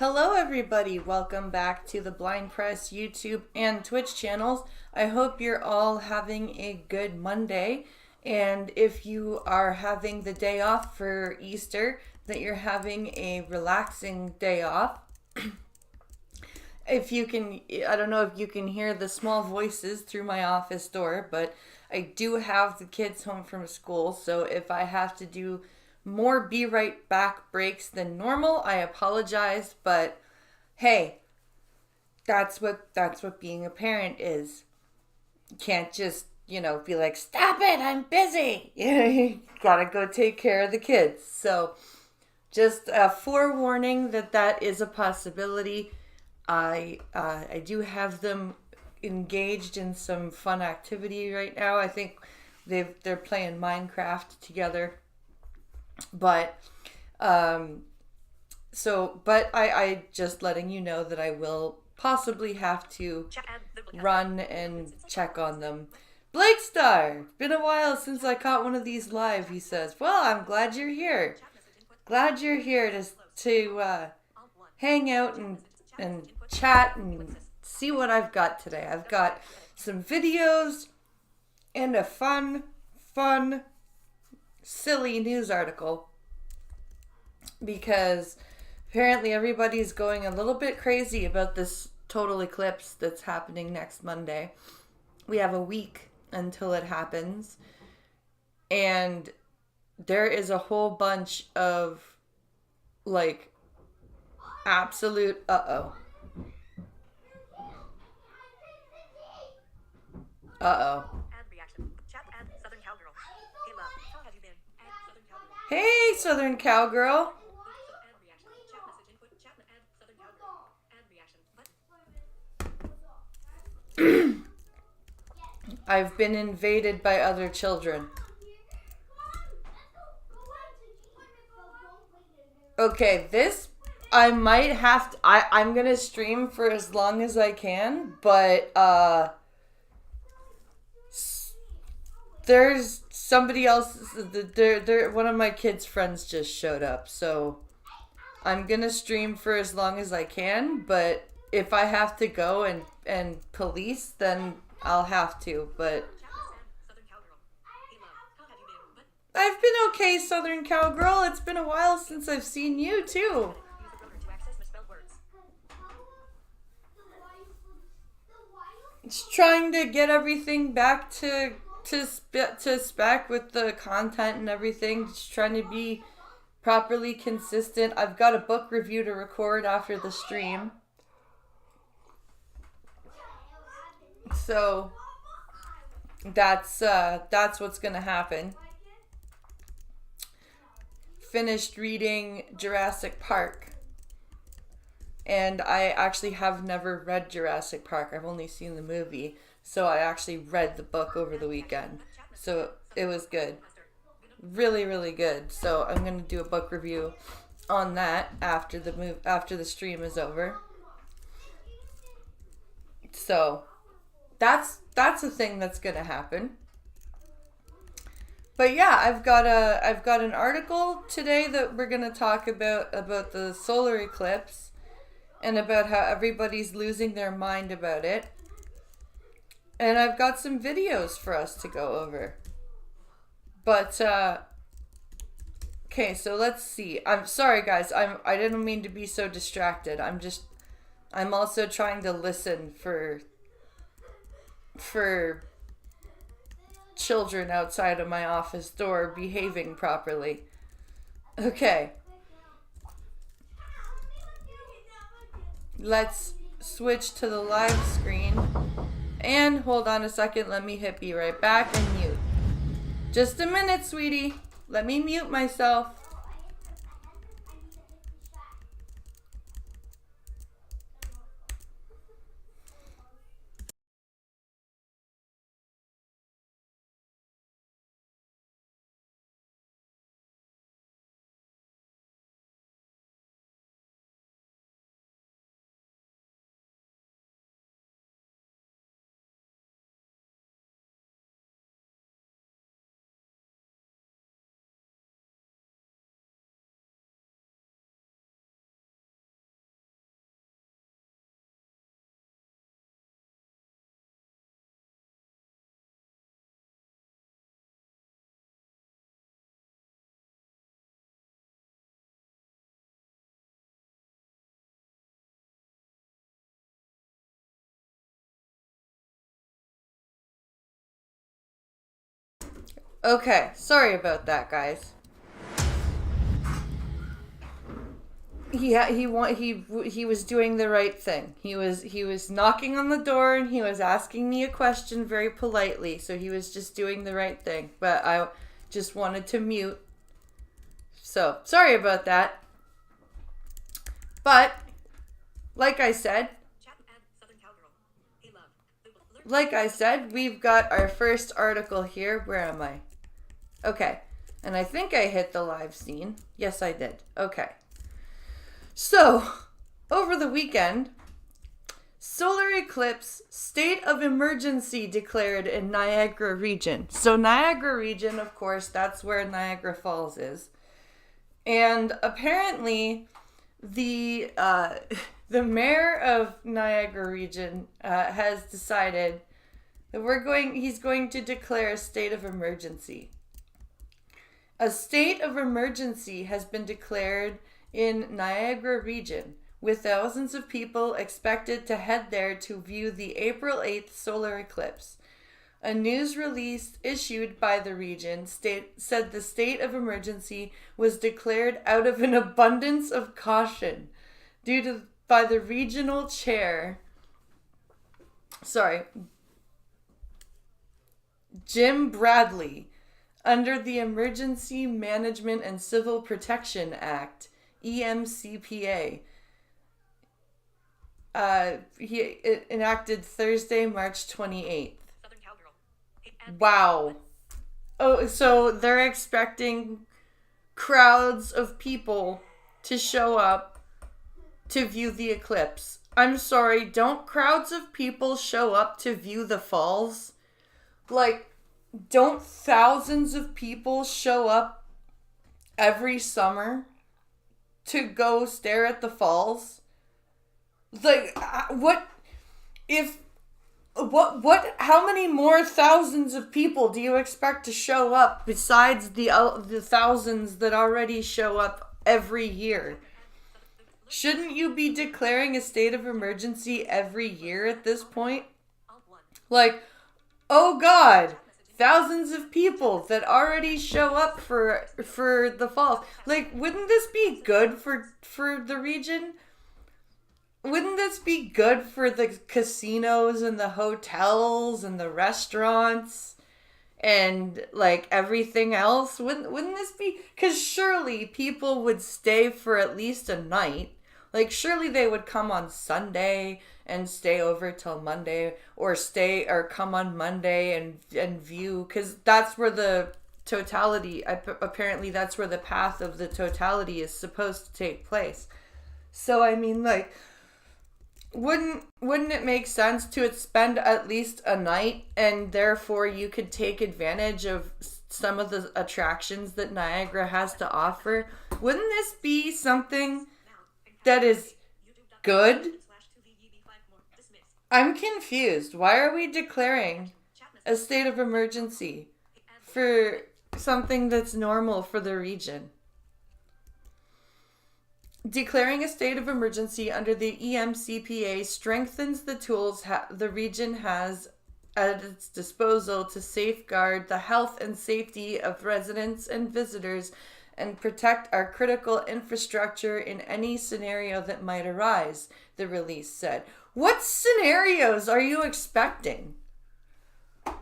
Hello, everybody. Welcome back to the Blind Press YouTube and Twitch channels. I hope you're all having a good Monday. And if you are having the day off for Easter, that you're having a relaxing day off. If you can, I don't know if you can hear the small voices through my office door, but I do have the kids home from school. So if I have to do more be right back breaks than normal, I apologize, but hey, that's what being a parent is. You can't just, be like, "Stop it, I'm busy." You gotta go take care of the kids. So, just a forewarning that that is a possibility. I do have them engaged in some fun activity right now. I think they're playing Minecraft together, but but I just letting you know that I will possibly have to run and check on them. Blake Star, been a while since I caught one of these live, he says. Well, I'm glad you're here. Glad you're here to hang out and chat and see what I've got today. I've got some videos and a fun, silly news article because apparently everybody's going a little bit crazy about this total eclipse that's happening next Monday. We have a week until it happens, and there is a whole bunch of like absolute uh-oh. Hey, Southern Cowgirl. I've been invaded by other children. Okay, this I might have to I'm gonna stream for as long as I can, but there's somebody else. There one of my kids' friends just showed up, so I'm gonna stream for as long as I can. But if I have to go and police, then I'll have to. But I've been okay, Southern Cowgirl. It's been a while since I've seen you too. Just trying to get everything back to spec with the content and everything. Just trying to be properly consistent. I've got a book review to record after the stream. So that's what's gonna happen. Finished reading Jurassic Park. And I actually have never read Jurassic Park. I've only seen the movie. So I actually read the book over the weekend. So it was good. Really, really good. So I'm going to do a book review on that after the stream is over. So that's a thing that's going to happen. But yeah, I've got an article today that we're going to talk about the solar eclipse and about how everybody's losing their mind about it. And I've got some videos for us to go over. But okay, so let's see. I'm sorry guys. I didn't mean to be so distracted. I'm also trying to listen for children outside of my office door behaving properly. Okay. Let's switch to the live screen. And hold on a second. Let me hit be right back and mute. Just a minute, sweetie. Let me mute myself. Okay, sorry about that, guys. He was doing the right thing. He was knocking on the door and he was asking me a question very politely. So he was just doing the right thing. But I just wanted to mute. So sorry about that. But like I said, we've got our first article here. Where am I? Okay. And I think I hit the live scene. Yes, I did. Okay. So, over the weekend, solar eclipse state of emergency declared in Niagara region. So Niagara region, of course, that's where Niagara Falls is. And apparently the mayor of Niagara region has decided that he's going to declare a state of emergency. A state of emergency has been declared in Niagara region, with thousands of people expected to head there to view the April 8th solar eclipse. A news release issued by the region said the state of emergency was declared out of an abundance of caution by the regional chair. Jim Bradley, under the Emergency Management and Civil Protection Act, EMCPA. He enacted Thursday, March 28th. Wow. Oh, so they're expecting crowds of people to show up to view the eclipse. I'm sorry, don't crowds of people show up to view the falls? Like, don't thousands of people show up every summer to go stare at the falls? Like, how many more thousands of people do you expect to show up besides the thousands that already show up every year? Shouldn't you be declaring a state of emergency every year at this point? Like, oh God, thousands of people that already show up for the falls. Like, wouldn't this be good for the region? Wouldn't this be good for the casinos and the hotels and the restaurants and like everything else? Wouldn't this be? Because surely people would stay for at least a night. Like, surely they would come on Sunday and stay over till Monday, or come on Monday and view, because that's where the totality, apparently that's where the path of the totality is supposed to take place. So I mean, like, wouldn't it make sense to spend at least a night, and therefore you could take advantage of some of the attractions that Niagara has to offer? Wouldn't this be something that is good? I'm confused. Why are we declaring a state of emergency for something that's normal for the region? Declaring a state of emergency under the EMCPA strengthens the tools the region has at its disposal to safeguard the health and safety of residents and visitors and protect our critical infrastructure in any scenario that might arise, the release said. What scenarios are you expecting?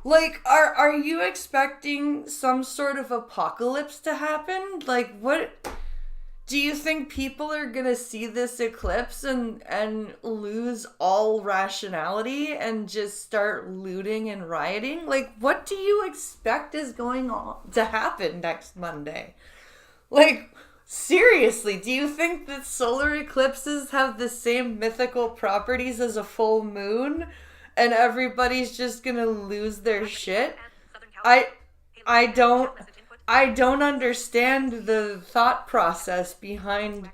Like, are you expecting some sort of apocalypse to happen? Like, what? Do you think people are gonna see this eclipse and lose all rationality and just start looting and rioting? Like, what do you expect is going on to happen next Monday? Like, seriously, do you think that solar eclipses have the same mythical properties as a full moon and everybody's just gonna lose their shit? I don't understand the thought process behind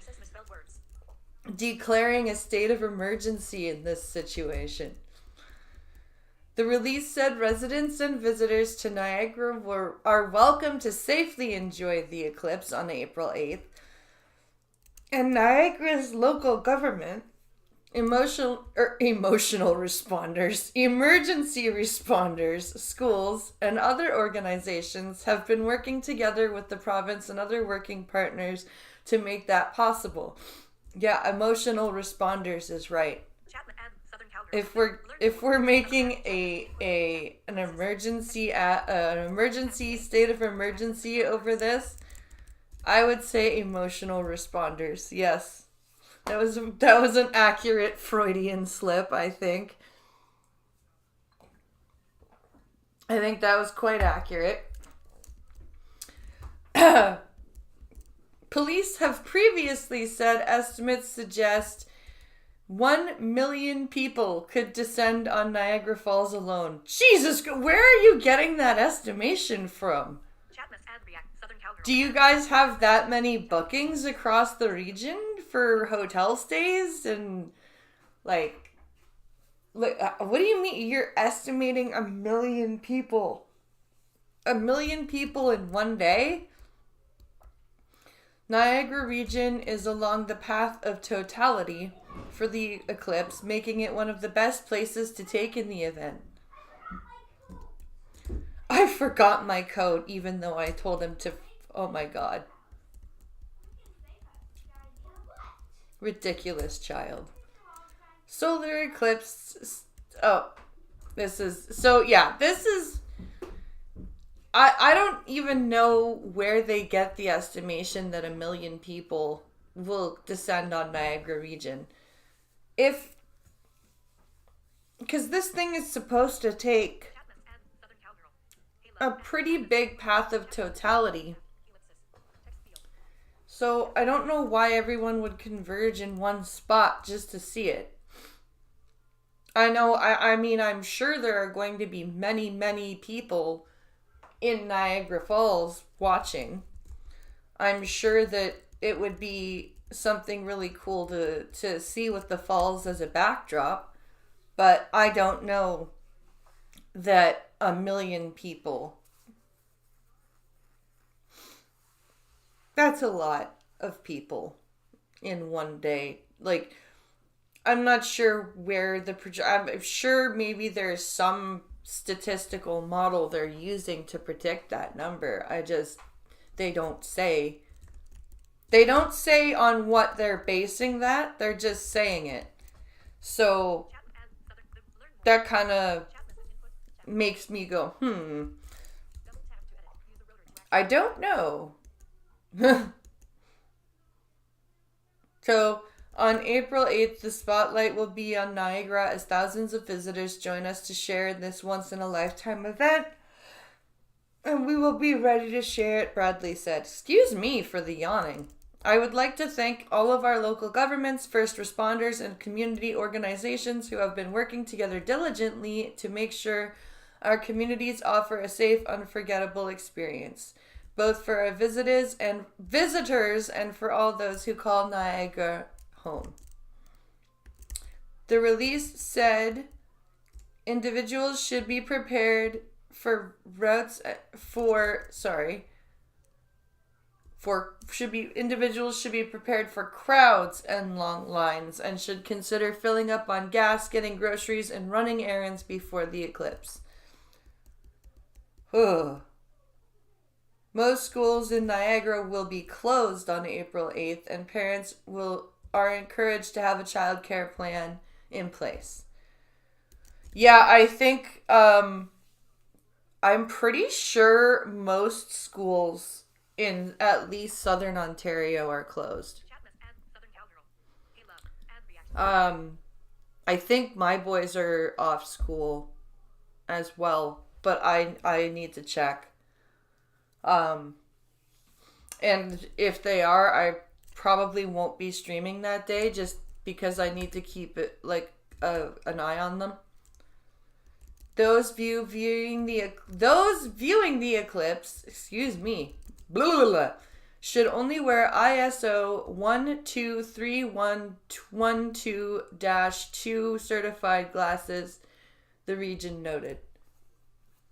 declaring a state of emergency in this situation. The release said residents and visitors to Niagara are welcome to safely enjoy the eclipse on April 8th. And Niagara's local government Emotional responders, emergency responders, schools, and other organizations have been working together with the province and other working partners to make that possible. Yeah, emotional responders is right. If we're making an emergency state of emergency over this, I would say emotional responders. Yes. That was an accurate Freudian slip, I think. I think that was quite accurate. Police have previously said estimates suggest 1 million people could descend on Niagara Falls alone. Jesus, where are you getting that estimation from? Do you guys have that many bookings across the region for hotel stays? And, like, what do you mean you're estimating 1 million people? 1 million people in one day? Niagara region is along the path of totality for the eclipse, making it one of the best places to take in the event. I forgot my code even though I told him to. Oh my god. Ridiculous child. Solar eclipse. Oh, this is. So yeah, this is. I don't even know where they get the estimation that 1 million people will descend on Niagara region. Because this thing is supposed to take a pretty big path of totality. So I don't know why everyone would converge in one spot just to see it. I know, I mean, I'm sure there are going to be many, many people in Niagara Falls watching. I'm sure that it would be something really cool to see with the falls as a backdrop, but I don't know that 1 million people. That's a lot of people in one day. Like, I'm not sure where I'm sure maybe there's some statistical model they're using to predict that number. They don't say. They don't say on what they're basing that. They're just saying it. So that kind of makes me go, I don't know. So, on April 8th, the spotlight will be on Niagara as thousands of visitors join us to share in this once-in-a-lifetime event. And we will be ready to share it, Bradley said. Excuse me for the yawning. I would like to thank all of our local governments, first responders, and community organizations who have been working together diligently to make sure our communities offer a safe, unforgettable experience, both for our visitors and for all those who call Niagara home. The release said individuals should be prepared for individuals should be prepared for crowds and long lines and should consider filling up on gas, getting groceries, and running errands before the eclipse. Most schools in Niagara will be closed on April 8th, and parents are encouraged to have a child care plan in place. Yeah, I think I'm pretty sure most schools in at least Southern Ontario are closed. I think my boys are off school as well, but I need to check. And if they are, I probably won't be streaming that day just because I need to keep it like an eye on them. Those viewing the eclipse, blah, blah, blah, should only wear ISO 123112-2 certified glasses, the region noted.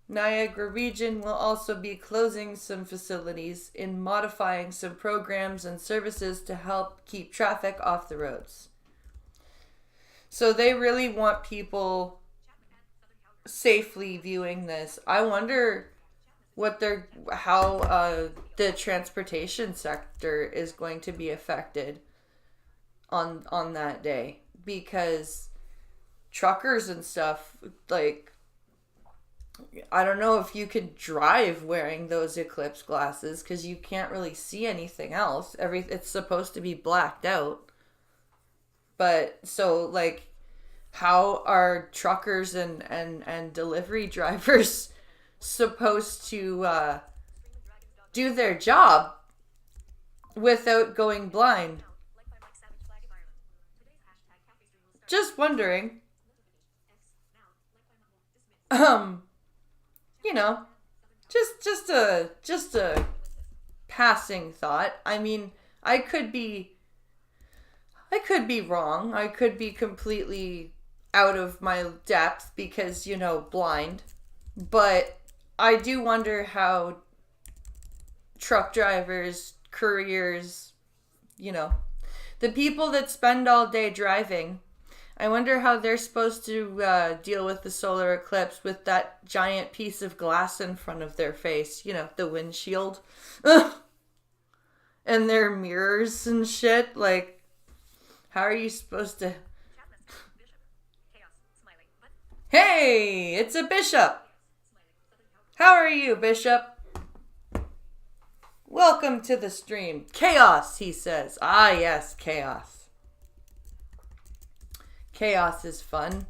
Niagara region will also be closing some facilities and modifying some programs and services to help keep traffic off the roads. So they really want people safely viewing this. I wonder how the transportation sector is going to be affected on that day, because truckers and stuff, like, I don't know if you could drive wearing those eclipse glasses because you can't really see anything else. It's supposed to be blacked out. But so, like, how are truckers and delivery drivers supposed to do their job without going blind? Just wondering. You know, just a passing thought. I mean, I could be wrong. I could be completely out of my depth because, you know, blind. But I do wonder how truck drivers, couriers, you know, the people that spend all day driving, I wonder how they're supposed to deal with the solar eclipse with that giant piece of glass in front of their face. You know, the windshield. And their mirrors and shit. Like, how are you supposed to... Hey, it's a bishop. How are you, bishop? Welcome to the stream. Chaos, he says. Ah, yes, chaos. Chaos is fun.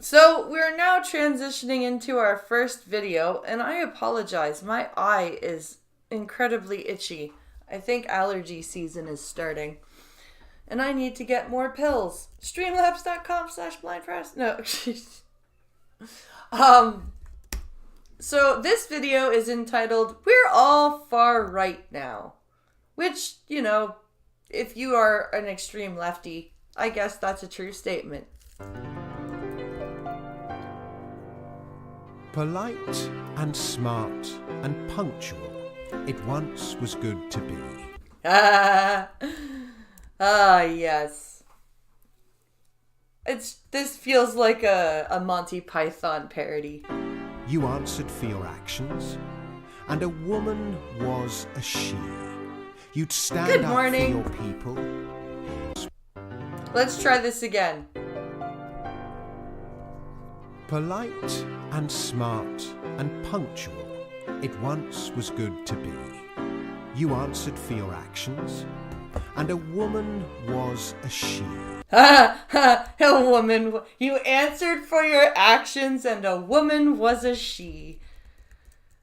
So we're now transitioning into our first video, and I apologize. My eye is incredibly itchy. I think allergy season is starting. And I need to get more pills. Streamlabs.com/blindpress. No. So this video is entitled, We're All Far Right Now. Which, you know, if you are an extreme lefty, I guess that's a true statement. Polite and smart and punctual, it once was good to be. Yes. This feels like a Monty Python parody. You answered for your actions, and a woman was a she. You'd stand up for your people. Let's try this again. Polite and smart and punctual, it once was good to be. You answered for your actions, and a woman was a she. A woman. You answered for your actions, and a woman was a she.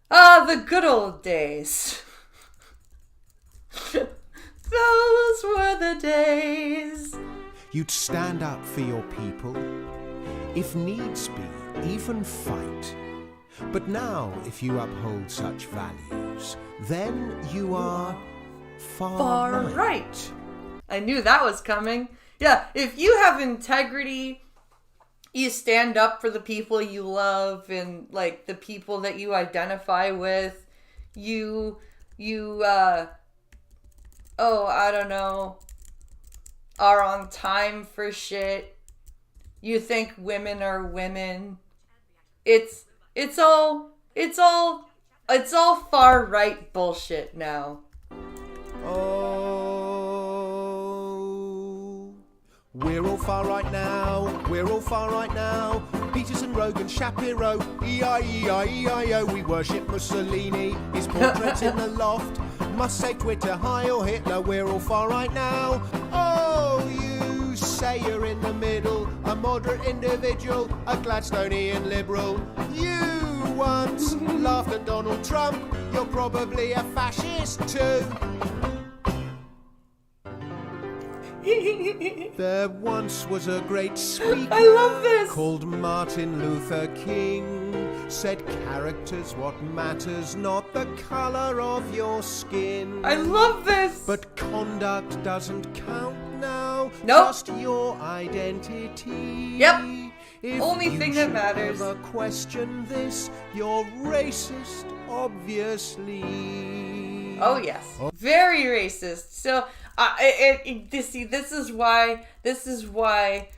Ah, the good old days. Those were the days. You'd stand up for your people, if needs be, even fight. But now, if you uphold such values, then you are far right. I knew that was coming. Yeah, if you have integrity, you stand up for the people you love and, like, the people that you identify with. I don't know, are on time for shit. You think women are women. It's all far right bullshit now. Oh, we're all far right now. We're all far right now. Peterson, Rogan, Shapiro, E-I-E-I-E-I-O. We worship Mussolini. His portrait's in the loft. Must say Twitter, hi or Hitler. We're all far right now. Oh, you say you're in the middle, a moderate individual, a Gladstonian liberal. You once laughed at Donald Trump. You're probably a fascist too. There once was a great speaker, I love this, called Martin Luther King. Said character's what matters, not the colour of your skin. I love this. But conduct doesn't count now. Nope. Just your identity. Yep. If only thing that matters. Ever question this, you're racist, obviously. Oh yes, very racist. So This is why,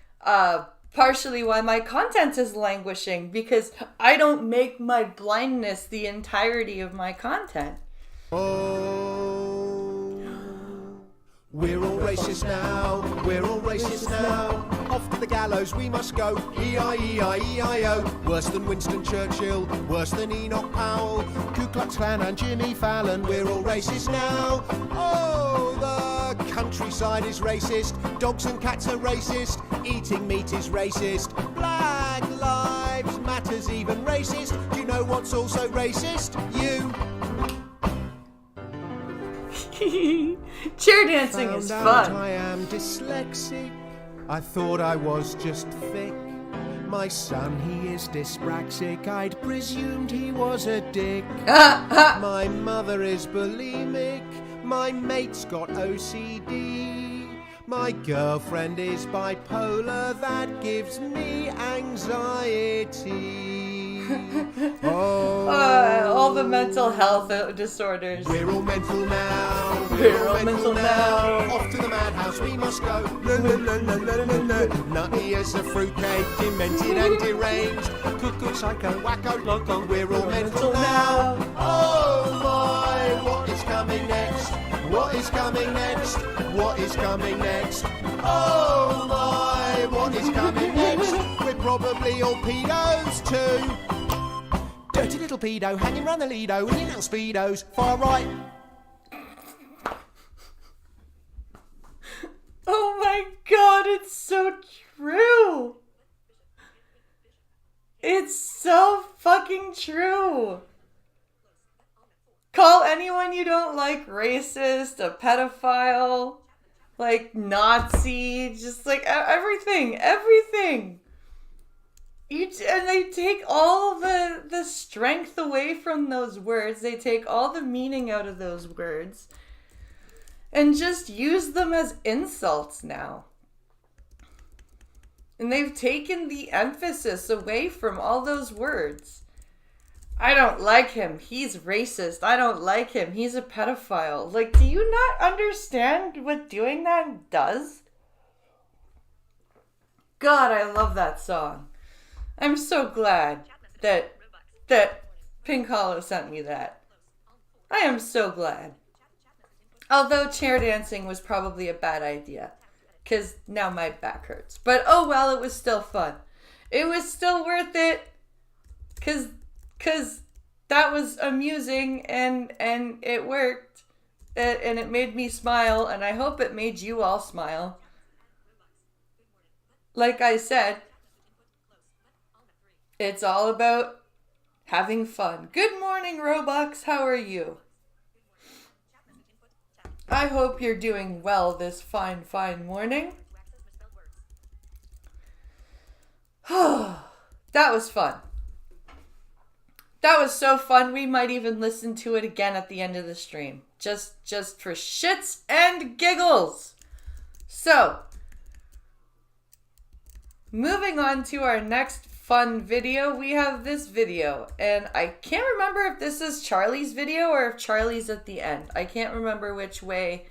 partially why my content is languishing, because I don't make my blindness the entirety of my content. Oh, we're all racist now, we're all racist now. Off to the gallows we must go, E-I-E-I-E-I-O. Worse than Winston Churchill, worse than Enoch Powell, Ku Klux Klan and Jimmy Fallon. We're all racist now. Oh, the countryside is racist, dogs and cats are racist, eating meat is racist, Black Lives Matter's even racist. Do you know what's also racist? You. Chair dancing is Found out fun. I am dyslexic. I thought I was just thick. My son, he is dyspraxic. I'd presumed he was a dick. My mother is bulimic. My mate's got OCD. My girlfriend is bipolar. That gives me anxiety. All the mental health disorders. We're all mental now. We're all mental now. Off to the madhouse we must go. Nutty as a fruitcake, demented and deranged. Cuckoo, psycho, wacko, loco. We're all mental now. Oh my, what is coming next? What is coming next? What is coming next? Oh my, what is coming next? We're probably all pedos too. Dirty little pedo hanging round the Lido in your little speedos. Far right. Oh my god, it's so true. It's so fucking true. Call anyone you don't like racist, a pedophile, like Nazi, just like everything. And they take all the strength away from those words. They take all the meaning out of those words and just use them as insults now. And they've taken the emphasis away from all those words. I don't like him. He's racist. I don't like him. He's a pedophile. Like, do you not understand what doing that does? God, I love that song. I'm so glad that Pink Hollow sent me that. I am so glad. Although chair dancing was probably a bad idea, because now my back hurts. But oh well, it was still fun. It was still worth it, because that was amusing and it worked. And it made me smile, and I hope it made you all smile. Like I said, it's all about having fun. Good morning, Robux. How are you? I hope you're doing well this fine morning. That was fun. That was so fun. We might even listen to it again at the end of the stream. Just for shits and giggles. So, moving on to our next fun video, we have this video, and I can't remember if this is Charlie's video or if Charlie's at the end. I can't remember which way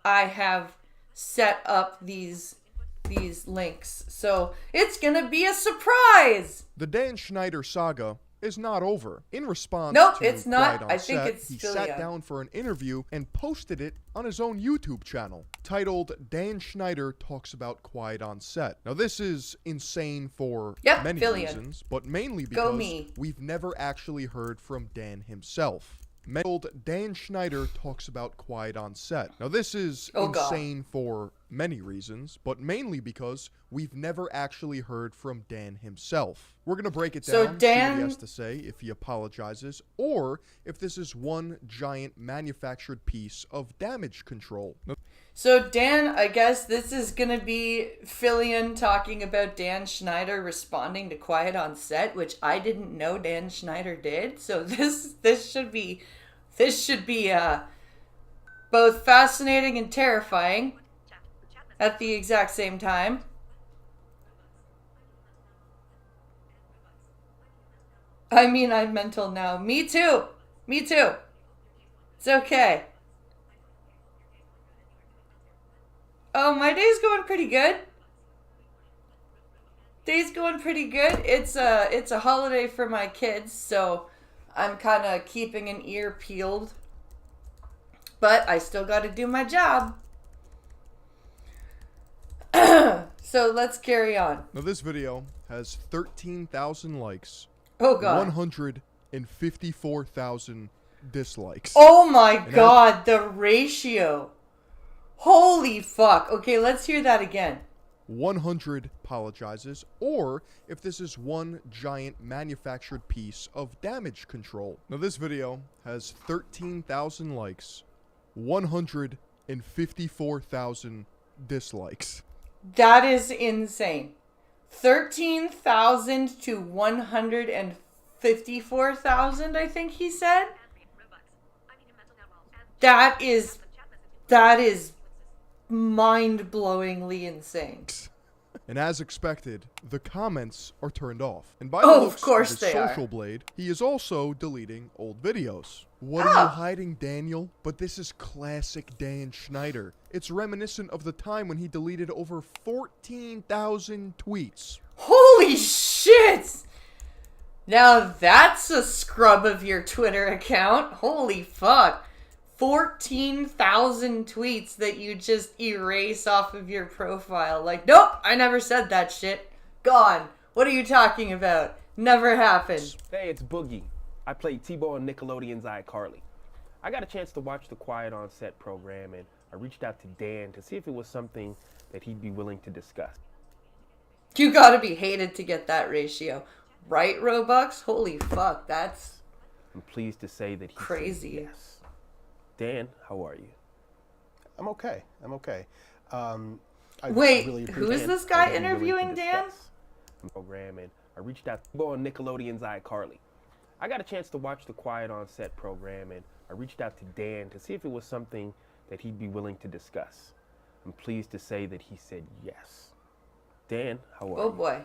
I have set up these links, so it's gonna be a surprise. The Dan Schneider saga is not over. In response Nope, to it's not. Quiet on I think Set, it's he still sat young. down for an interview and posted it on his own YouTube channel, titled Dan Schneider Talks About Quiet on Set. Now this is insane for many Fillion. reasons, but mainly Go because me. we've never actually heard from Dan himself. Titled Dan Schneider Talks About Quiet on Set. Now this is insane for many reasons, but mainly because we've never actually heard from Dan himself. We're going to break it So down, see Dan- what he has to say, if he apologizes, or if this is one giant manufactured piece of damage control. So Dan, I guess this is gonna be Fillion talking about Dan Schneider responding to Quiet on Set, which I didn't know Dan Schneider did. So this should be both fascinating and terrifying at the exact same time. I mean, I'm mental now. Me too. It's okay. Oh, my day's going pretty good. Day's going pretty good. It's a holiday for my kids, so I'm kind of keeping an ear peeled. But I still got to do my job. So let's carry on. Now this video has 13,000 likes. Oh god. 154,000 dislikes. Oh my god, the ratio. Holy fuck. Okay, let's hear that again. 100 apologizes, or if this is one giant manufactured piece of damage control. Now this video has 13,000 likes, 154,000 dislikes. That is insane. 13,000 to 154,000, I think he said. That is mind-blowingly insane. And as expected, the comments are turned off. And by the looks of course his they are. social blade, he is also deleting old videos. What are you hiding, Daniel? But this is classic Dan Schneider. It's reminiscent of the time when he deleted over 14,000 tweets. Holy shit! Now that's a scrub of your Twitter account. Holy fuck. 14,000 tweets that you just erase off of your profile. Like, nope, I never said that shit. Gone. What are you talking about? Never happened. Hey, it's Boogie. I played T-Bo on Nickelodeon's iCarly. I got a chance to watch the Quiet on Set program, and I reached out to Dan to see if it was something that he'd be willing to discuss. You gotta be hated to get that ratio. Right, Robux? Holy fuck, that's... I'm pleased to say that he crazy. said yes. Dan, how are you? I'm okay. Wait, really who is this guy interviewing Dan? Program, and I reached out to on Nickelodeon's iCarly. I got a chance to watch the Quiet on Set program, and I reached out to Dan to see if it was something that he'd be willing to discuss. I'm pleased to say that he said yes. Dan, how are you? Oh boy.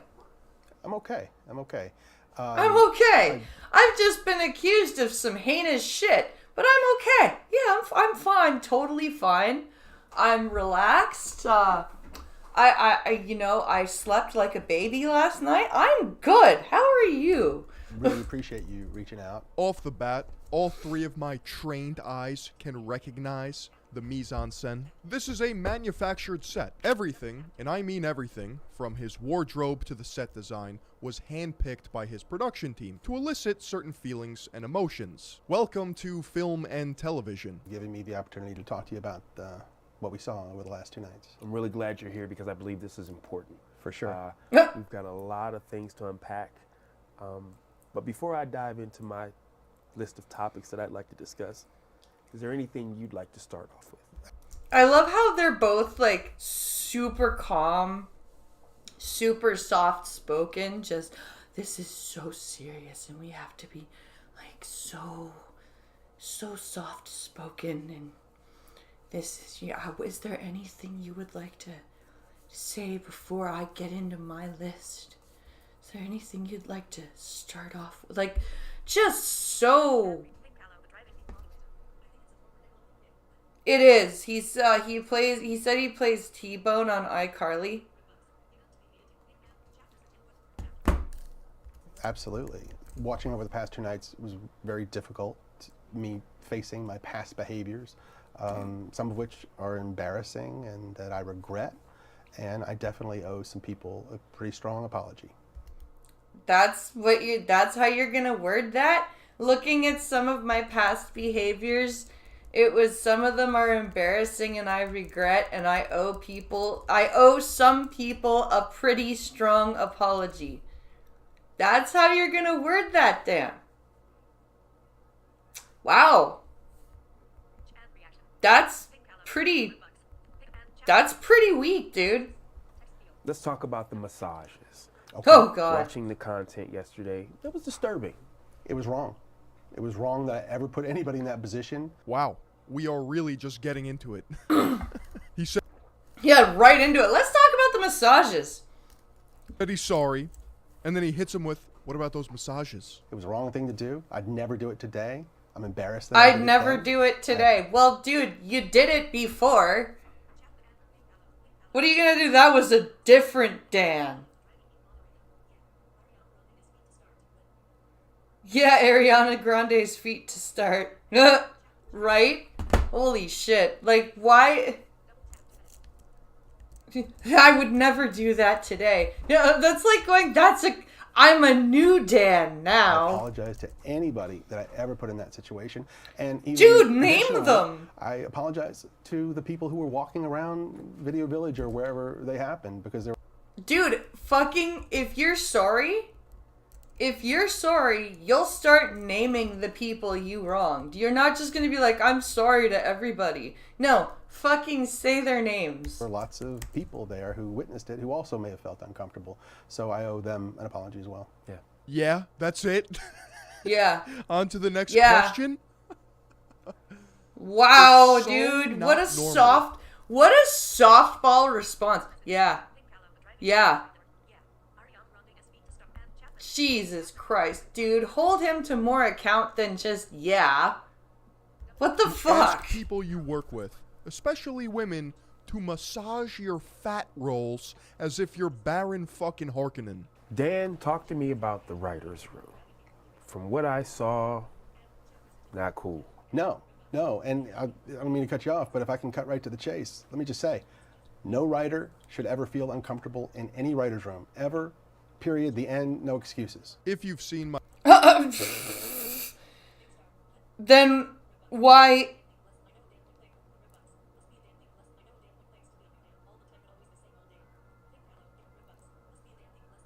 I'm okay. I'm okay. I've just been accused of some heinous shit, but I'm okay. Yeah, I'm fine. Totally fine. I'm relaxed. I slept like a baby last night. I'm good. How are you? Really appreciate you reaching out. Off the bat, all three of my trained eyes can recognize the mise-en-scène. This is a manufactured set. Everything, and I mean everything, from his wardrobe to the set design, was handpicked by his production team to elicit certain feelings and emotions. Welcome to film and television. Giving me the opportunity to talk to you about what we saw over the last 2 nights. I'm really glad you're here because I believe this is important. For sure. We've got a lot of things to unpack. But before I dive into my list of topics that I'd like to discuss, is there anything you'd like to start off with? I love how they're both like super calm, super soft spoken. Just, this is so serious and we have to be like so soft spoken. And this is, is there anything you would like to say before I get into my list? Is there anything you'd like to start off with? Like, just so... It is. He said he plays T-Bone on iCarly. Absolutely. Watching over the past 2 nights was very difficult. Me facing my past behaviors, some of which are embarrassing and that I regret. And I definitely owe some people a pretty strong apology. That's how you're gonna word that? Looking at some of my past behaviors, it was, some of them are embarrassing and I regret, and I owe some people a pretty strong apology. That's how you're gonna word that, Dan. Wow. That's pretty weak, dude. Let's talk about the massages. Okay. Oh, God. Watching the content yesterday, that was disturbing. It was wrong. It was wrong that I ever put anybody in that position. Wow, we are really just getting into it. He said right into it. Let's talk about the massages. that he's sorry, and then he hits him with, what about those massages? It was the wrong thing to do. I'd never do it today. I'm embarrassed that I'd never do it today. Well, dude, you did it before. What are you gonna do? That was a different Dan. Yeah, Ariana Grande's feet to start. Right? Holy shit. Like, why? I would never do that today. Yeah, that's like going, I'm a new Dan now. I apologize to anybody that I ever put in that situation. And even Dude, name them. I apologize to the people who were walking around Video Village or wherever they happened because they were... Dude, fucking, if you're sorry, you'll start naming the people you wronged. You're not just gonna be like, I'm sorry to everybody. No, fucking say their names. There were lots of people there who witnessed it who also may have felt uncomfortable. So I owe them an apology as well. Yeah. Yeah, that's it. Yeah. On to the next question. Wow, So dude. not What a softball response. Yeah. Yeah. Jesus Christ, dude. Hold him to more account than just yeah. What the fuck? Ask people you work with, especially women, to massage your fat rolls as if you're Baron fucking Harkonnen. Dan, talk to me about the writer's room. From what I saw, not cool. No. And I don't mean to cut you off, but if I can cut right to the chase, let me just say, no writer should ever feel uncomfortable in any writer's room. Ever. Period. The end. No excuses. If you've seen my... Then why...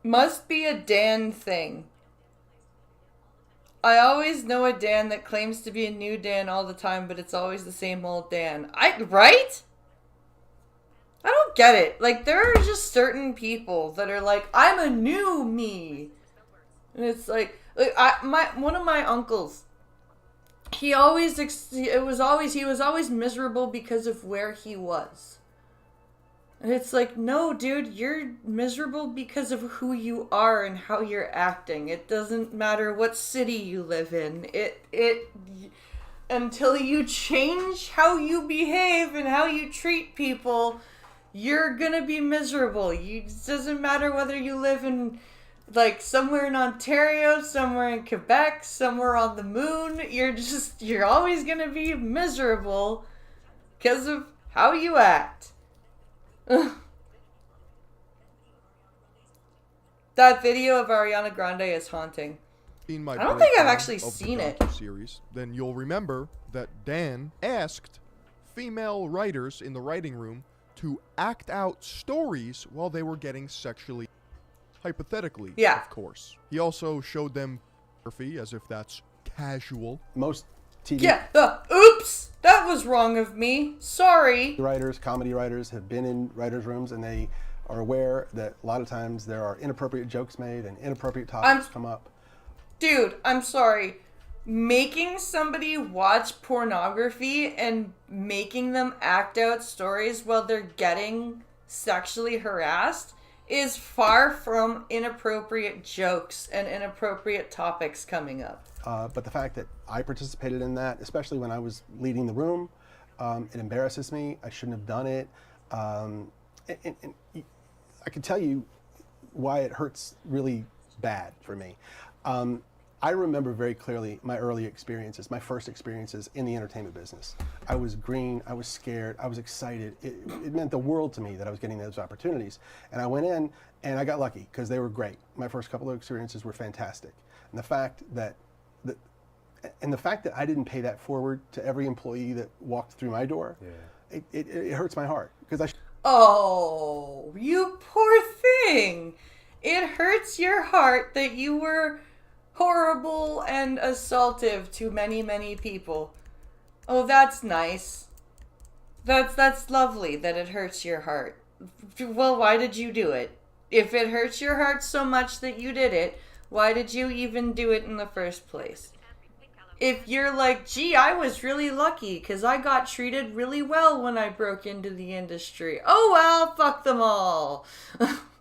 Must be a Dan thing. I always know a Dan that claims to be a new Dan all the time, but it's always the same old Dan. Right? I don't get it. Like, there are just certain people that are like, I'm a new me. And it's like one of my uncles, he was always miserable because of where he was. And it's like, no, dude, you're miserable because of who you are and how you're acting. It doesn't matter what city you live in. Until you change how you behave and how you treat people, you're gonna be miserable. It doesn't matter whether you live in, like, somewhere in Ontario, somewhere in Quebec, somewhere on the moon. You're always gonna be miserable because of how you act. That video of Ariana Grande is haunting. I don't think I've actually seen it. Series, then you'll remember that Dan asked female writers in the writing room to act out stories while they were getting sexually, hypothetically, of course. He also showed them pornography, as if that's casual. Most TV oops! That was wrong of me. Sorry. writers, comedy writers have been in writers' rooms and they are aware that a lot of times there are inappropriate jokes made and inappropriate topics come up. Dude, I'm sorry. Making somebody watch pornography and making them act out stories while they're getting sexually harassed is far from inappropriate jokes and inappropriate topics coming up. But the fact that I participated in that, especially when I was leading the room, it embarrasses me. I shouldn't have done it. And I can tell you why it hurts really bad for me. I remember very clearly my early experiences, my first experiences in the entertainment business. I was green, I was scared, I was excited. It meant the world to me that I was getting those opportunities. And I went in and I got lucky because they were great. My first couple of experiences were fantastic. And the fact that I didn't pay that forward to every employee that walked through my door, it hurts my heart because Oh, you poor thing. It hurts your heart that you were horrible and assaultive to many, many people. Oh, that's nice. That's lovely that it hurts your heart. Well, why did you do it? If it hurts your heart so much that you did it, why did you even do it in the first place? If you're like, gee, I was really lucky because I got treated really well when I broke into the industry. Oh, well, fuck them all.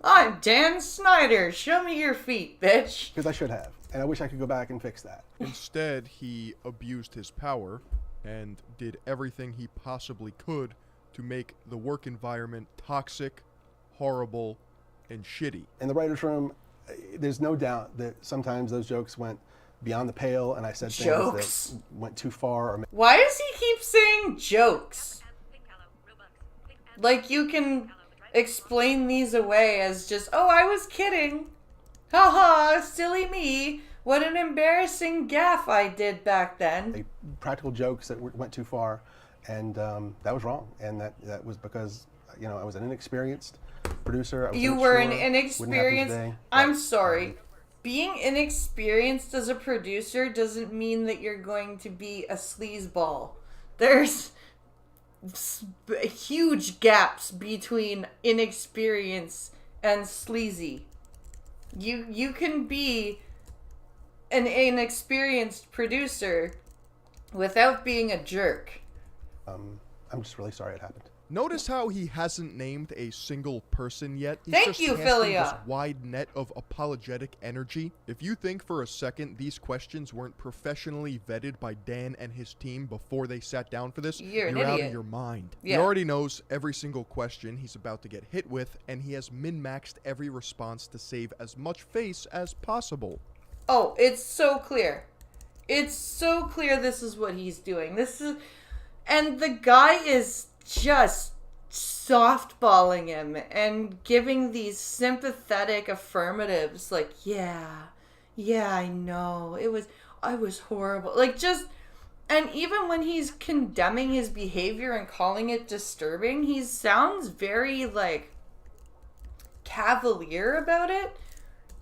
I'm Dan Snyder. Show me your feet, bitch. Because I should have. And I wish I could go back and fix that. Instead, he abused his power and did everything he possibly could to make the work environment toxic, horrible, and shitty. In the writer's room, there's no doubt that sometimes those jokes went beyond the pale, and I said things that went too far. Why does he keep saying jokes? Like, you can explain these away as just, oh, I was kidding. Haha, silly me. What an embarrassing gaffe I did back then. Practical jokes that went too far, and that was wrong. And that was because, I was an inexperienced producer. You were an inexperienced... I'm sorry. Being inexperienced as a producer doesn't mean that you're going to be a sleazeball. There's huge gaps between inexperience and sleazy. You can be an inexperienced producer without being a jerk. I'm just really sorry it happened. Notice how he hasn't named a single person yet. He's Thank just you, casting Philia. this wide net of apologetic energy. If you think for a second these questions weren't professionally vetted by Dan and his team before they sat down for this, You're an out idiot. of your mind. Yeah. He already knows every single question he's about to get hit with, and he has min-maxed every response to save as much face as possible. Oh, it's so clear. It's so clear this is what he's doing. And the guy is just softballing him and giving these sympathetic affirmatives like, yeah, I know. I was horrible. Like, just, and even when he's condemning his behavior and calling it disturbing, he sounds very, like, cavalier about it.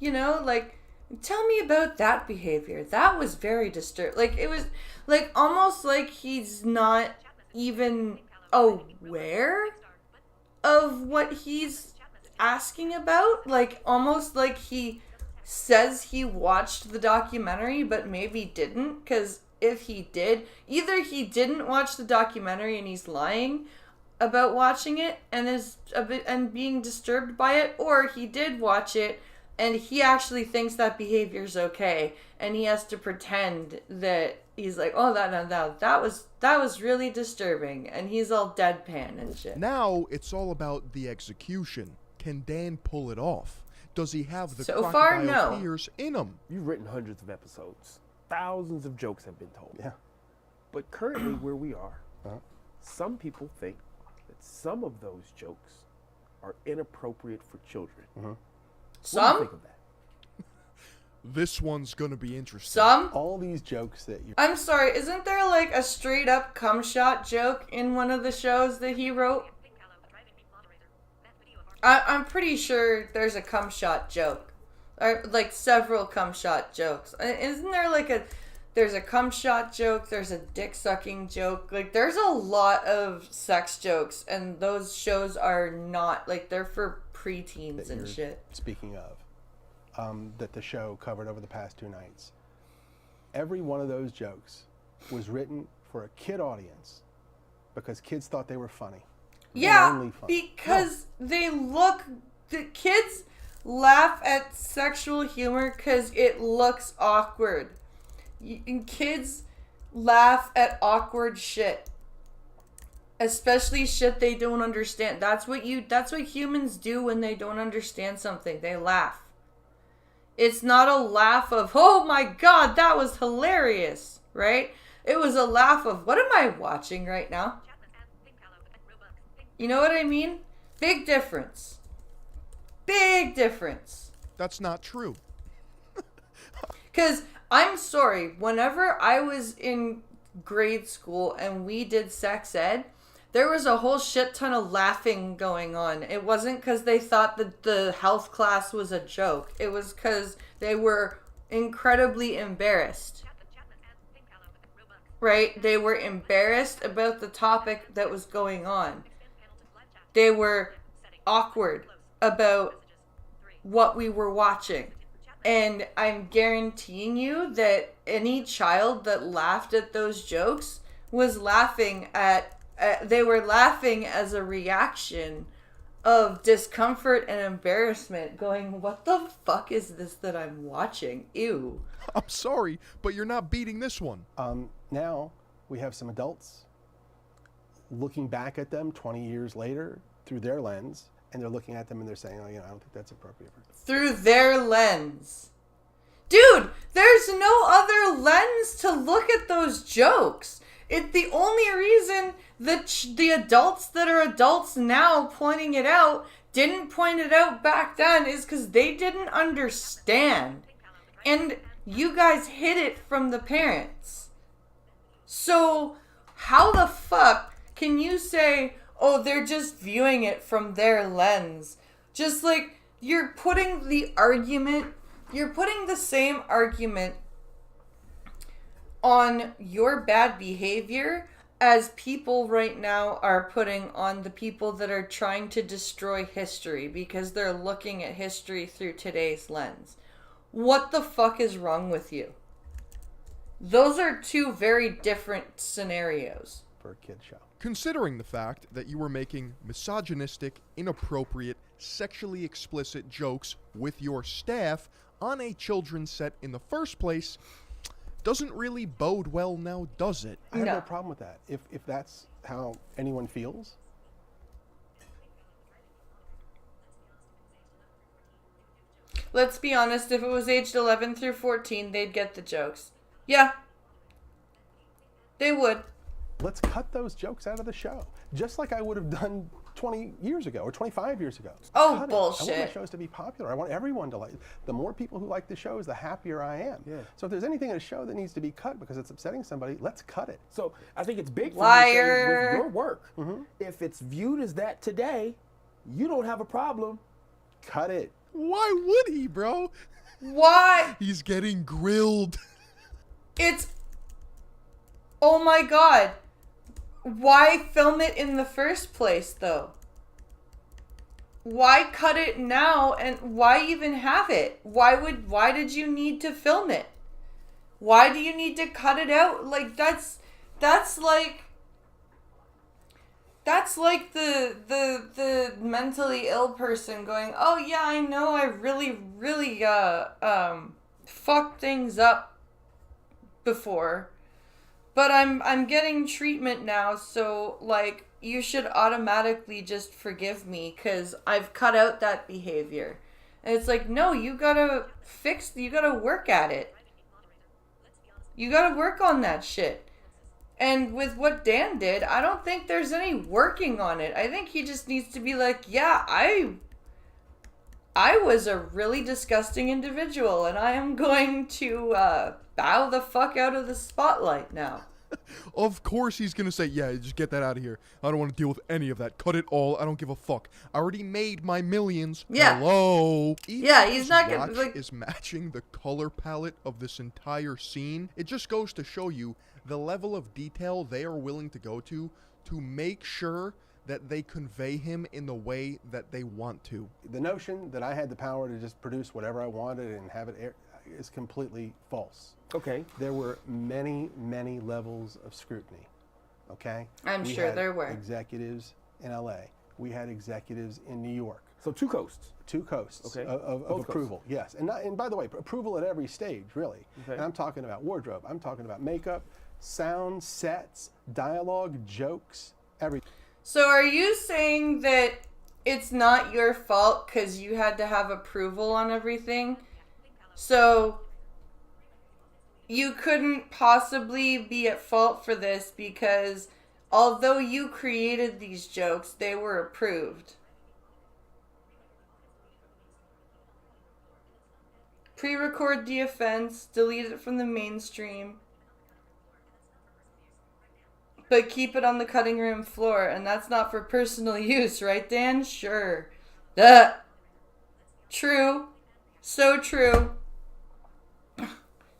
Like, tell me about that behavior. That was very disturbing. Like, it was, like, almost like he's not even aware of what he's asking about. Like, almost like he says he watched the documentary but maybe didn't, because if he did, either he didn't watch the documentary and he's lying about watching it and being disturbed by it, or he did watch it and he actually thinks that behavior's okay, and he has to pretend that he's like, oh, that was really disturbing, and he's all deadpan and shit. Now it's all about the execution. Can Dan pull it off? Does he have the So far, crocodile no. tears in him? You've written hundreds of episodes. Thousands of jokes have been told. Yeah. But currently where we are, some people think that some of those jokes are inappropriate for children. Mm-hmm. What do you think of that? This one's gonna be interesting. Some? All these jokes that you... I'm sorry, isn't there like a straight up cum shot joke in one of the shows that he wrote? I'm pretty sure there's a cum shot joke. Or like several cum shot jokes. Isn't there like there's a cum shot joke, there's a dick sucking joke. Like, there's a lot of sex jokes, and those shows are not, like, they're for preteens and shit. Speaking of, that the show covered over the past 2 nights. Every one of those jokes was written for a kid audience because kids thought they were funny. Yeah, because the kids laugh at sexual humor because it looks awkward. Kids laugh at awkward shit. Especially shit they don't understand. That's what humans do when they don't understand something. They laugh. It's not a laugh of, oh my god, that was hilarious, right? It was a laugh of, what am I watching right now? You know what I mean? Big difference. Big difference. That's not true. Because, I'm sorry, whenever I was in grade school and we did sex ed, there was a whole shit ton of laughing going on. It wasn't because they thought that the health class was a joke. It was because they were incredibly embarrassed. Right? They were embarrassed about the topic that was going on. They were awkward about what we were watching. And I'm guaranteeing you that any child that laughed at those jokes was laughing at they were laughing as a reaction of discomfort and embarrassment, going, what the fuck is this that I'm watching? Ew. I'm sorry, but you're not beating this one. Now we have some adults looking back at them 20 years later through their lens, and they're looking at them and they're saying, oh, you know, I don't think that's appropriate. Through their lens. Dude, there's no other lens to look at those jokes. The only reason that the adults that are adults now pointing it out didn't point it out back then is because they didn't understand. And you guys hid it from the parents. So how the fuck can you say, oh, they're just viewing it from their lens? Just like you're putting the same argument on your bad behavior as people right now are putting on the people that are trying to destroy history because they're looking at history through today's lens. What the fuck is wrong with you? Those are two very different scenarios. For a kid show. Considering the fact that you were making misogynistic, inappropriate, sexually explicit jokes with your staff on a children's set in the first place, doesn't really bode well now, does it? I have no problem with that. If that's how anyone feels. Let's be honest, if it was aged 11 through 14, they'd get the jokes. Yeah. They would. Let's cut those jokes out of the show. Just like I would have done 20 years ago or 25 years ago. Oh, Cut bullshit. I want my shows to be popular. I want everyone to like. The more people who like the shows, the happier I am. Yeah. So if there's anything in a show that needs to be cut because it's upsetting somebody, let's cut it. So I think it's big for Liar. you to say with your work. If it's viewed as that today, you don't have a problem. Cut it. Why would he, bro? Why? He's getting grilled. It's... Oh my god. Why film it in the first place, though? Why cut it now, and why even have it? Why did you need to film it? Why do you need to cut it out? Like, that's like the mentally ill person going, oh yeah, I know I really fucked things up before, but I'm getting treatment now, so like you should automatically just forgive me because I've cut out that behavior. And it's like, no, you gotta work at it. You gotta work on that shit. And with what Dan did, I don't think there's any working on it. I think he just needs to be like, yeah, I was a really disgusting individual, and I am going to bow the fuck out of the spotlight now. Of course he's gonna say, yeah, just get that out of here. I don't want to deal with any of that. Cut it all. I don't give a fuck. I already made my millions. Yeah. Hello. Even Yeah, if he's his not gonna, watch like... is matching the color palette of this entire scene. It just goes to show you the level of detail they are willing to go to make sure that they convey him in the way that they want to. The notion that I had the power to just produce whatever I wanted and have it air is completely false. Okay. There were many, many levels of scrutiny. Okay? I'm We sure had there were. executives in LA. We had executives in New York. So two coasts. Two coasts Okay. of Both approval. Yes. And by the way, approval at every stage, really. Okay. And I'm talking about wardrobe. I'm talking about makeup, sound, sets, dialogue, jokes, everything. So are you saying that it's not your fault because you had to have approval on everything? So you couldn't possibly be at fault for this because although you created these jokes, they were approved. Pre-record the offense, delete it from the mainstream, but keep it on the cutting room floor, and that's not for personal use, right, Dan? Sure. Duh. True. So true.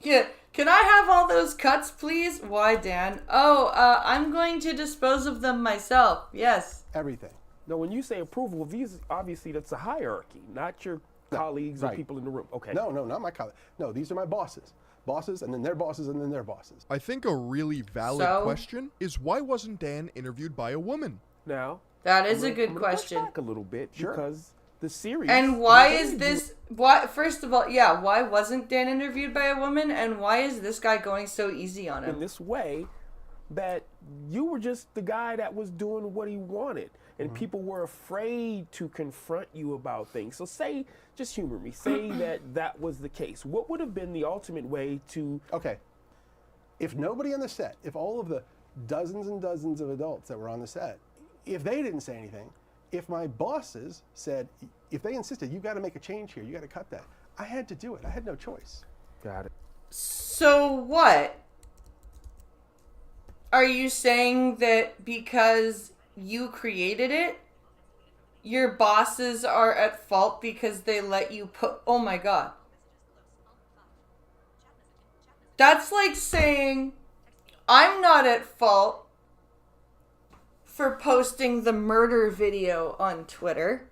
Yeah. Can I have all those cuts, please? Why, Dan? Oh, I'm going to dispose of them myself. Yes. Everything. Now, when you say approval, these obviously that's a hierarchy, not your colleagues or right. people in the room. Okay. No, not my colleagues. No, these are my bosses. Bosses, and then their bosses, and then their bosses. I think a really valid question is why wasn't Dan interviewed by a woman? Now, that is a I'm good gonna question. push back a little bit Sure. because the series. And why is this? Why? First of all, yeah. Why wasn't Dan interviewed by a woman? And why is this guy going so easy on in him? this way? that you were just the guy that was doing what he wanted, and people were afraid to confront you about things. So say, just humor me, say that was the case. What would have been the ultimate way to... Okay, if nobody on the set, if all of the dozens and dozens of adults that were on the set, if they didn't say anything, if my bosses said, if they insisted, you got to make a change here, you got to cut that, I had to do it. I had no choice. Got it. So what? Are you saying that because you created it, your bosses are at fault because they let you put... Oh my god. That's like saying, I'm not at fault for posting the murder video on Twitter.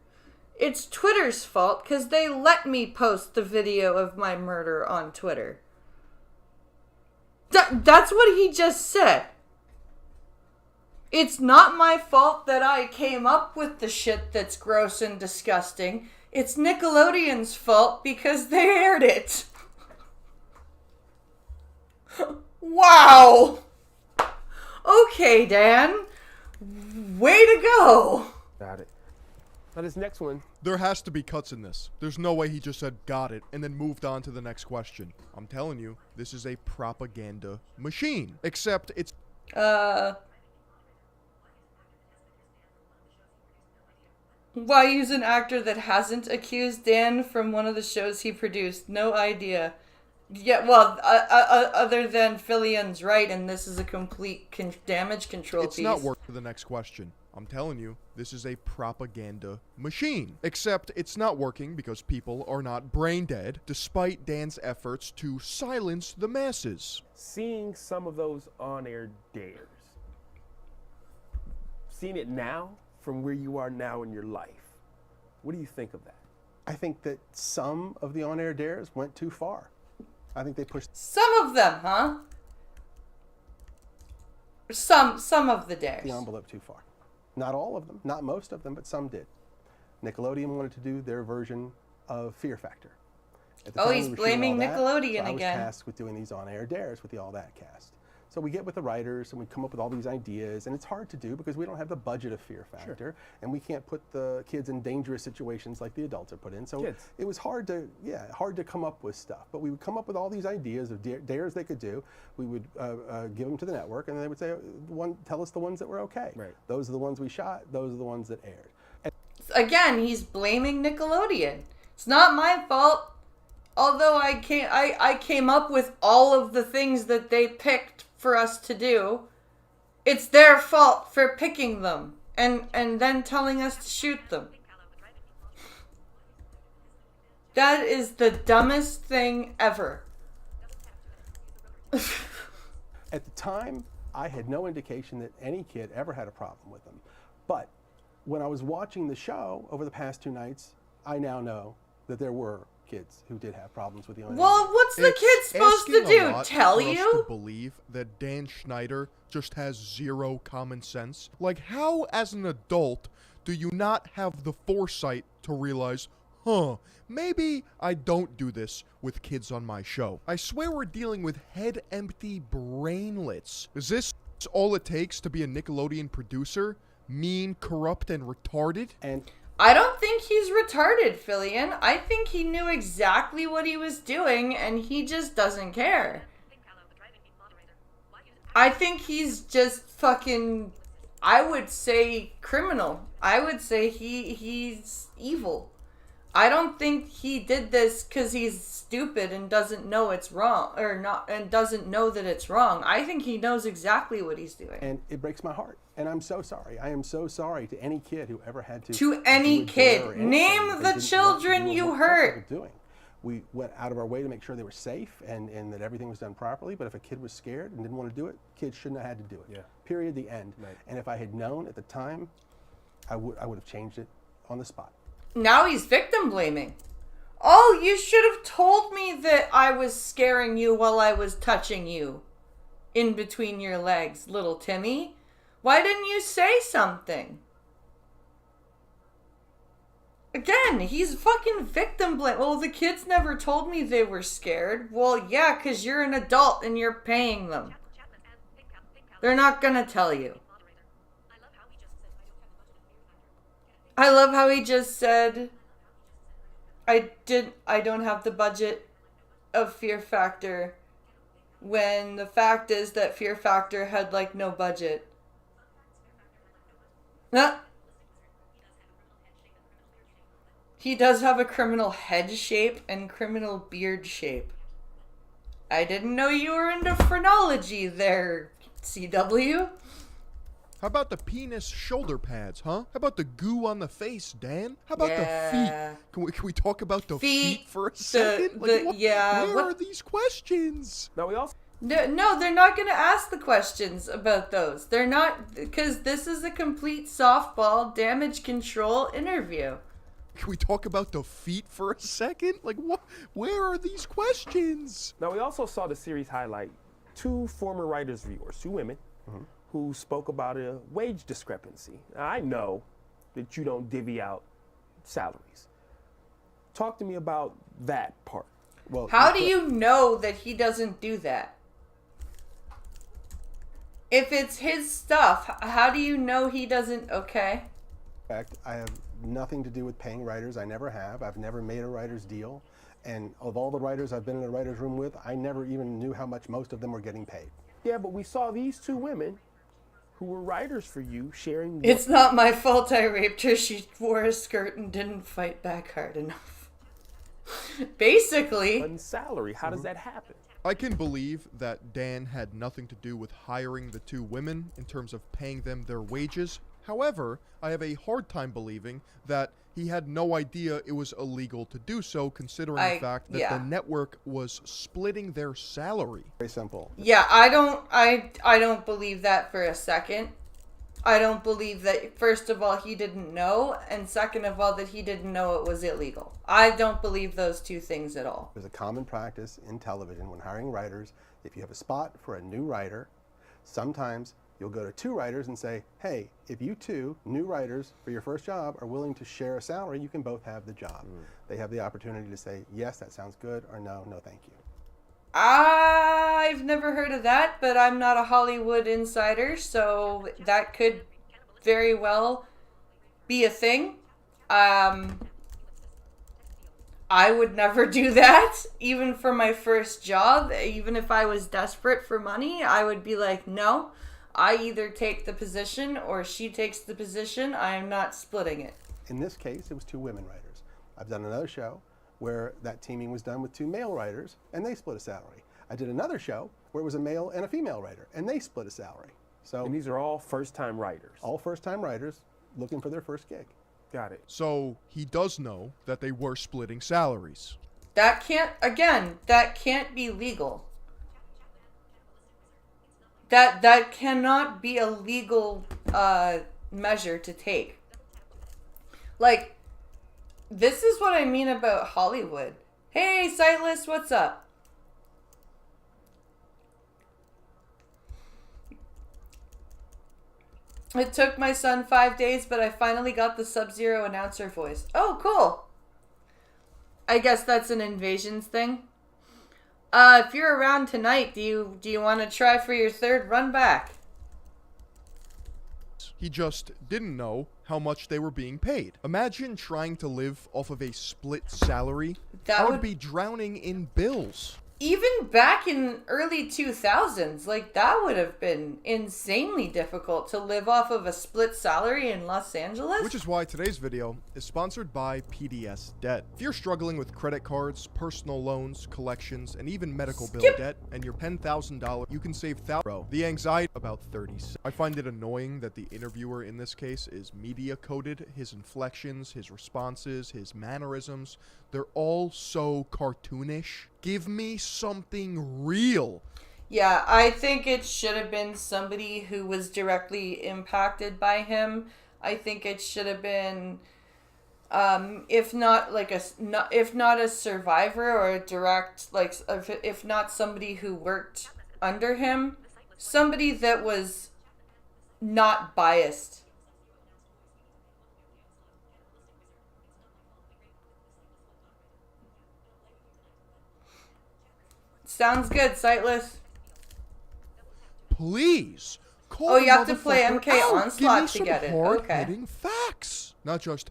It's Twitter's fault because they let me post the video of my murder on Twitter. That's what he just said. It's not my fault that I came up with the shit that's gross and disgusting. It's Nickelodeon's fault because they aired it. Wow. Okay, Dan. Way to go. Got it. Now this next one. There has to be cuts in this. There's no way he just said, got it, and then moved on to the next question. I'm telling you, this is a propaganda machine. Except it's... Why use an actor that hasn't accused Dan from one of the shows he produced? No idea. Yeah, well, other than Fillion's right, and this is a complete damage control It's piece. not work for the next question. I'm telling you, this is a propaganda machine. Except it's not working because people are not brain dead, despite Dan's efforts to silence the masses. Seeing some of those on-air dares, seeing it now from where you are now in your life, what do you think of that? I think that some of the on-air dares went too far. I think they pushed Some of them, huh? Some of the dares. the envelope too far. Not all of them, not most of them, but some did. Nickelodeon wanted to do their version of Fear Factor. At the Oh, time he's we were shooting blaming All That, Nickelodeon so again. I was tasked with doing these on-air dares with the All That cast. So we get with the writers and we come up with all these ideas, and it's hard to do because we don't have the budget of Fear Factor, and we can't put the kids in dangerous situations like the adults are put in. So Kids. it was hard to come up with stuff. But we would come up with all these ideas of dares they could do. We would give them to the network, and they would say, tell us the ones that were okay. Right. Those are the ones we shot. Those are the ones that aired. And Again, he's blaming Nickelodeon. It's not my fault. Although I came up with all of the things that they picked for us to do. It's their fault for picking them and then telling us to shoot them. That is the dumbest thing ever. At the time, I had no indication that any kid ever had a problem with them. But when I was watching the show over the past 2 nights, I now know that there were kids who did have problems with the on-air. Well, what's the kid supposed to asking a do? lot Tell for us you? to believe that Dan Schneider just has zero common sense. Like, how, as an adult, do you not have the foresight to realize, maybe I don't do this with kids on my show? I swear we're dealing with head-empty brainlets. Is this all it takes to be a Nickelodeon producer? Mean, corrupt, and retarded? And I don't think he's retarded, Fillion. I think he knew exactly what he was doing, and he just doesn't care. I think he's just fucking, I would say, criminal. I would say he's evil. I don't think he did this because he's stupid and doesn't know it's wrong, or not, and doesn't know that it's wrong. I think he knows exactly what he's doing. and it breaks my heart. And I'm so sorry. I am so sorry to any kid who ever had to To any do a kid. dare or anything Name that the they didn't children know you what hurt. they were doing. We went out of our way to make sure they were safe and that everything was done properly. But if a kid was scared and didn't want to do it, kids shouldn't have had to do it. Yeah. Period. The end. Right. And if I had known at the time, I would have changed it on the spot. Now he's victim blaming. Oh, you should have told me that I was scaring you while I was touching you in between your legs, little Timmy. Why didn't you say something? Again, he's fucking victim blame. Well, the kids never told me they were scared. Well, yeah, because you're an adult and you're paying them. They're not gonna tell you. I love how he just said, I don't have the budget of Fear Factor, when the fact is that Fear Factor had like no budget. Huh? He does have a criminal head shape and criminal beard shape. I didn't know you were into phrenology there, CW. How about the penis shoulder pads, huh? How about the goo on the face, Dan? How about the feet? Can we talk about the feet for a second? Where are these questions? Now we also... No, they're not going to ask the questions about those. They're not, because this is a complete softball damage control interview. Can we talk about the feet for a second? Like, what? Where are these questions? Now, we also saw the series highlight two former writers' viewers, two women, who spoke about a wage discrepancy. Now, I know that you don't divvy out salaries. Talk to me about that part. Well, how do you know that he doesn't do that? If it's his stuff, how do you know he doesn't? Okay. In fact, I have nothing to do with paying writers. I never have. I've never made a writer's deal. And of all the writers I've been in a writer's room with, I never even knew how much most of them were getting paid. Yeah, but we saw these two women who were writers for you sharing... It's not my fault I raped her. She wore a skirt and didn't fight back hard enough. Basically. On salary. How does that happen? I can believe that Dan had nothing to do with hiring the two women in terms of paying them their wages. However, I have a hard time believing that he had no idea it was illegal to do so, considering the fact that the network was splitting their salary. Very simple. Yeah, I don't believe that for a second. I don't believe that, first of all, he didn't know, and second of all, that he didn't know it was illegal. I don't believe those two things at all. There's a common practice in television when hiring writers. If you have a spot for a new writer, sometimes you'll go to two writers and say, hey, if you two new writers for your first job are willing to share a salary, you can both have the job. They have the opportunity to say, yes, that sounds good, or no, no thank you. I've never heard of that, but I'm not a Hollywood insider, so that could very well be a thing. I would never do that, even for my first job. Even if I was desperate for money, I would be like, no, I either take the position or she takes the position. I am not splitting it. In this case, it was two women writers. I've done another show where that teaming was done with two male writers, and they split a salary. I did another show where it was a male and a female writer, and they split a salary. So, and these are all first-time writers. All first-time writers looking for their first gig. Got it. So he does know that they were splitting salaries. That can't be legal. That cannot be a legal measure to take. Like, this is what I mean about Hollywood. Hey, Sightless, what's up? It took my son 5 days, but I finally got the Sub-Zero announcer voice. Oh, cool. I guess that's an Invasions thing. If you're around tonight, do you want to try for your third run back? He just didn't know how much they were being paid. Imagine trying to live off of a split salary. That would be drowning in bills. Even back in early 2000s, like, that would have been insanely difficult to live off of a split salary in Los Angeles. Which is why today's video is sponsored by PDS Debt. If you're struggling with credit cards, personal loans, collections, and even medical bill debt, and you're $10,000, you can save thousands. The anxiety about 30. I find it annoying that the interviewer in this case is media coded. His inflections, his responses, his mannerisms, they're all so cartoonish. Give me something real. Yeah, I think it should have been somebody who was directly impacted by him. I think it should have been, if not a survivor or a direct, like, if not somebody who worked under him, somebody that was not biased. Sounds good, Sightless. Please, Call Oh, the you have to play motherfucker MK out. Onslaught Give me to some get it. hard-hitting facts, not just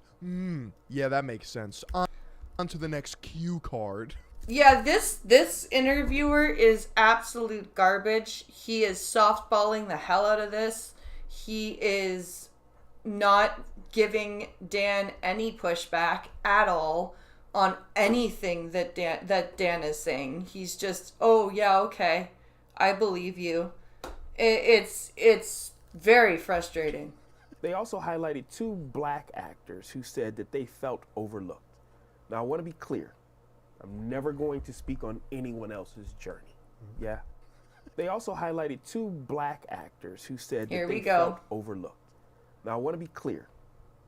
yeah, that makes sense. On to the next cue card. Yeah, this interviewer is absolute garbage. He is softballing the hell out of this. He is not giving Dan any pushback at all on anything that Dan is saying. He's just, oh yeah, okay, I believe you. It's very frustrating. They also highlighted 2 black actors who said that they felt overlooked. Now, I want to be clear. I'm never going to speak on anyone else's journey. Yeah? They also highlighted 2 black actors who said that they felt overlooked. Now, I want to be clear.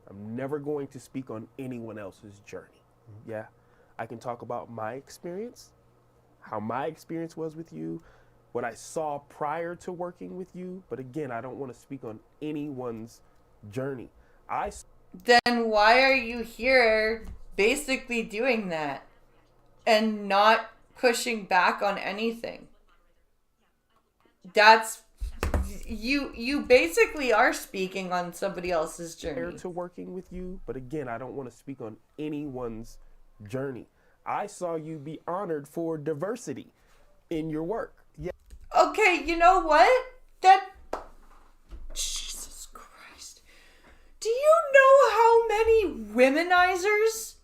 I'm never going to speak on anyone else's journey. Yeah? I can talk about my experience, how my experience was with you, what I saw prior to working with you, but again, I don't want to speak on anyone's journey. Then why are you here basically doing that and not pushing back on anything? That's you basically are speaking on somebody else's journey. To working with you, but again, I don't want to speak on anyone's journey. I saw you be honored for diversity in your work. Yeah. Okay, you know what? Jesus Christ. Do you know how many womenizers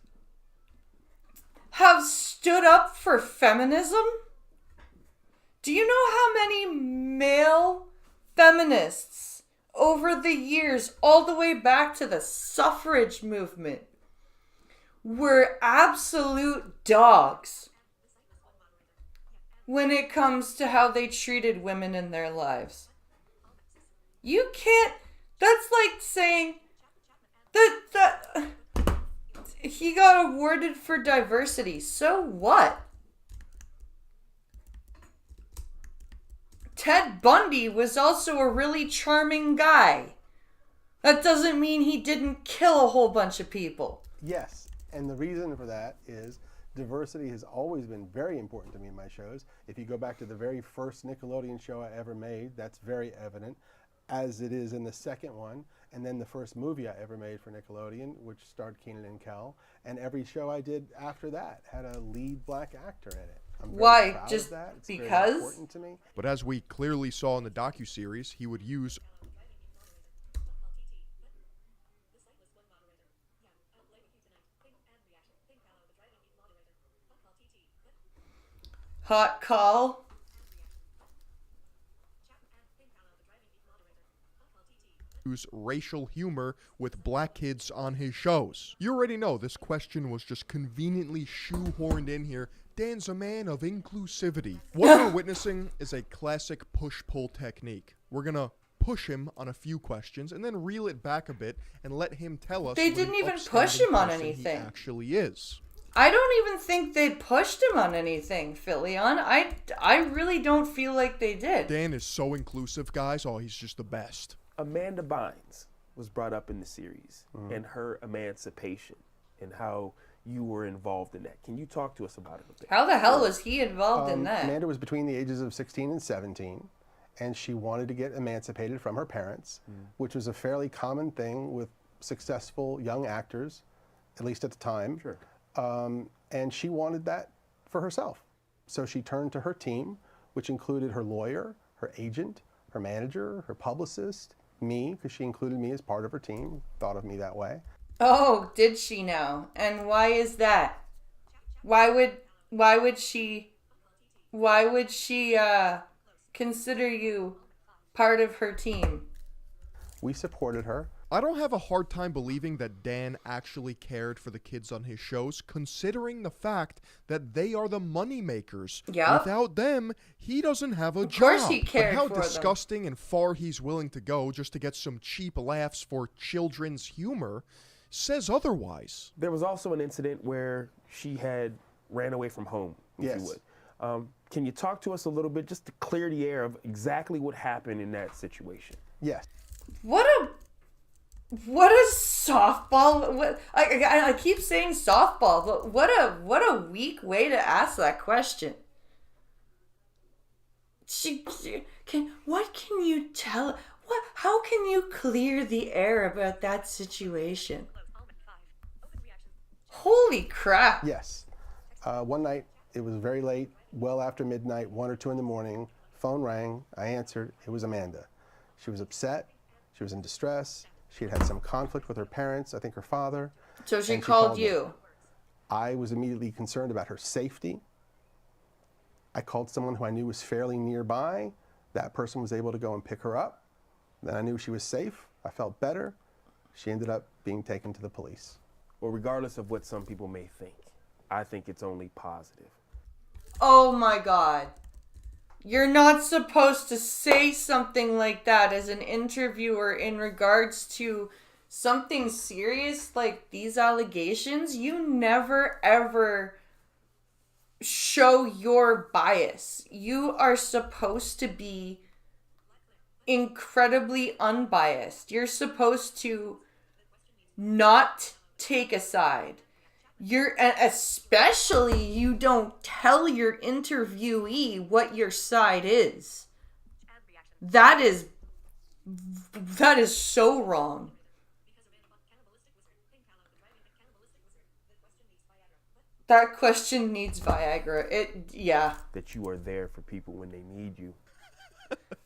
have stood up for feminism? Do you know how many male feminists over the years, all the way back to the suffrage movement, were absolute dogs when it comes to how they treated women in their lives? You can't, that's like saying that he got awarded for diversity. So what? Ted Bundy was also a really charming guy. That doesn't mean he didn't kill a whole bunch of people. Yes, and the reason for that is diversity has always been very important to me in my shows. If you go back to the very first Nickelodeon show I ever made, that's very evident, as it is in the second one, and then the first movie I ever made for Nickelodeon, which starred Kenan and Kel, and every show I did after that had a lead black actor in it. Why? Just because? Very important to me. But as we clearly saw in the docuseries, he would use hot call. Use racial humor with black kids on his shows. You already know this question was just conveniently shoehorned in here. Dan's a man of inclusivity. What we're witnessing is a classic push-pull technique. We're gonna push him on a few questions and then reel it back a bit and let him tell us. They didn't even push him on anything. He actually is. I don't even think they pushed him on anything, Philion. I really don't feel like they did. Dan is so inclusive, guys. Oh, he's just the best. Amanda Bynes was brought up in the series and her emancipation and how you were involved in that. Can you talk to us about it a bit? How the hell was he involved in that? Amanda was between the ages of 16 and 17, and she wanted to get emancipated from her parents, which was a fairly common thing with successful young actors, at least at the time. Sure. And she wanted that for herself. So she turned to her team, which included her lawyer, her agent, her manager, her publicist, me, because she included me as part of her team, thought of me that way. Oh, did she now? And why is that? Why would she consider you part of her team? We supported her. I don't have a hard time believing that Dan actually cared for the kids on his shows, considering the fact that they are the money makers. Yep. Without them, he doesn't have a job. Of course he cared but for how disgusting and far he's willing to go just to get some cheap laughs for children's humor says otherwise. There was also an incident where she had ran away from home, if you would. Can you talk to us a little bit just to clear the air of exactly what happened in that situation? Yes. What a softball! I keep saying softball, but what a weak way to ask that question. What can you tell How can you clear the air about that situation? Holy crap. Yes. One night, it was very late, well after midnight, 1 or 2 in the morning. Phone rang. I answered. It was Amanda. She was upset. She was in distress. She had had some conflict with her parents, I think her father. So she and called me. you. I was immediately concerned about her safety. I called someone who I knew was fairly nearby. That person was able to go and pick her up. Then I knew she was safe. I felt better. She ended up being taken to the police. Well, regardless of what some people may think, I think it's only positive. Oh my God. You're not supposed to say something like that as an interviewer in regards to something serious like these allegations. You never ever show your bias. You are supposed to be incredibly unbiased. You're supposed to not take a side. Especially you don't tell your interviewee what your side is. That is so wrong. That question needs Viagra. Yeah. That you are there for people when they need you.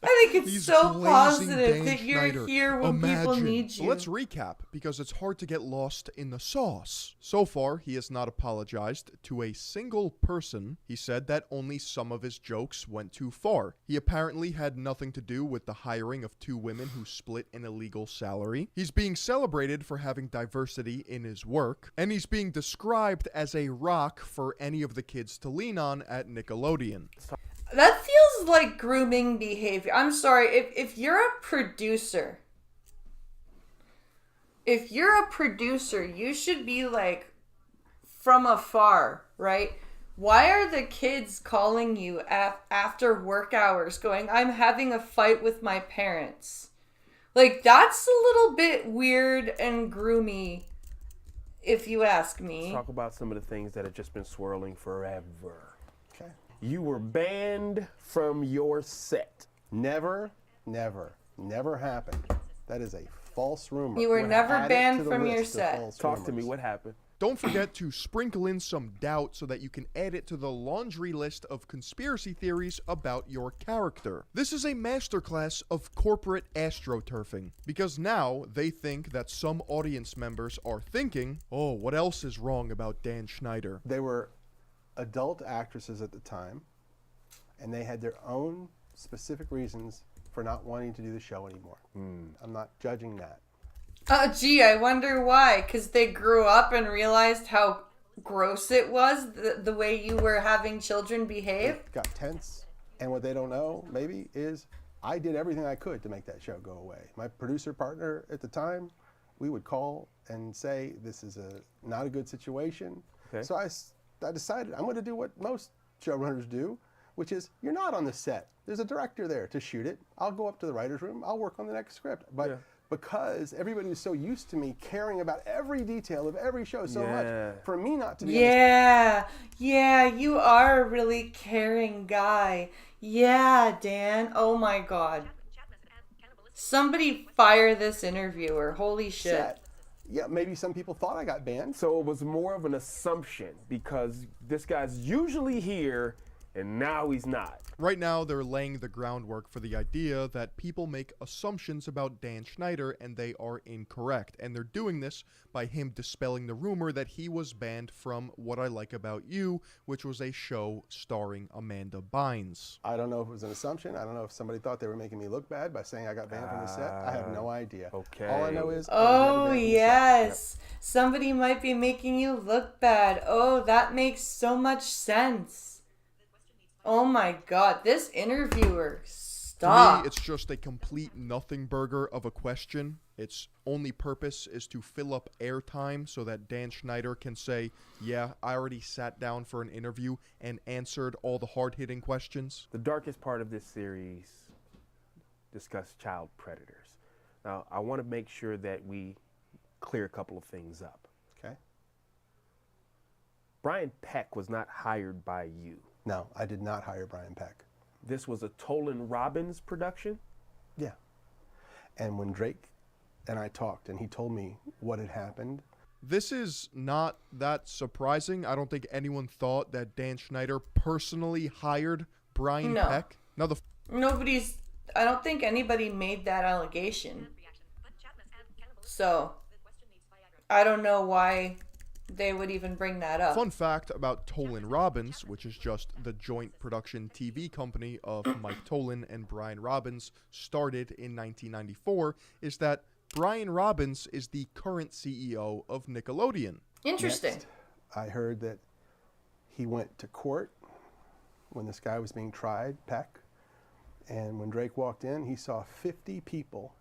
I think it's He's so glazing positive Dan that you're Schneider. here when people Imagine. need So you. let's recap, because it's hard to get lost in the sauce. So far, he has not apologized to a single person. He said that only some of his jokes went too far. He apparently had nothing to do with the hiring of 2 women who split an illegal salary. He's being celebrated for having diversity in his work. And he's being described as a rock for any of the kids to lean on at Nickelodeon. That feels like grooming behavior. I'm sorry, if you're a producer, you should be like from afar, right? Why are the kids calling you after work hours going, I'm having a fight with my parents? Like, that's a little bit weird and groomy, if you ask me. Let's talk about some of the things that have just been swirling forever. Okay. You were banned from your set. Never happened. That is a false rumor. You were We'll never add it banned to the from your list of set. false Talk to me, rumors. what happened? Don't forget to sprinkle in some doubt so that you can add it to the laundry list of conspiracy theories about your character. This is a masterclass of corporate astroturfing, because now they think that some audience members are thinking, oh, what else is wrong about Dan Schneider? They were adult actresses at the time, and they had their own specific reasons for not wanting to do the show anymore. I'm not judging that. Gee, I wonder why. Because they grew up and realized how gross it was, the way you were having children behave. It got tense, and what they don't know, maybe, is I did everything I could to make that show go away. My producer partner at the time, we would call and say, this is not a good situation. Okay. So I decided I'm going to do what most showrunners do, which is you're not on the set. There's a director there to shoot it. I'll go up to the writer's room. I'll work on the next script. But because everybody was so used to me caring about every detail of every show so much, for me not to be Yeah, you are a really caring guy. Yeah, Dan. Oh my God. Somebody fire this interviewer. Holy shit. set, yeah, maybe some people thought I got banned. So it was more of an assumption because this guy's usually here and now he's not. Right now, they're laying the groundwork for the idea that people make assumptions about Dan Schneider and they are incorrect. And they're doing this by him dispelling the rumor that he was banned from What I Like About You, which was a show starring Amanda Bynes. I don't know if it was an assumption. I don't know if somebody thought they were making me look bad by saying I got banned from the set. I have no idea. Okay. All I know is I was Oh, never banned from the set. yes. Somebody might be making you look bad. Oh, that makes so much sense. Oh my God, this interviewer, stop. To me, it's just a complete nothing burger of a question. Its only purpose is to fill up airtime so that Dan Schneider can say, yeah, I already sat down for an interview and answered all the hard-hitting questions. The darkest part of this series discussed child predators. Now, I want to make sure that we clear a couple of things up. Okay. Brian Peck was not hired by you. No, I did not hire Brian Peck. This was a Tolan Robbins production? Yeah. And when Drake and I talked and he told me what had happened. This is not that surprising. I don't think anyone thought that Dan Schneider personally hired Brian Peck. Now I don't think anybody made that allegation. So, I don't know why they would even bring that up. Fun fact about Tolan Robbins, which is just the joint production TV company of Mike Tolan and Brian Robbins, started in 1994, is that Brian Robbins is the current CEO of Nickelodeon. Interesting. Next, I heard that he went to court when this guy was being tried, Peck, and when Drake walked in, he saw 50 people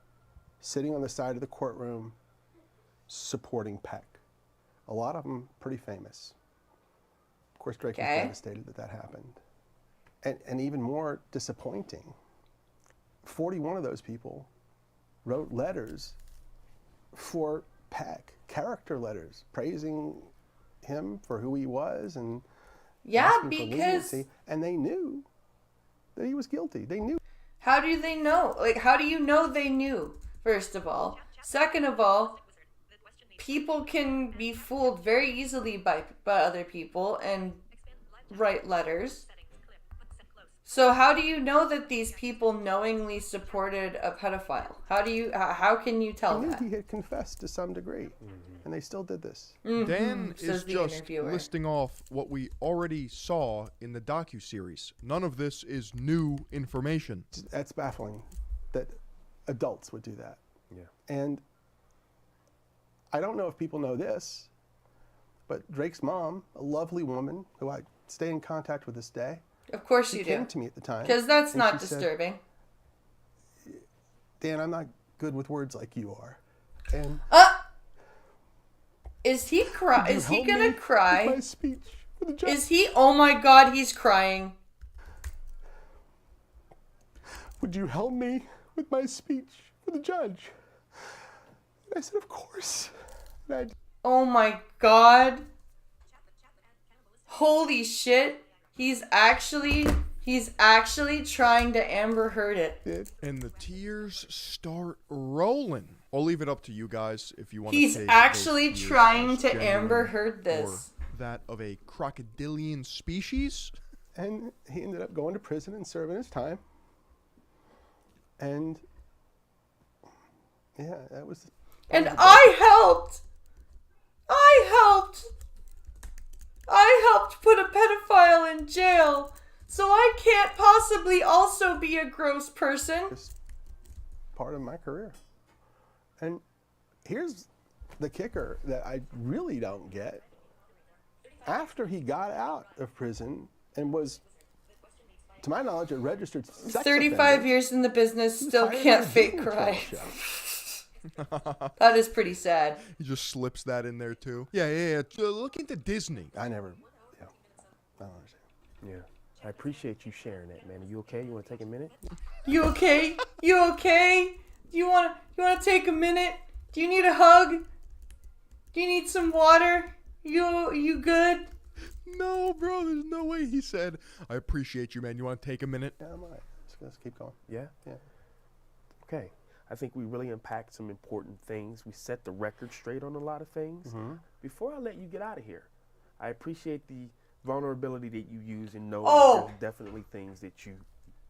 sitting on the side of the courtroom supporting Peck. A lot of them pretty famous. Of course, Drake was devastated that that happened. And even more disappointing, 41 of those people wrote letters for Peck, character letters, praising him for who he was and asking for leniency. And they knew that he was guilty. They knew. How do they know? Like, how do you know they knew, first of all? Second of all, people can be fooled very easily by other people and write letters. So how do you know that these people knowingly supported a pedophile? How can you tell that? He had confessed to some degree, and they still did this. Dan is just listing off what we already saw in the docuseries. None of this is new information. That's baffling that adults would do that. Yeah. And I don't know if people know this, but Drake's mom, a lovely woman who I stay in contact with this day. Of course you do. She came to me at the time. Because that's not disturbing. Said, Dan, I'm not good with words like you are. And is he cry? Is he gonna cry? My speech for the judge. Is he? Oh my God, he's crying. Would you help me with my speech for the judge? And I said, of course. Oh my God. Holy shit. He's actually trying to Amber Heard it. And the tears start rolling. I'll leave it up to you guys if you want to. He's actually trying to Amber Heard this. Or that of a crocodilian species. And he ended up going to prison and serving his time. And yeah, that was. And I helped put a pedophile in jail, so I can't possibly also be a gross person. It's part of my career. And here's the kicker that I really don't get. After he got out of prison and was, to my knowledge, a registered sex 35 offender, years in the business, still can't fake cry. That is pretty sad. He just slips that in there too. Yeah. Look into Disney. I don't understand. Yeah. I appreciate you sharing that, man. Are you okay? You want to take a minute? You okay? You okay? You wanna take a minute? Do you need a hug? Do you need some water? You good? No, bro, there's no way. He said, I appreciate you, man. You want to take a minute? Yeah, I'm all right. Let's keep going. Yeah? Yeah. Okay. I think we really unpacked some important things. We set the record straight on a lot of things. Mm-hmm. Before I let you get out of here, I appreciate the vulnerability that you use and know that there's definitely things that you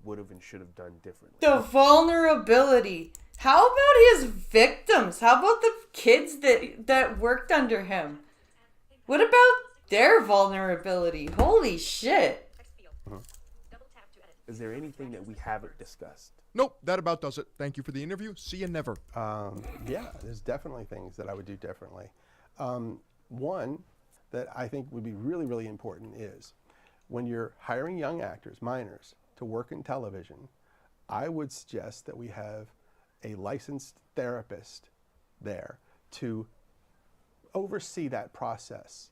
would have and should have done differently. The vulnerability. How about his victims? How about the kids that worked under him? What about their vulnerability? Holy shit. Mm-hmm. Is there anything that we haven't discussed? Nope, that about does it. Thank you for the interview. See you never. Yeah, there's definitely things that I would do differently. One that I think would be really, really important is when you're hiring young actors, minors, to work in television, I would suggest that we have a licensed therapist there to oversee that process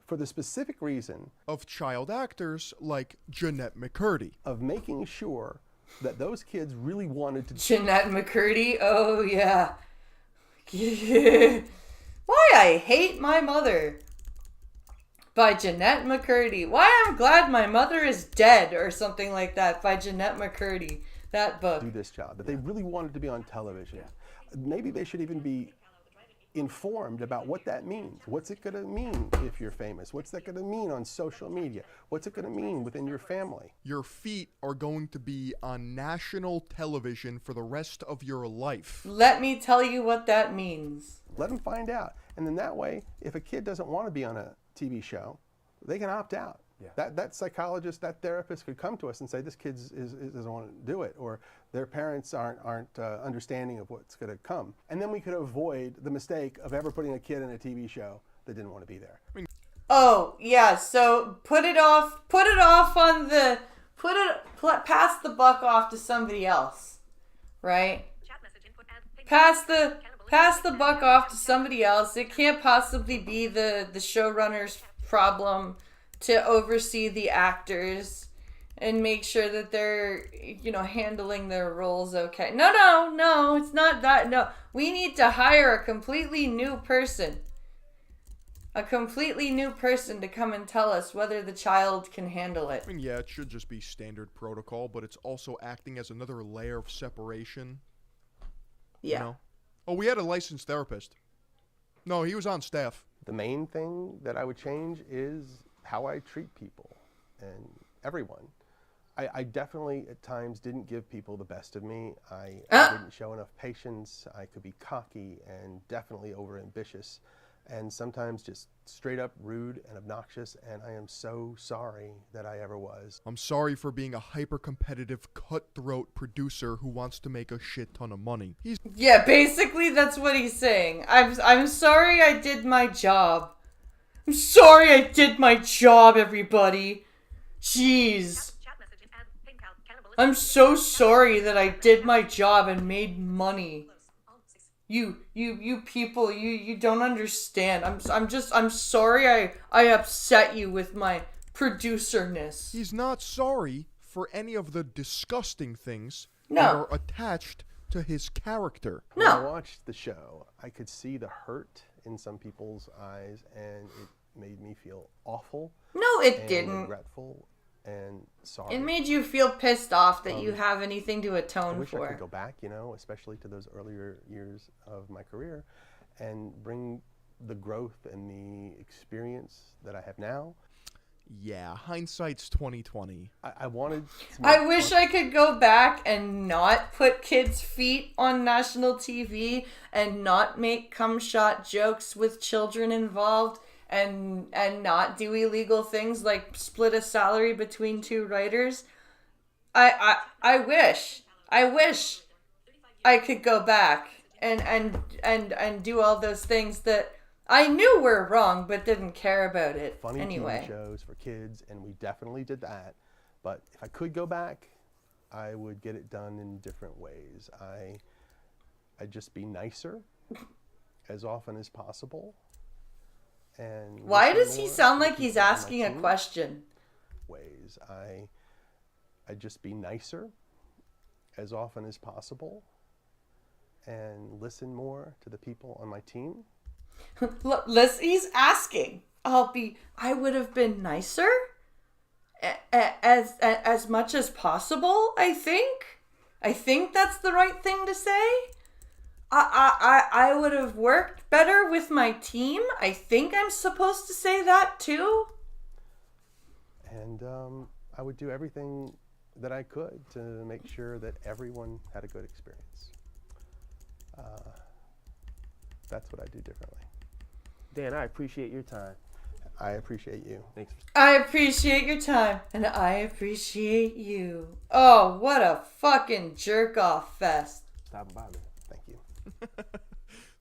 for the specific reason of child actors like Jeanette McCurdy. Of making sure that those kids really wanted to. Jeanette McCurdy? Oh, yeah. Why I Hate My Mother by Jeanette McCurdy. Why I'm Glad My Mother Is Dead or something like that by Jeanette McCurdy. That book. do this job, that they really wanted to be on television. Maybe they should even be informed about what that means. What's it going to mean if you're famous? What's that going to mean on social media? What's it going to mean within your family? Your feet are going to be on national television for the rest of your life. Let me tell you what that means. Let them find out. And then that way, if a kid doesn't want to be on a TV show, they can opt out. Yeah. That psychologist, that therapist could come to us and say, this kid doesn't want to do it, or their parents aren't understanding of what's going to come. And then we could avoid the mistake of ever putting a kid in a TV show that didn't want to be there. Oh, yeah, so pass the buck off to somebody else, right? Pass the buck off to somebody else. It can't possibly be the showrunner's problem to oversee the actors and make sure that they're, handling their roles okay. No, it's not that. No, we need to hire a completely new person. A completely new person to come and tell us whether the child can handle it. I mean, yeah, it should just be standard protocol, but it's also acting as another layer of separation. Yeah. You know? Oh, we had a licensed therapist. No, he was on staff. The main thing that I would change is how I treat people and everyone. I definitely at times didn't give people the best of me. I didn't show enough patience. I could be cocky and definitely overambitious, and sometimes just straight up rude and obnoxious, and I am so sorry that I ever was. I'm sorry for being a hyper-competitive, cutthroat producer who wants to make a shit ton of money. Yeah, basically that's what he's saying. I'm sorry I did my job. I'm sorry I did my job, everybody. Jeez. I'm so sorry that I did my job and made money. You people, you don't understand. I'm sorry I upset you with my producerness. He's not sorry for any of the disgusting things No. that are attached to his character. When I No. watched the show, I could see the hurt in some people's eyes, and it made me feel awful. No, it and didn't. regretful and sorry. It made you feel pissed off that you have anything to I atone wish I for. could go back, especially to those earlier years of my career, and bring the growth and the experience that I have now. Yeah, hindsight's 2020. I wanted to I wish I could go back and not put kids' feet on national TV and not make cum shot jokes with children involved and not do illegal things like split a salary between two writers. I wish I could go back and do all those things that I knew were wrong but didn't care about it funny anyway. TV shows for kids, and we definitely did that. But if I could go back, I would get it done in different ways. I'd just be nicer as often as possible. And Why listen does he more sound to the like he's people on my asking a team. question? Ways. I'd just be nicer as often as possible and listen more to the people on my team. He's asking. I would have been nicer as much as possible, I think. I think that's the right thing to say. I would have worked better with my team. I think I'm supposed to say that too. And I would do everything that I could to make sure that everyone had a good experience. That's what I do differently. Dan, I appreciate your time. I appreciate you. Thanks. I appreciate your time, and I appreciate you. Oh, what a fucking jerk-off fest. Stopping by, man. Thank you.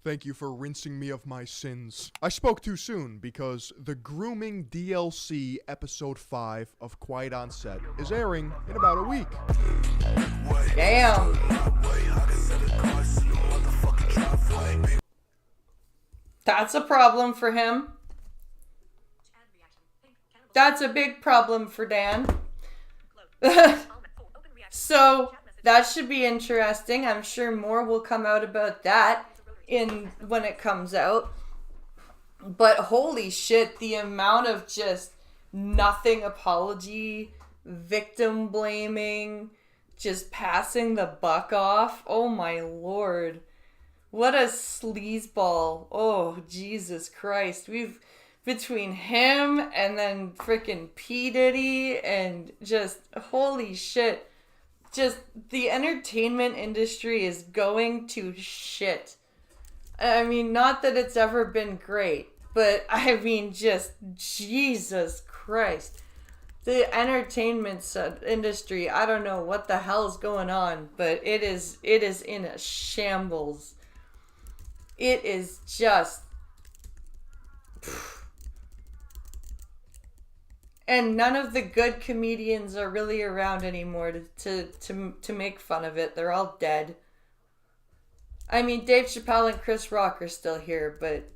Thank you for rinsing me of my sins. I spoke too soon because the Grooming DLC Episode 5 of Quiet on Set is airing in about a week. Damn. That's a problem for him. That's a big problem for Dan. So that should be interesting. I'm sure more will come out about that when it comes out. But holy shit, the amount of just nothing apology, victim blaming, just passing the buck off. Oh my lord. What a sleazeball. Oh, Jesus Christ. Between him and then freaking P. Diddy and just, holy shit. Just, the entertainment industry is going to shit. I mean, not that it's ever been great, but I mean, just, Jesus Christ. The entertainment industry, I don't know what the hell's going on, but it is in a shambles. It is just... And none of the good comedians are really around anymore to make fun of it. They're all dead. I mean, Dave Chappelle and Chris Rock are still here, but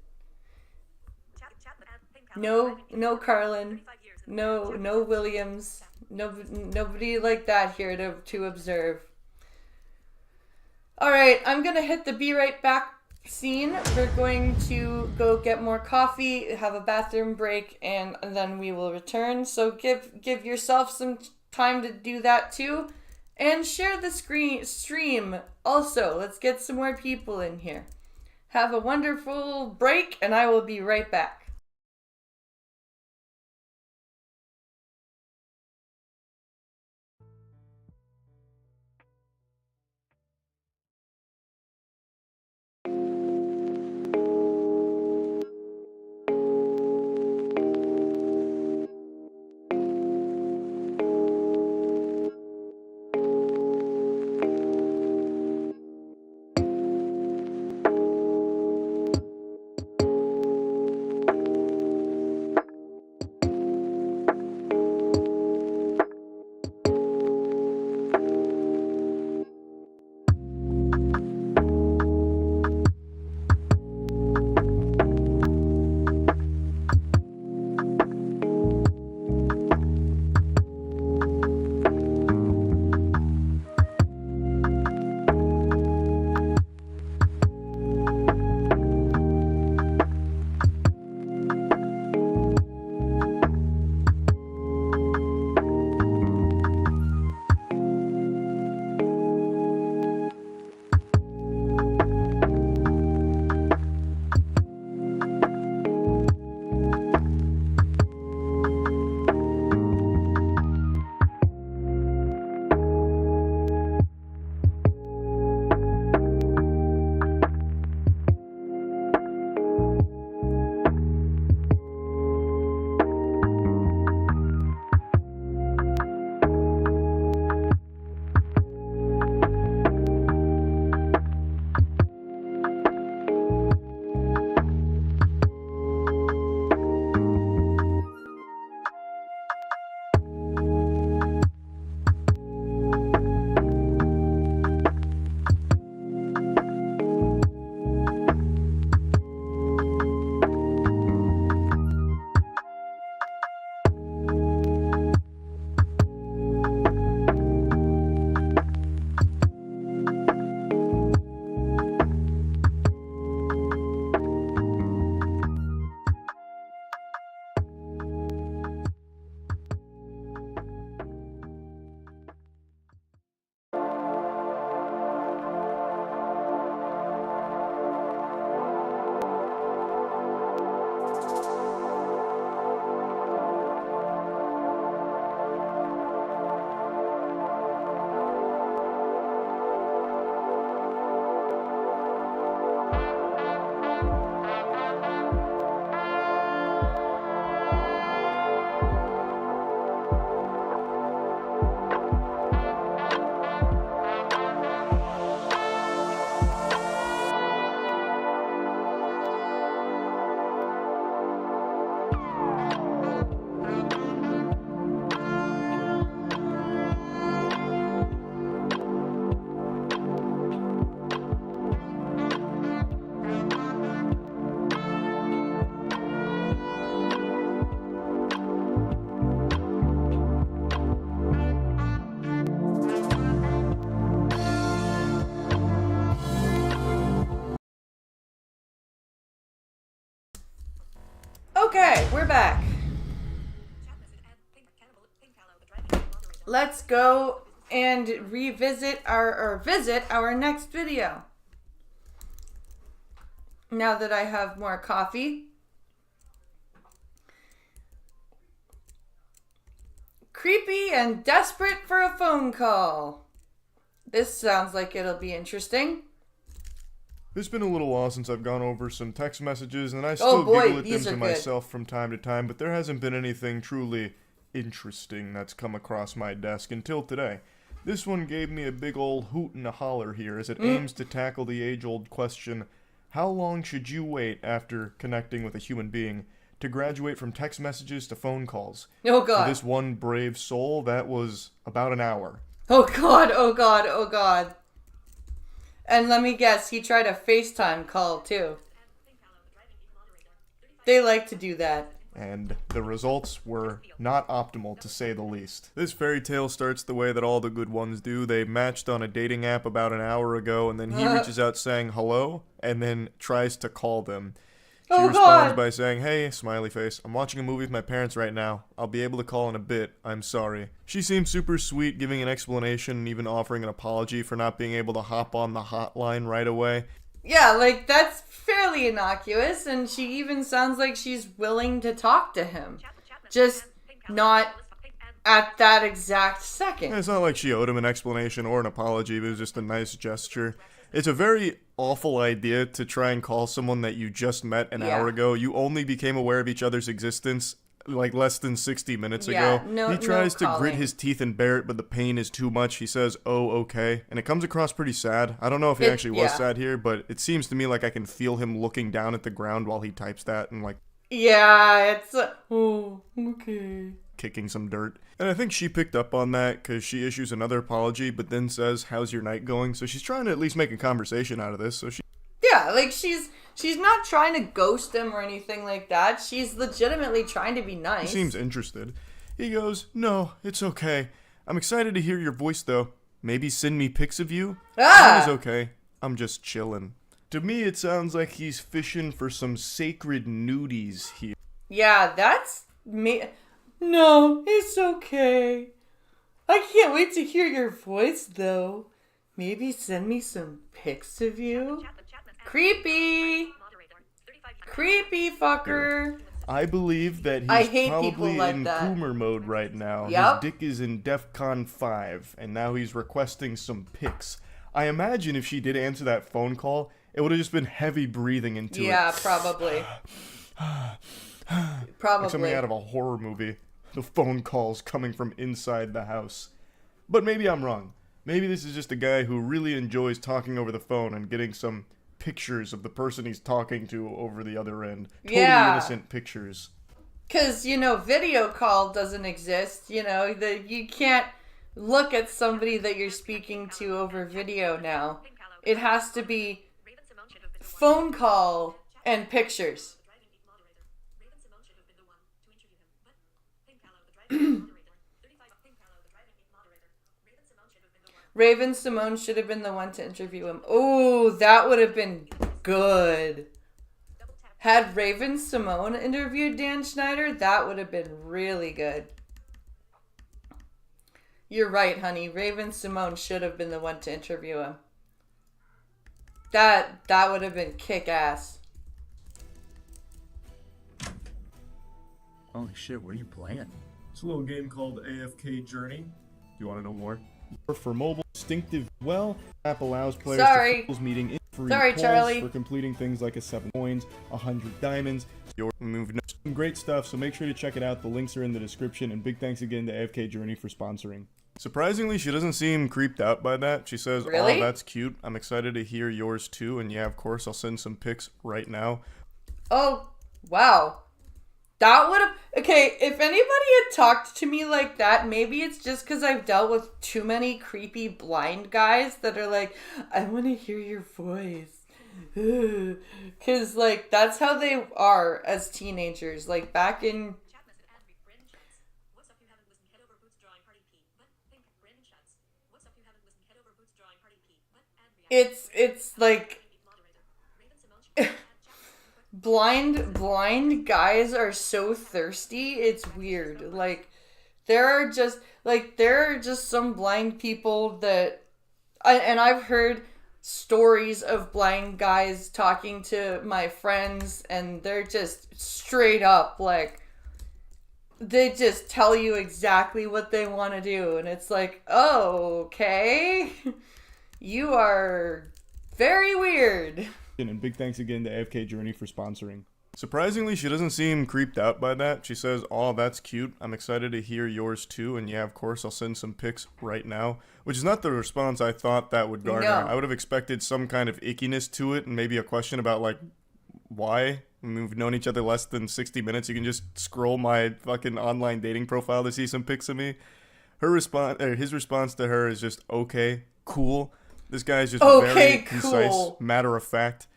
no Carlin, no Williams, nobody like that here to observe. All right, I'm gonna hit the be right back scene. We're going to go get more coffee, have a bathroom break, and then we will return. So give yourself some time to do that too, and share the stream. Also, let's get some more people in here. Have a wonderful break, and I will be right back. Okay, we're back. Let's go and visit our next video. Now that I have more coffee. Creepy and desperate for a phone call. This sounds like it'll be interesting. It's been a little while since I've gone over some text messages, and I still giggle at them to myself from time to time, but there hasn't been anything truly interesting that's come across my desk until today. This one gave me a big old hoot and a holler here as it aims to tackle the age-old question, how long should you wait after connecting with a human being to graduate from text messages to phone calls? Oh God. For this one brave soul, that was about an hour. Oh God, oh God, oh God. And let me guess, he tried a FaceTime call too. They like to do that. And the results were not optimal, to say the least. This fairy tale starts the way that all the good ones do. They matched on a dating app about an hour ago, and then he reaches out saying hello, and then tries to call them. She responds by saying, hey, smiley face, I'm watching a movie with my parents right now. I'll be able to call in a bit. I'm sorry. She seems super sweet, giving an explanation and even offering an apology for not being able to hop on the hotline right away. Yeah, like, that's fairly innocuous, and she even sounds like she's willing to talk to him. Just not at that exact second. It's not like she owed him an explanation or an apology, but it was just a nice gesture. It's a very awful idea to try and call someone that you just met an hour ago. You only became aware of each other's existence like less than 60 minutes ago. He tries to grit his teeth and bear it, but the pain is too much. He says, oh, okay. And it comes across pretty sad. I don't know if he actually was sad here, but it seems to me like I can feel him looking down at the ground while he types that and like... Yeah, it's... oh, okay. Kicking some dirt. And I think she picked up on that because she issues another apology, but then says, how's your night going? So she's trying to at least make a conversation out of this. So she... Yeah, like she's not trying to ghost him or anything like that. She's legitimately trying to be nice. He seems interested. He goes, no, it's okay. I'm excited to hear your voice though. Maybe send me pics of you? It's okay. I'm just chilling. To me, it sounds like he's fishing for some sacred nudies here. Yeah, that's me. No, it's okay. I can't wait to hear your voice, though. Maybe send me some pics of you. Creepy. Creepy fucker. I believe that he's probably in Coomer mode right now. His dick is in DEFCON 5, and now he's requesting some pics. I imagine if she did answer that phone call, it would have just been heavy breathing into it. Yeah, probably. Probably. Like something out of a horror movie. The phone calls coming from inside the house. But maybe I'm wrong. Maybe this is just a guy who really enjoys talking over the phone and getting some pictures of the person he's talking to over the other end. Totally innocent pictures. Because, video call doesn't exist. You can't look at somebody that you're speaking to over video now. It has to be phone call and pictures. Raven Simone should have been the one to interview him. Oh, that would have been good. Had Raven Simone interviewed Dan Schneider, that would have been really good. You're right, honey. Raven Simone should have been the one to interview him. That would have been kick-ass. Holy shit, what are you playing? It's a little game called AFK Journey. Do you want to know more? For mobile, distinctive, app allows players to close meeting in free calls for completing things like 7 coins, 100 diamonds, your move. Some great stuff, so make sure to check it out. The links are in the description, and big thanks again to AFK Journey for sponsoring. Surprisingly, she doesn't seem creeped out by that. She says, oh, that's cute. I'm excited to hear yours too, and yeah, of course, I'll send some pics right now. Oh, wow. That would have... Okay, if anybody had talked to me like that, maybe it's just because I've dealt with too many creepy blind guys that are like, I want to hear your voice. Because, like, that's how they are as teenagers. Like, back in... It's like... Blind guys are so thirsty, it's weird. Like, There are just some blind people that, and I've heard stories of blind guys talking to my friends, and they're just straight up like, they just tell you exactly what they want to do, and it's like, oh, okay, you are very weird. And big thanks again to AFK Journey for sponsoring. Surprisingly, she doesn't seem creeped out by that. She says, "Oh, that's cute. I'm excited to hear yours too. And yeah, of course, I'll send some pics right now." Which is not the response I thought that would garner. No. I would have expected some kind of ickiness to it and maybe a question about, like, why? I mean, we've known each other less than 60 minutes. You can just scroll my fucking online dating profile to see some pics of me. His response to her is just, okay, cool. This guy's just very concise, matter of fact.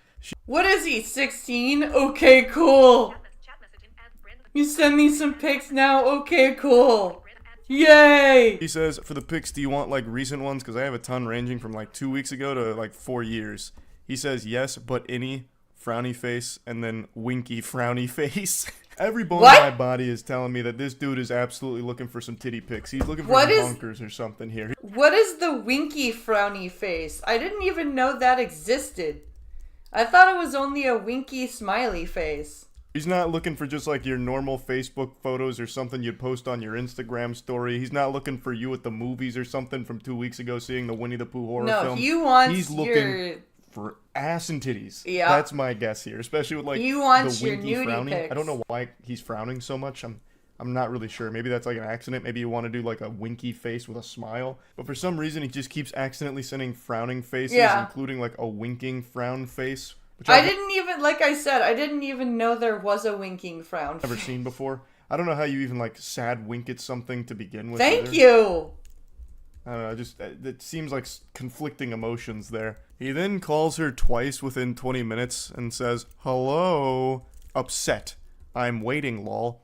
What is he, 16? Okay, cool. You send me some pics now? Okay, cool. Yay! He says, for the pics, do you want, like, recent ones? Because I have a ton ranging from, like, 2 weeks ago to, like, 4 years. He says, yes, but any, frowny face, and then winky frowny face. Every bone in my body is telling me that this dude is absolutely looking for some titty pics. He's looking for some bonkers or something here. What is the winky frowny face? I didn't even know that existed. I thought it was only a winky smiley face. He's not looking for just like your normal Facebook photos or something you'd post on your Instagram story. He's not looking for you at the movies or something from 2 weeks ago seeing the Winnie the Pooh horror film. He's looking for ass and titties. Yeah. That's my guess here, especially with like the winky frowning. Pics. I don't know why he's frowning so much. I'm not really sure. Maybe that's like an accident. Maybe you want to do like a winky face with a smile. But for some reason, he just keeps accidentally sending frowning faces, including like a winking frown face. Which I didn't even know there was a winking frown face. Never seen before. I don't know how you even like sad wink at something to begin with. Thank you! I don't know, it seems like conflicting emotions there. He then calls her twice within 20 minutes and says, hello, upset. I'm waiting, lol.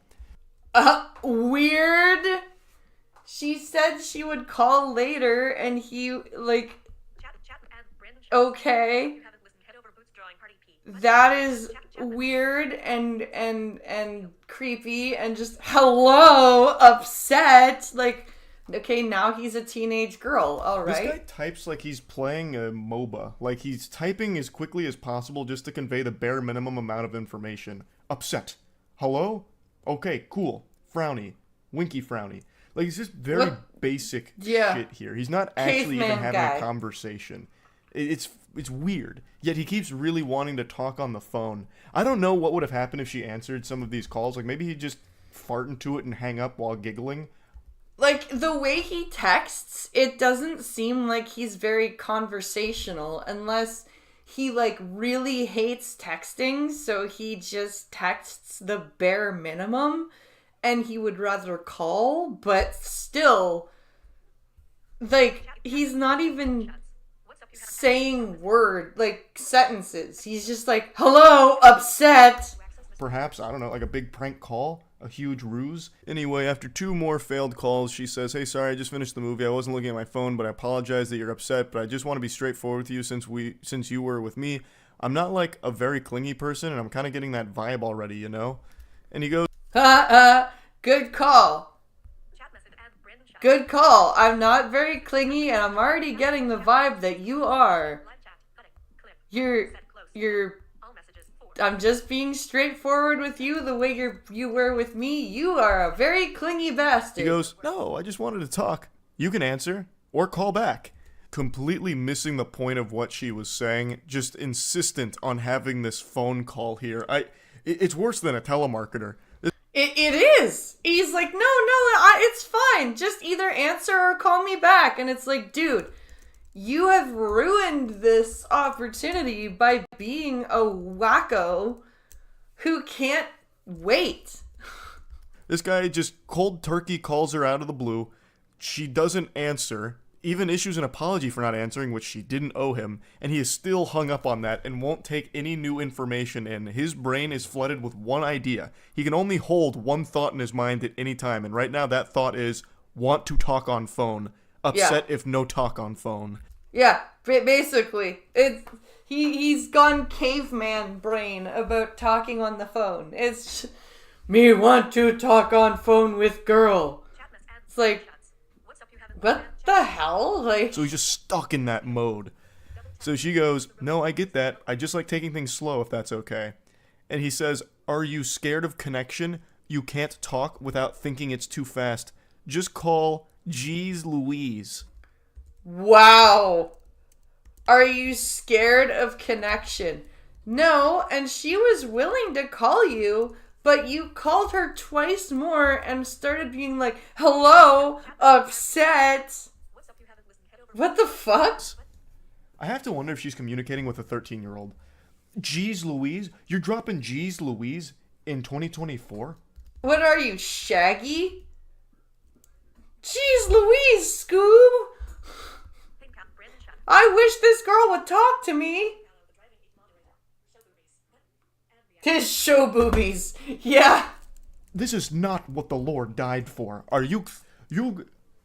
Weird. She said she would call later, and he, like, okay. That is weird and creepy, and just, hello, upset. Like, okay, now he's a teenage girl, alright. This guy types like he's playing a MOBA. Like, he's typing as quickly as possible just to convey the bare minimum amount of information. Upset. Hello? Okay, cool. Frowny. Winky frowny. Like, it's just very basic shit here. He's not actually even having a conversation. It's weird. Yet he keeps really wanting to talk on the phone. I don't know what would have happened if she answered some of these calls. Like, maybe he'd just fart into it and hang up while giggling. Like, the way he texts, it doesn't seem like he's very conversational unless he, like, really hates texting, so he just texts the bare minimum, and he would rather call, but still, like, he's not even saying sentences. He's just like, hello, upset. Perhaps, I don't know, like a big prank call? A huge ruse? Anyway, after 2 more failed calls, she says, hey, sorry, I just finished the movie. I wasn't looking at my phone, but I apologize that you're upset, but I just want to be straightforward with you since you were with me. I'm not, like, a very clingy person, and I'm kind of getting that vibe already, you know? And he goes, good call. Good call. I'm not very clingy, and I'm already getting the vibe that you are. I'm just being straightforward with you the way you were with me. You are a very clingy bastard. He goes, no, I just wanted to talk. You can answer or call back. Completely missing the point of what she was saying. Just insistent on having this phone call here. It's worse than a telemarketer. It is. He's like, no, it's fine. Just either answer or call me back. And it's like, dude, you have ruined this opportunity by being a wacko who can't wait. This guy just cold turkey calls her out of the blue. She doesn't answer, even issues an apology for not answering, which she didn't owe him, and he is still hung up on that and won't take any new information in. His brain is flooded with one idea. He can only hold one thought in his mind at any time, and right now that thought is, want to talk on phone. Upset if no talk on phone. Yeah, basically. He's gone caveman brain about talking on the phone. It's just, me want to talk on phone with girl. It's like, what the hell? Like, So he's just stuck in that mode. So she goes, no, I get that. I just like taking things slow if that's okay. And he says, are you scared of connection? You can't talk without thinking it's too fast. Just call Jeez Louise. wow. Are you scared of connection? No, and she was willing to call you, but you called her twice more and started being like, hello, upset. What the fuck? I have to wonder if she's communicating with a 13-year-old. Jeez Louise? You're dropping Jeez Louise in 2024? What are you, Shaggy? Jeez Louise, Scoob! I wish this girl would talk to me. His show boobies. Yeah. This is not what the Lord died for. Are you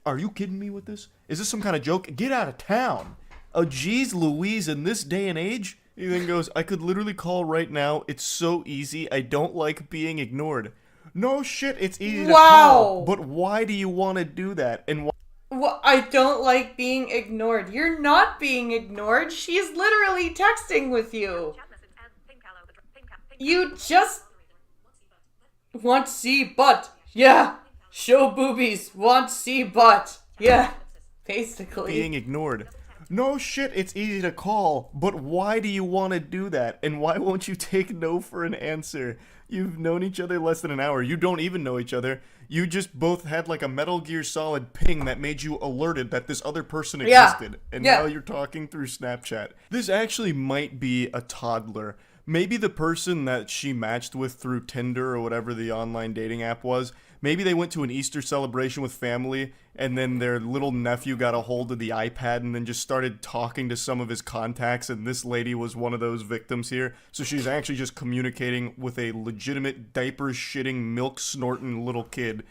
kidding me with this? Is this some kind of joke? Get out of town. Oh, geez, Louise, in this day and age? He then goes, I could literally call right now. It's so easy. I don't like being ignored. No shit, it's easy to call. But why do you want to do that? And why? Well, I don't like being ignored. You're not being ignored. She's literally texting with you. You just want to see butt. Yeah. Show boobies. Want to see butt. Yeah. Basically. Being ignored. No shit, it's easy to call, but why do you want to do that? And why won't you take no for an answer? You've known each other less than an hour. You don't even know each other. You just both had like a Metal Gear Solid ping that made you alerted that this other person existed. And now you're talking through Snapchat. This actually might be a toddler. Maybe the person that she matched with through Tinder or whatever the online dating app was, maybe they went to an Easter celebration with family and then their little nephew got a hold of the iPad and then just started talking to some of his contacts, and this lady was one of those victims here. So she's actually just communicating with a legitimate diaper-shitting, milk-snorting little kid.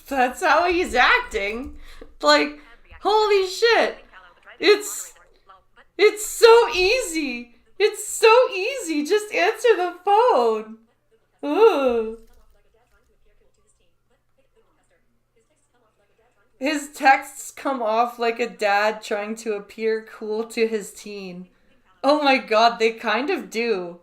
That's how he's acting. Like, holy shit. It's so easy. It's so easy. Just answer the phone. Ugh. His texts come off like a dad trying to appear cool to his teen. Oh my god, they kind of do.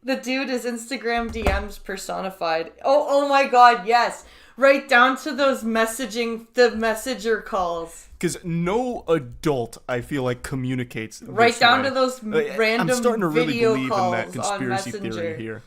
The dude is Instagram DMs personified. Oh my god, yes. Right down to those the messenger calls. Because no adult, I feel like, communicates right down way. To those random I'm starting to really video believe calls in that conspiracy theory here.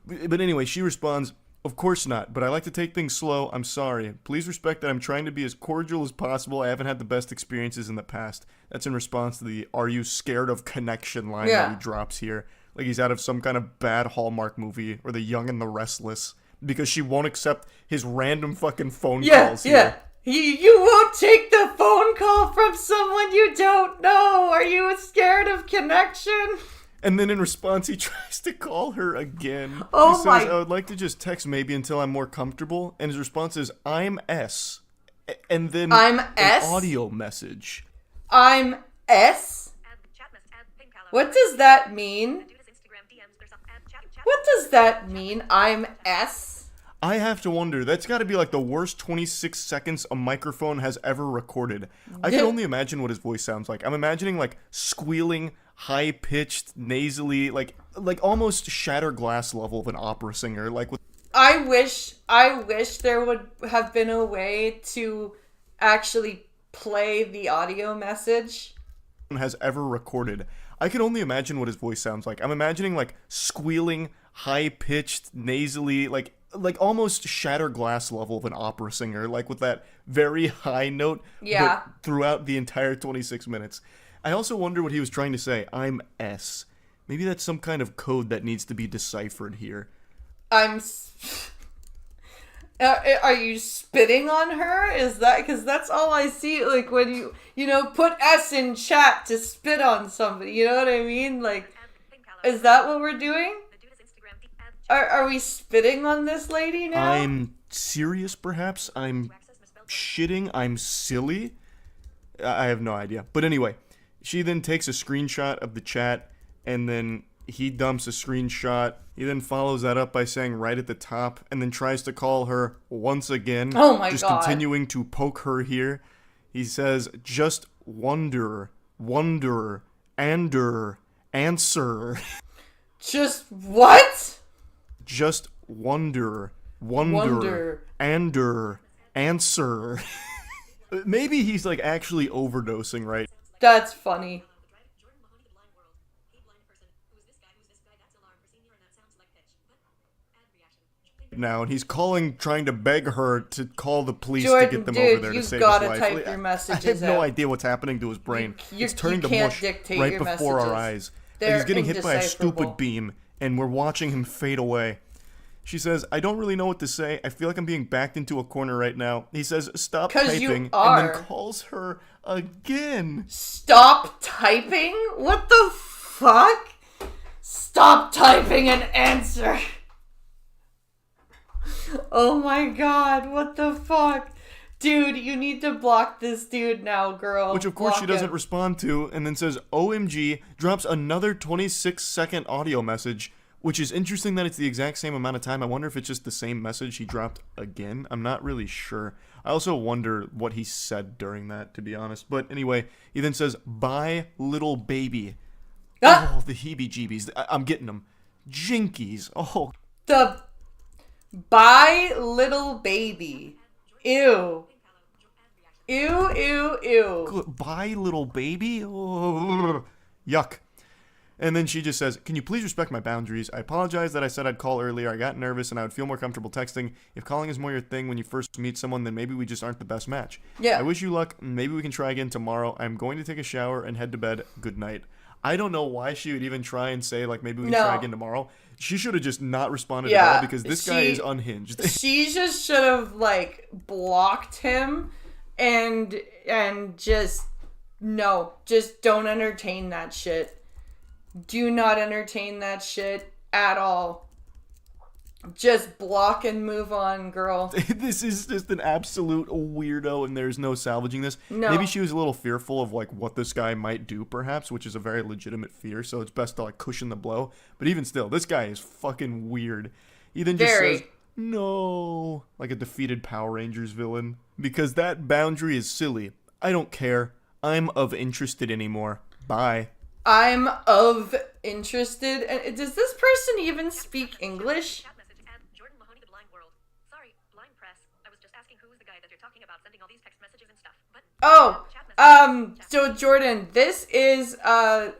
But anyway, she responds, of course not, but I like to take things slow. I'm sorry. Please respect that I'm trying to be as cordial as possible. I haven't had the best experiences in the past. That's in response to the "Are you scared of connection?" line that he drops here. Like he's out of some kind of bad Hallmark movie or The Young and the Restless. Because she won't accept his random fucking phone calls here. You won't take the phone call from someone you don't know. Are you scared of connection? And then in response, he tries to call her again. He says, I would like to just text maybe until I'm more comfortable. And his response is, I'm S. And then I'm an S? audio message. I'm S? What does that mean? What does that mean, I'm S? I have to wonder, that's got to be like the worst 26 seconds a microphone has ever recorded. I can only imagine what his voice sounds like. I'm imagining like squealing, high-pitched, nasally, like almost shattered glass level of an opera singer. Like with. I wish there would have been a way to actually play the audio message. Has ever recorded. I can only imagine what his voice sounds like. I'm imagining like squealing, high-pitched, nasally, like almost shattered glass level of an opera singer, like with that very high note, but throughout the entire 26 minutes. I also wonder what he was trying to say. I'm S. Maybe that's some kind of code that needs to be deciphered here. Are you spitting on her? Is that because that's all I see? Like when you put S in chat to spit on somebody. You know what I mean? Like, is that what we're doing? Are we spitting on this lady now? I'm serious, perhaps. I'm shitting. I'm silly. I have no idea. But anyway, she then takes a screenshot of the chat and then he dumps a screenshot. He then follows that up by saying right at the top, and then tries to call her once again. Oh my just God. continuing to poke her here. He says, just wonder, answer. Just what? Just wonder, answer. Maybe he's like actually overdosing, right? That's funny. Now, and he's trying to beg her to call the police Jordan, to get them dude, over there to you've save gotta his life. type your I messages have no out. idea what's happening to his brain. You It's turning to can't mush dictate right your before our messages. eyes. They're He's getting hit by a indecipherable. stupid beam, and we're watching him fade away. She says, I don't really know what to say. I feel like I'm being backed into a corner right now. He says, stop 'Cause you typing, and are. then calls her again. Stop typing? What the fuck? Stop typing and answer. Oh my God, what the fuck? Dude, you need to block this dude now, girl. Which, of course, Block she doesn't him. respond to, and then says, OMG, drops another 26-second audio message, which is interesting that it's the exact same amount of time. I wonder if it's just the same message he dropped again. I'm not really sure. I also wonder what he said during that, to be honest. But anyway, he then says, bye, little baby. Ah! Oh, the heebie-jeebies. I'm getting them. Jinkies. Oh, The bye little baby. Ew. Ew. bye, little baby. Oh, yuck. And then she just says, can you please respect my boundaries? I apologize that I said I'd call earlier. I got nervous and I would feel more comfortable texting. If calling is more your thing when you first meet someone, then maybe we just aren't the best match. Yeah. I wish you luck. Maybe we can try again tomorrow. I'm going to take a shower and head to bed. Good night. I don't know why she would even try and say, like, maybe we can try again tomorrow. She should have just not responded at all because this guy is unhinged. She just should have, like, blocked him and just, no, just don't entertain that shit. Do not entertain that shit at all. Just block and move on, girl. This is just an absolute weirdo, and there's no salvaging this. No. Maybe she was a little fearful of like what this guy might do, perhaps, which is a very legitimate fear. So it's best to like cushion the blow. But even still, this guy is fucking weird. He then just Very. says no, like a defeated Power Rangers villain, because that boundary is silly. I don't care. I'm of interested anymore. Bye. I'm of interested. And does this person even speak English? Chat message and Jordan Mahoney, the Blind World. Sorry, Blind Press. I was just asking who was the guy that you're talking about sending all these text messages and stuff. But So Jordan, this is a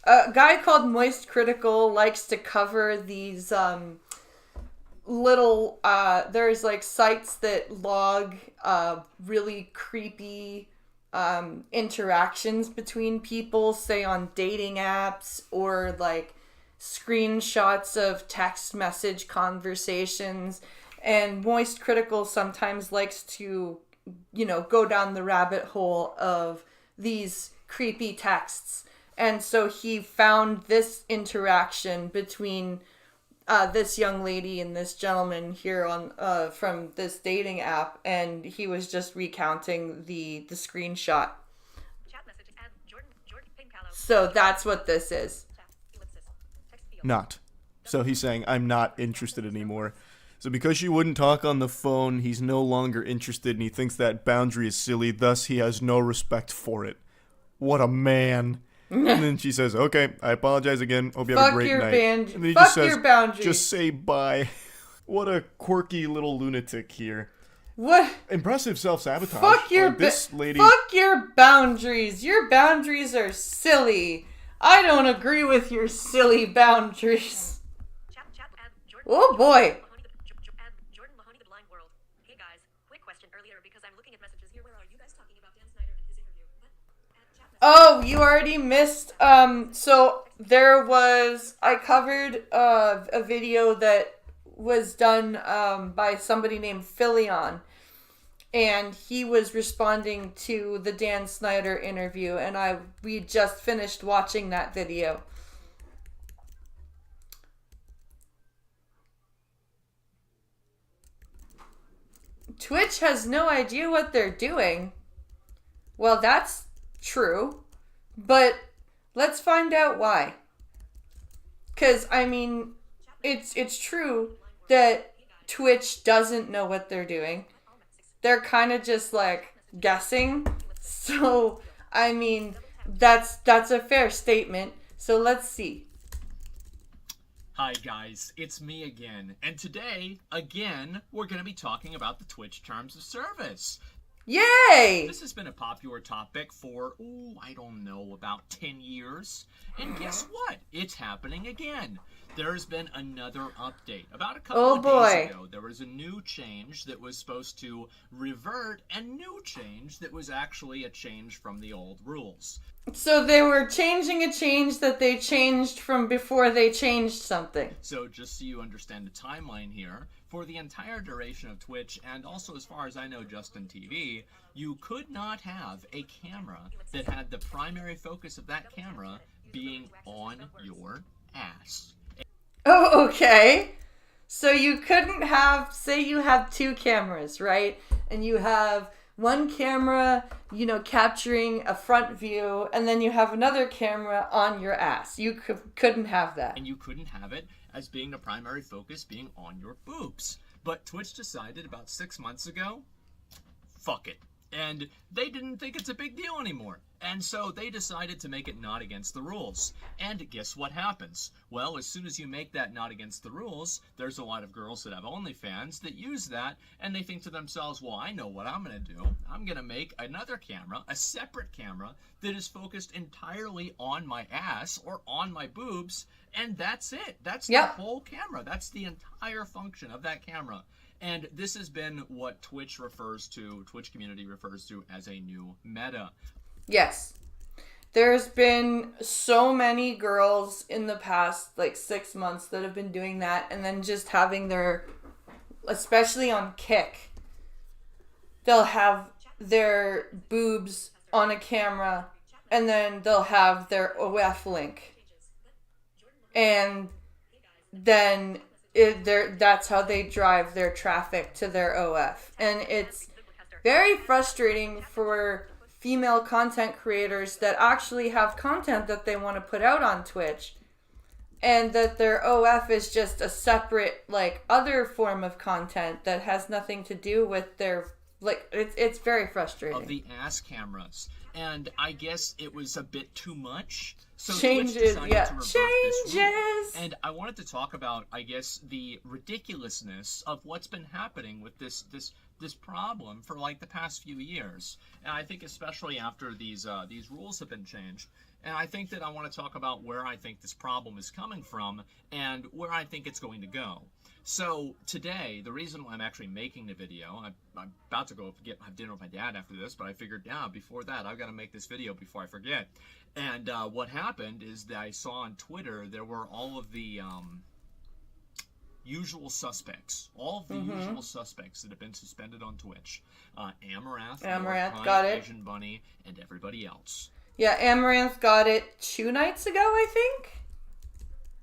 guy called Moist Critical likes to cover these little there's like sites that log really creepy interactions between people, say on dating apps or like screenshots of text message conversations. And Moist Critical sometimes likes to, you know, go down the rabbit hole of these creepy texts. And so he found this interaction between this young lady and this gentleman here on from this dating app, and he was just recounting the screenshot. chat message and Jordan Pink Callow. So that's what this is. Ellipsis. Text field. Not. So he's saying, I'm not interested anymore. So because she wouldn't talk on the phone, he's no longer interested, and he thinks that boundary is silly, thus he has no respect for it. What a man. And then she says, okay, I apologize again. Hope you have a Fuck great your night. band- And then he fuck just says, your boundaries. just say bye. What a quirky little lunatic here. What? Impressive self-sabotage. Fuck your Like, this lady. Fuck your boundaries. Your boundaries are silly. I don't agree with your silly boundaries. Chat and Jordan. Oh boy. Jordan Mahoney, the Blind World. Hey guys, quick question earlier because I'm looking at messages here. Where are you guys talking about Dan Snyder and his interview? What? Chat message. Oh, you already missed. So there was, I covered a video that was done by somebody named Philion, and he was responding to the Dan Snyder interview, and we just finished watching that video. Twitch has no idea what they're doing. Well, that's true, but let's find out why. Because, I mean, it's true that Twitch doesn't know what they're doing. They're kind of just, like, guessing. So, I mean, that's a fair statement. So let's see. Hi guys, it's me again. And today, again, we're going to be talking about the Twitch Terms of Service. Yay! This has been a popular topic for, I don't know, about 10 years. And guess what? It's happening again. There's been another update. About a couple of days ago, there was a new change that was supposed to revert a new change that was actually a change from the old rules. So they were changing a change that they changed from before they changed something. So just so you understand the timeline here, for the entire duration of Twitch, and also as far as I know Justin TV, you could not have a camera that had the primary focus of that camera being on your ass. Oh, okay. So you couldn't have, say you have two cameras, right? And you have one camera, capturing a front view, and then you have another camera on your ass. You couldn't have that. And you couldn't have it as being the primary focus being on your boobs. But Twitch decided about 6 months ago, fuck it. And they didn't think it's a big deal anymore. And so they decided to make it not against the rules. And guess what happens? Well, as soon as you make that not against the rules, there's a lot of girls that have OnlyFans that use that, and they think to themselves, well, I know what I'm going to do. I'm going to make another camera, a separate camera, that is focused entirely on my ass or on my boobs, and that's it. That's the whole camera. That's the entire function of that camera. And this has been what Twitch community refers to as a new meta. Yes. There's been so many girls in the past, 6 months that have been doing that, and then just having especially on Kick, they'll have their boobs on a camera, and then they'll have their OF link. And then that's how they drive their traffic to their OF. And it's very frustrating for female content creators that actually have content that they want to put out on Twitch, and that their OF is just a separate, other form of content that has nothing to do with their, it's very frustrating. Of the ass cameras. And I guess it was a bit too much. So Changes, Twitch decided to reverse this rule. And I wanted to talk about, I guess, the ridiculousness of what's been happening with this problem for the past few years. And I think especially after these rules have been changed. And I think that I want to talk about where I think this problem is coming from and where I think it's going to go. So today, the reason why I'm actually making the video, I'm about to go have dinner with my dad after this, but I figured, before that, I've got to make this video before I forget. And what happened is that I saw on Twitter there were all of the usual suspects, usual suspects that have been suspended on Twitch. Amaranth, got it. Asian Bunny, and everybody else. Yeah, Amaranth got it 2 nights ago, I think?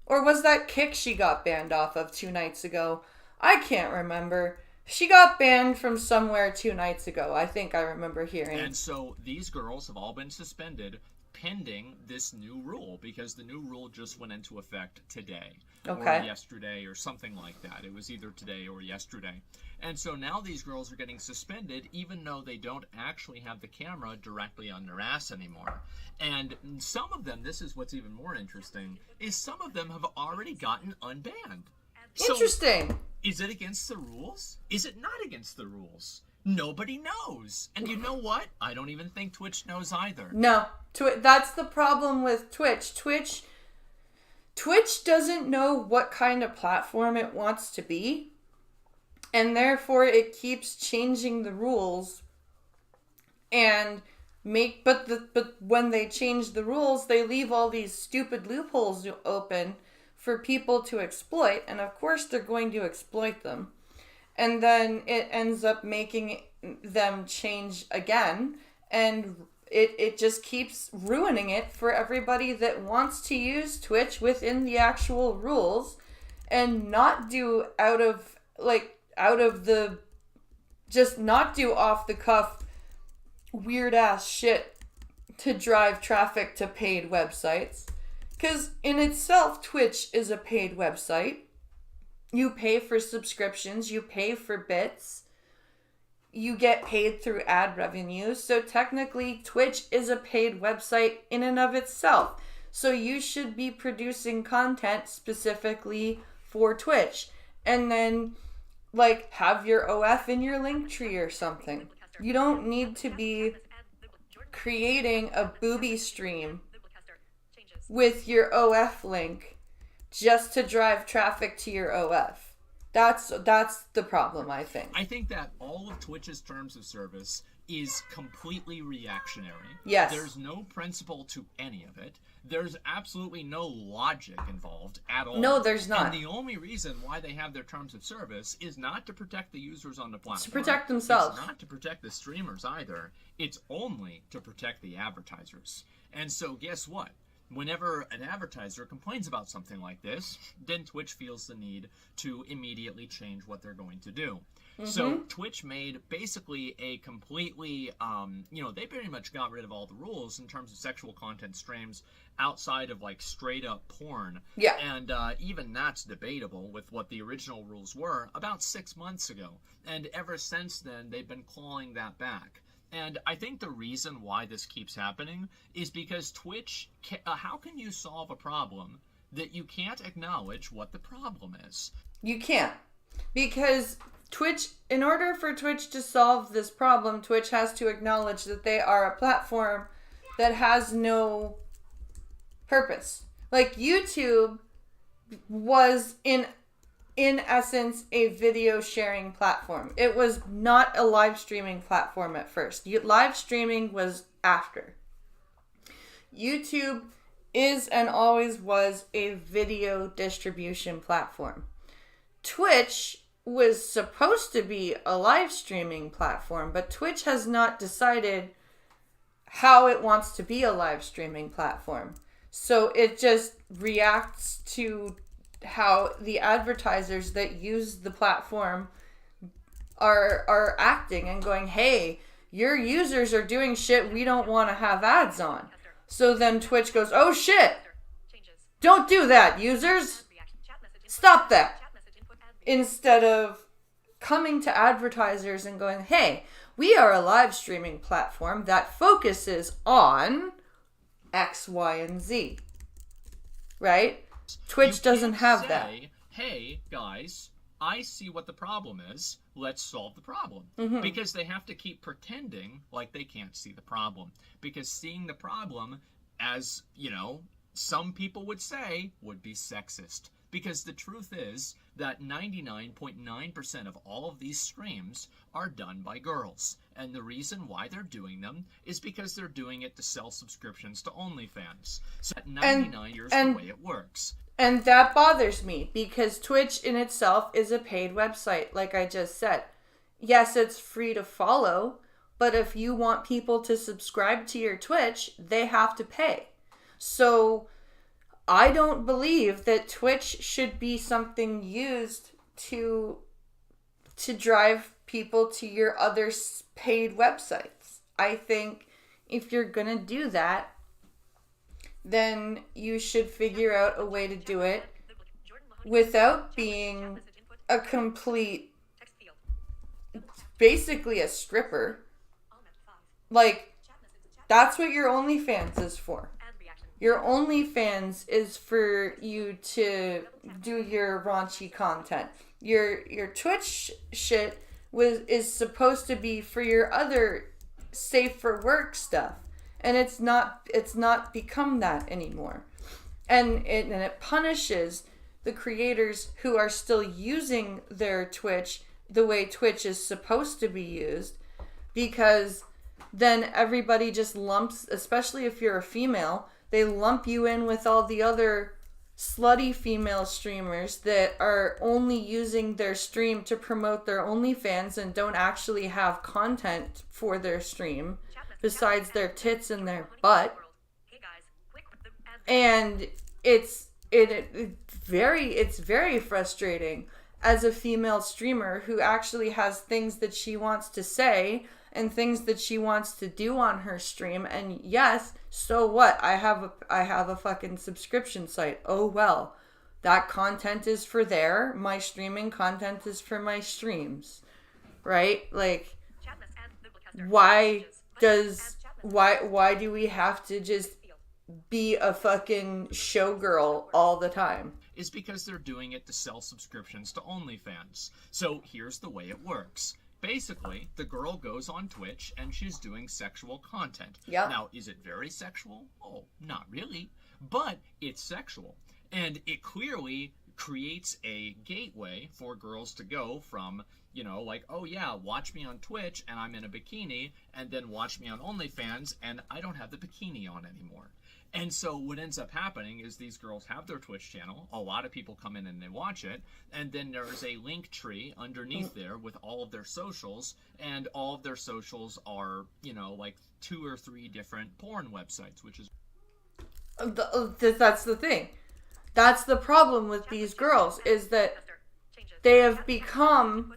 Or was that Kick she got banned off of 2 nights ago? I can't remember. She got banned from somewhere 2 nights ago. I think I remember hearing. And so these girls have all been suspended pending this new rule, because the new rule just went into effect today. Okay. Or yesterday or something like that. It was either today or yesterday. And so now these girls are getting suspended even though they don't actually have the camera directly on their ass anymore. And some of them, this is what's even more interesting, is some of them have already gotten unbanned. Interesting. So, is it against the rules? Is it not against the rules? Nobody knows. And you know what? I don't even think Twitch knows either. No. That's the problem with Twitch. Twitch doesn't know what kind of platform it wants to be, and therefore it keeps changing the rules. And but when they change the rules, they leave all these stupid loopholes open for people to exploit, and of course they're going to exploit them. And then it ends up making them change again, and it just keeps ruining it for everybody that wants to use Twitch within the actual rules and not do not do off the cuff weird ass shit to drive traffic to paid websites. Because in itself, Twitch is a paid website. You pay for subscriptions, you pay for bits, you get paid through ad revenue. So technically, Twitch is a paid website in and of itself. So you should be producing content specifically for Twitch. And then, like, have your OF in your link tree or something. You don't need to be creating a booby stream with your OF link just to drive traffic to your OF. That's the problem, I think. I think that all of Twitch's terms of service is completely reactionary. Yes. There's no principle to any of it. There's absolutely no logic involved at all. No, there's not. And the only reason why they have their terms of service is not to protect the users on the platform. To protect themselves. It's not to protect the streamers either. It's only to protect the advertisers. And so guess what? Whenever an advertiser complains about something like this, then Twitch feels the need to immediately change what they're going to do. So Twitch made basically a completely, they pretty much got rid of all the rules in terms of sexual content streams outside of like straight up porn. Yeah. And even that's debatable with what the original rules were about 6 months ago. And ever since then, they've been clawing that back. And I think the reason why this keeps happening is because Twitch, how can you solve a problem that you can't acknowledge what the problem is? You can't. Because Twitch, in order for Twitch to solve this problem, Twitch has to acknowledge that they are a platform that has no purpose. Like YouTube was in essence a video sharing platform. It was not a live streaming platform at first. Live streaming was after. YouTube is and always was a video distribution platform. Twitch was supposed to be a live streaming platform, but Twitch has not decided how it wants to be a live streaming platform. So it just reacts to how the advertisers that use the platform are acting and going, hey, your users are doing shit we don't want to have ads on. So then Twitch goes, oh shit, don't do that, users. Stop that. Instead of coming to advertisers and going, hey, we are a live streaming platform that focuses on X, Y, and Z. Right? Twitch doesn't have that. Hey, guys, I see what the problem is. Let's solve the problem. Because they have to keep pretending like they can't see the problem. Because seeing the problem, as, some people would say, would be sexist. Because the truth is that 99.9% of all of these streams are done by girls. And the reason why they're doing them is because they're doing it to sell subscriptions to OnlyFans. So at 99 years the way it works. And that bothers me because Twitch in itself is a paid website, like I just said. Yes, it's free to follow, but if you want people to subscribe to your Twitch, they have to pay. So I don't believe that Twitch should be something used to drive people to your other paid websites. I think if you're going to do that, then you should figure out a way to do it without being a complete, basically a stripper. Like, that's what your OnlyFans is for. Your OnlyFans is for you to do your raunchy content. Your Twitch shit is supposed to be for your other safe for work stuff. And it's not become that anymore. And it punishes the creators who are still using their Twitch the way Twitch is supposed to be used, because then everybody just lumps, especially if you're a female, they lump you in with all the other slutty female streamers that are only using their stream to promote their OnlyFans and don't actually have content for their stream besides their tits and their butt. And it's very frustrating as a female streamer who actually has things that she wants to say and things that she wants to do on her stream. And yes, so what? I have a fucking subscription site. Oh well. That content is for there. My streaming content is for my streams. Right? Like, why do we have to just be a fucking showgirl all the time? Is because they're doing it to sell subscriptions to OnlyFans. So here's the way it works. Basically, the girl goes on Twitch and she's doing sexual content. Yep. Now, is it very sexual? Oh, not really. But it's sexual. And it clearly creates a gateway for girls to go from, you know, like, oh yeah, watch me on Twitch and I'm in a bikini, and then watch me on OnlyFans and I don't have the bikini on anymore. And so what ends up happening is these girls have their Twitch channel, a lot of people come in and they watch it, and then there's a link tree underneath there with all of their socials, and all of their socials are, you know, like 2 or 3 different porn websites, which is... That's the thing. That's the problem with these girls, is that they have become...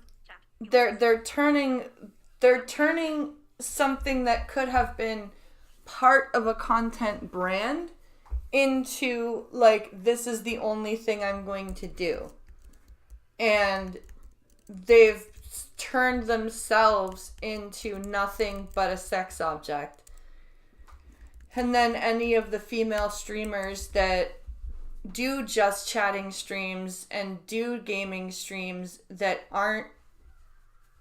They're turning something that could have been part of a content brand into, like, this is the only thing I'm going to do. And they've turned themselves into nothing but a sex object. And then any of the female streamers that do just chatting streams and do gaming streams that aren't,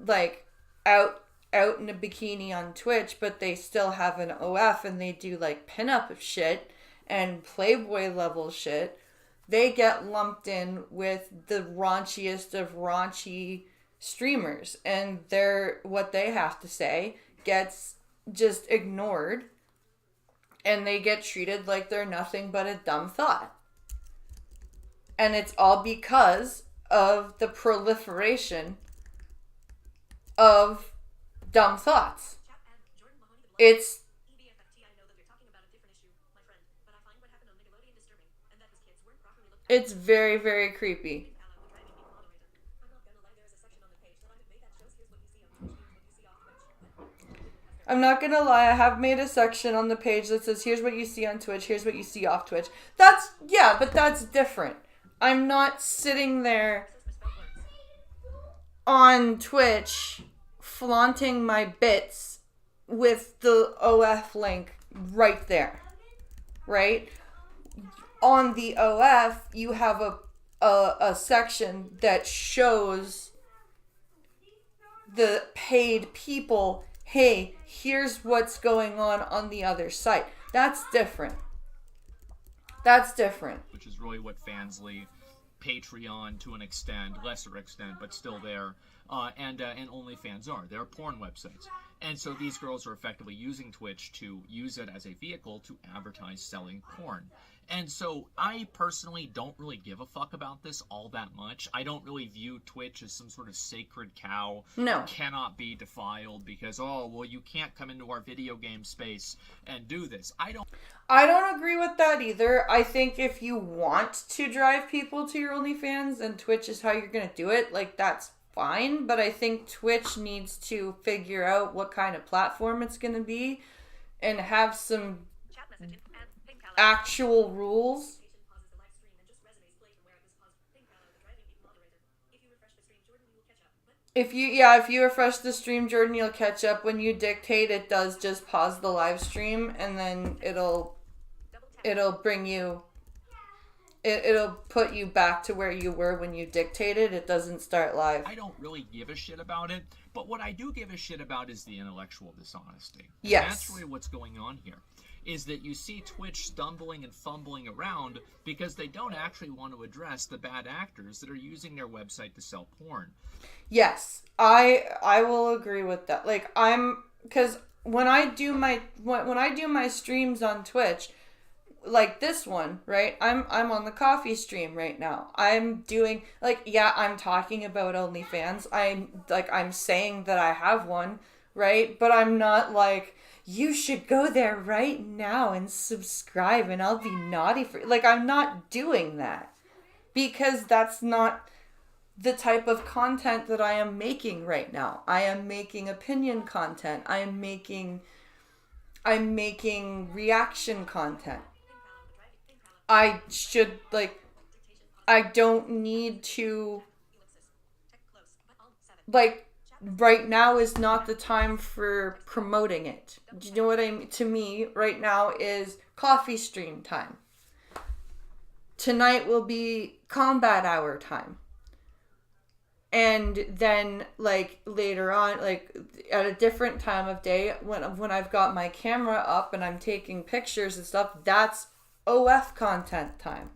like, out in a bikini on Twitch, but they still have an OF and they do, like, pinup shit and Playboy level shit, they get lumped in with the raunchiest of raunchy streamers, and what they have to say gets just ignored, and they get treated like they're nothing but a dumb thought. And it's all because of the proliferation of dumb thoughts. It's very, very creepy. I'm not gonna lie, I have made a section on the page that says, here's what you see on Twitch, here's what you see off Twitch. But that's different. I'm not sitting there on Twitch flaunting my bits with the OF link right there, right? On the OF, you have a section that shows the paid people, hey, here's what's going on the other site. That's different. Which is really what Fansly, Patreon to an extent, lesser extent, but still there, and OnlyFans are. They're porn websites. And so these girls are effectively using Twitch to use it as a vehicle to advertise selling porn. And so I personally don't really give a fuck about this all that much. I don't really view Twitch as some sort of sacred cow. No. Cannot be defiled because, oh, well, you can't come into our video game space and do this. I don't agree with that either. I think if you want to drive people to your OnlyFans and Twitch is how you're going to do it, like, that's fine. But I think Twitch needs to figure out what kind of platform it's going to be and have some actual rules. If you refresh the stream, Jordan, you'll catch up. When you dictate, it does just pause the live stream, and then it'll bring you, it'll put you back to where you were when you dictated. It doesn't start live. I don't really give a shit about it, but what I do give a shit about is the intellectual dishonesty. Yes. And that's really what's going on here. Is that you see Twitch stumbling and fumbling around because they don't actually want to address the bad actors that are using their website to sell porn. Yes, I will agree with that. Like, because when I do my streams on Twitch, like this one, right? I'm on the Coffeestream right now. I'm doing, like, yeah, I'm talking about OnlyFans. I'm saying that I have one, right? But I'm not like, you should go there right now and subscribe and I'll be naughty for you. Like, I'm not doing that because that's not the type of content that I am making right now. I am making opinion content. I'm making reaction content. I should, like, I don't need to, like, right now is not the time for promoting it. Do you know what I mean? To me, right now is Coffeestream time. Tonight will be combat hour time. And then, like, later on, like, at a different time of day, when I've got my camera up and I'm taking pictures and stuff, that's OF content time.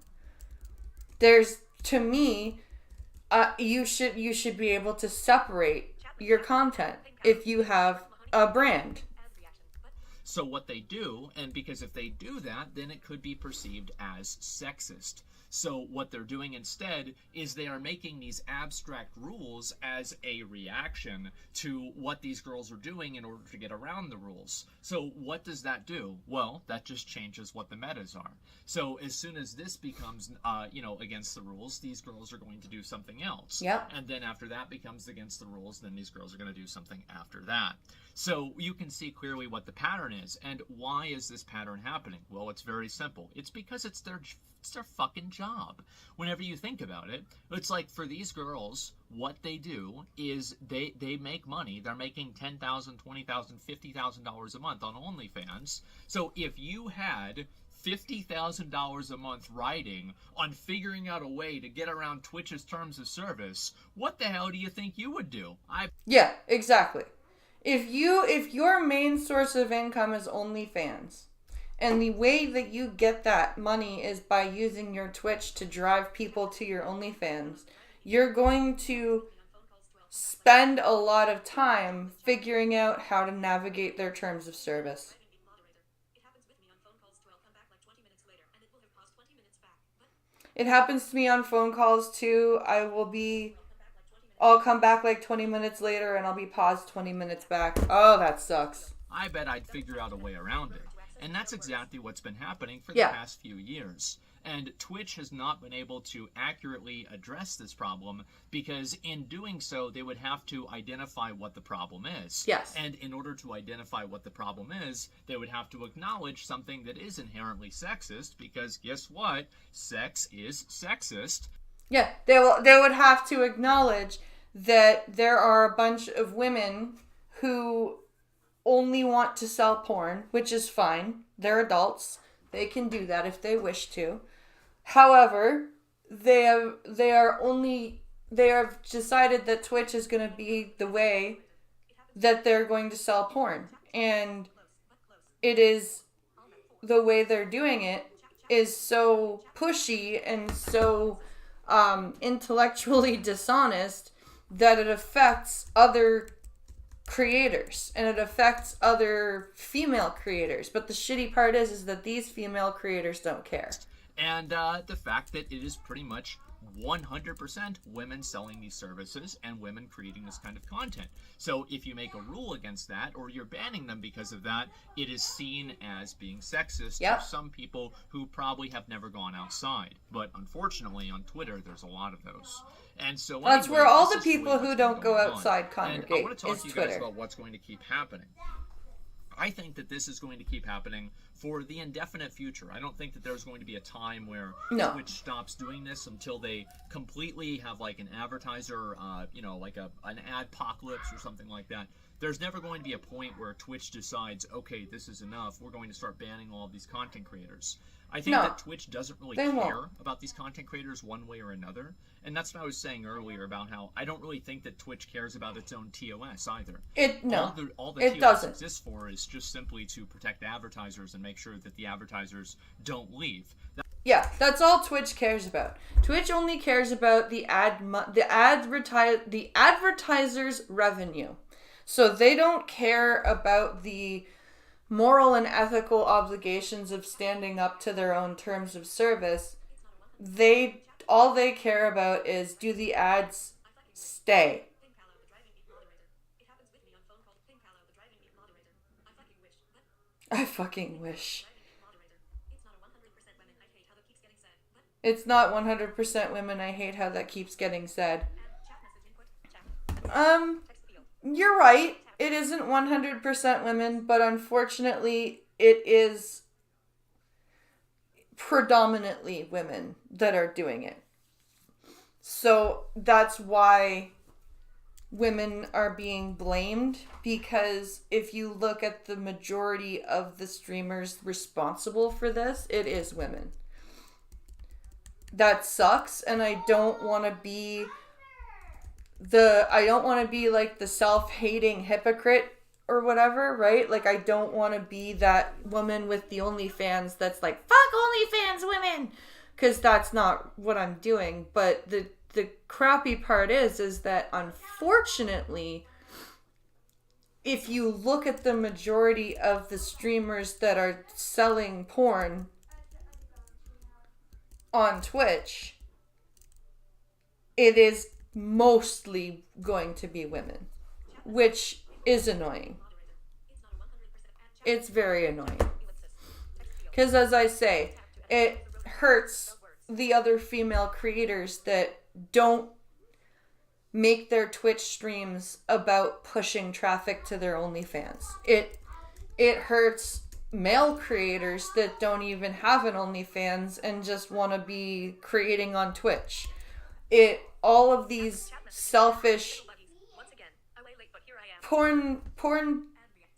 There's, to me, you should be able to separate your content if you have a brand. So what they do, and because if they do that, then it could be perceived as sexist. So what they're doing instead is they are making these abstract rules as a reaction to what these girls are doing in order to get around the rules. So what does that do? Well, that just changes what the metas are. So as soon as this becomes, against the rules, these girls are going to do something else. Yep. And then after that becomes against the rules, then these girls are going to do something after that. So you can see clearly what the pattern is. And why is this pattern happening? Well, it's very simple. It's because it's their fucking job. Whenever you think about it, it's like for these girls, what they do is they make money. They're making $10,000, $20,000, $50,000 a month on OnlyFans. So if you had $50,000 a month riding on figuring out a way to get around Twitch's terms of service, what the hell do you think you would do? Yeah, exactly. If your main source of income is OnlyFans, and the way that you get that money is by using your Twitch to drive people to your OnlyFans, you're going to spend a lot of time figuring out how to navigate their terms of service. It happens to me on phone calls too. I'll come back like 20 minutes later and I'll be paused 20 minutes back. Oh, that sucks. I bet I'd figure out a way around it. And that's exactly what's been happening for the past few years. And Twitch has not been able to accurately address this problem because in doing so, they would have to identify what the problem is. Yes. And in order to identify what the problem is, they would have to acknowledge something that is inherently sexist because guess what? Sex is sexist. Yeah, they would have to acknowledge that there are a bunch of women who only want to sell porn, which is fine. They're adults. They can do that if they wish to. However, they have decided that Twitch is going to be the way that they're going to sell porn. And it is the way they're doing it is so pushy and so intellectually dishonest that it affects other creators and it affects other female creators. But the shitty part is that these female creators don't care. And the fact that it is pretty much 100% women selling these services and women creating this kind of content. So if you make a rule against that or you're banning them because of that, it is seen as being sexist to some people who probably have never gone outside. But unfortunately on Twitter there's a lot of those. And so that's where all the people who don't go outside congregate. And I want to talk to you guys Twitter about what's going to keep happening. I think that this is going to keep happening for the indefinite future. I don't think that there's going to be a time where Twitch stops doing this until they completely have like an advertiser, like an adpocalypse or something like that. There's never going to be a point where Twitch decides, okay, this is enough. We're going to start banning all of these content creators. I think that Twitch doesn't really care about these content creators one way or another. And that's what I was saying earlier about how I don't really think that Twitch cares about its own TOS either. All the TOS exists for is just simply to protect advertisers and make sure that the advertisers don't leave. Yeah, that's all Twitch cares about. Twitch only cares about the advertiser's revenue. So they don't care about the moral and ethical obligations of standing up to their own terms of service. All they care about is, do the ads stay? I fucking wish. It's not 100% women. I hate how that keeps getting said. You're right. It isn't 100% women, but unfortunately, it is predominantly women that are doing it. So that's why women are being blamed, because if you look at the majority of the streamers responsible for this, it is women. That sucks, and I don't want to be like the self-hating hypocrite or whatever, right? Like, I don't want to be that woman with the OnlyFans that's like, fuck OnlyFans women, because that's not what I'm doing. But the crappy part is that unfortunately, if you look at the majority of the streamers that are selling porn on Twitch, it is mostly going to be women, which is annoying. It's very annoying. Because as I say, it hurts the other female creators that don't make their Twitch streams about pushing traffic to their OnlyFans. It hurts male creators that don't even have an OnlyFans and just want to be creating on Twitch. All of these selfish porn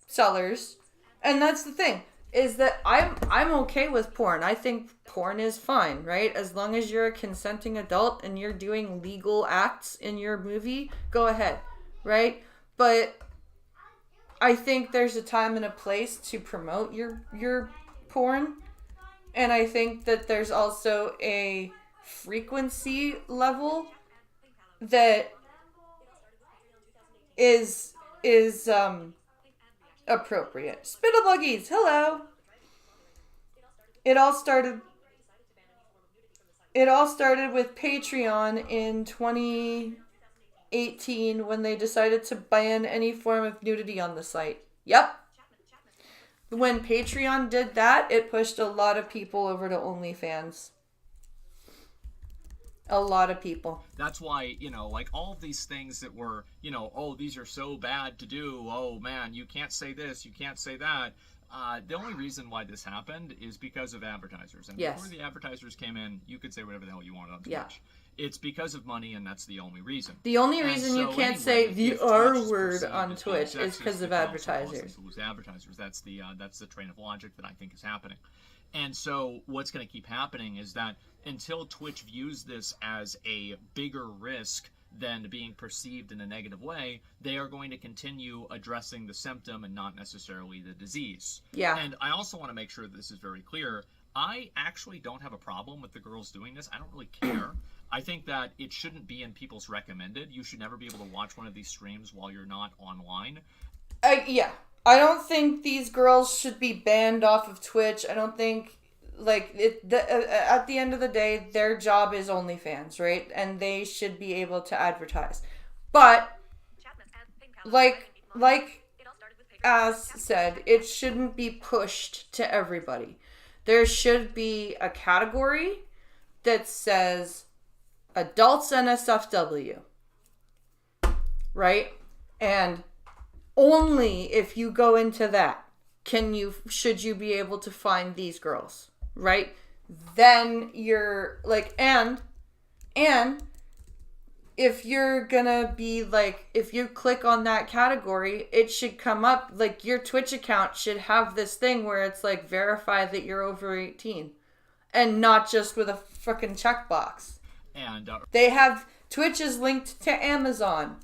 sellers, and that's the thing, is that I'm okay with porn. I think porn is fine, right? As long as you're a consenting adult and you're doing legal acts in your movie, go ahead, right? But I think there's a time and a place to promote your porn, and I think that there's also a frequency level that is appropriate. Spittlebuggies, hello. It all started with Patreon in 2018 when they decided to ban any form of nudity on the site. Yep. When Patreon did that, it pushed a lot of people over to OnlyFans. A lot of people. That's why, like all of these things that were, oh, these are so bad to do. Oh, man, you can't say this, you can't say that. The only reason why this happened is because of advertisers. And before the advertisers came in, you could say whatever the hell you wanted on Twitch. Yeah. It's because of money, and that's the only reason. The only reason you can't say the R word on Twitch is because of advertisers. That's the train of logic that I think is happening. And so what's going to keep happening is that until Twitch views this as a bigger risk than being perceived in a negative way, they are going to continue addressing the symptom and not necessarily the disease. Yeah. And I also want to make sure that this is very clear. I actually don't have a problem with the girls doing this. I don't really care. I think that it shouldn't be in people's recommended. You should never be able to watch one of these streams while you're not online. Yeah. I don't think these girls should be banned off of Twitch. I don't think, at the end of the day, their job is OnlyFans, right? And they should be able to advertise. But, like as said, it shouldn't be pushed to everybody. There should be a category that says adults NSFW, right? And only if you go into that should you be able to find these girls, right? Then you're like, and if you're gonna be like, if you click on that category, it should come up, like your Twitch account should have this thing where it's like, verify that you're over 18, and not just with a freaking checkbox. And they have, Twitch is linked to Amazon.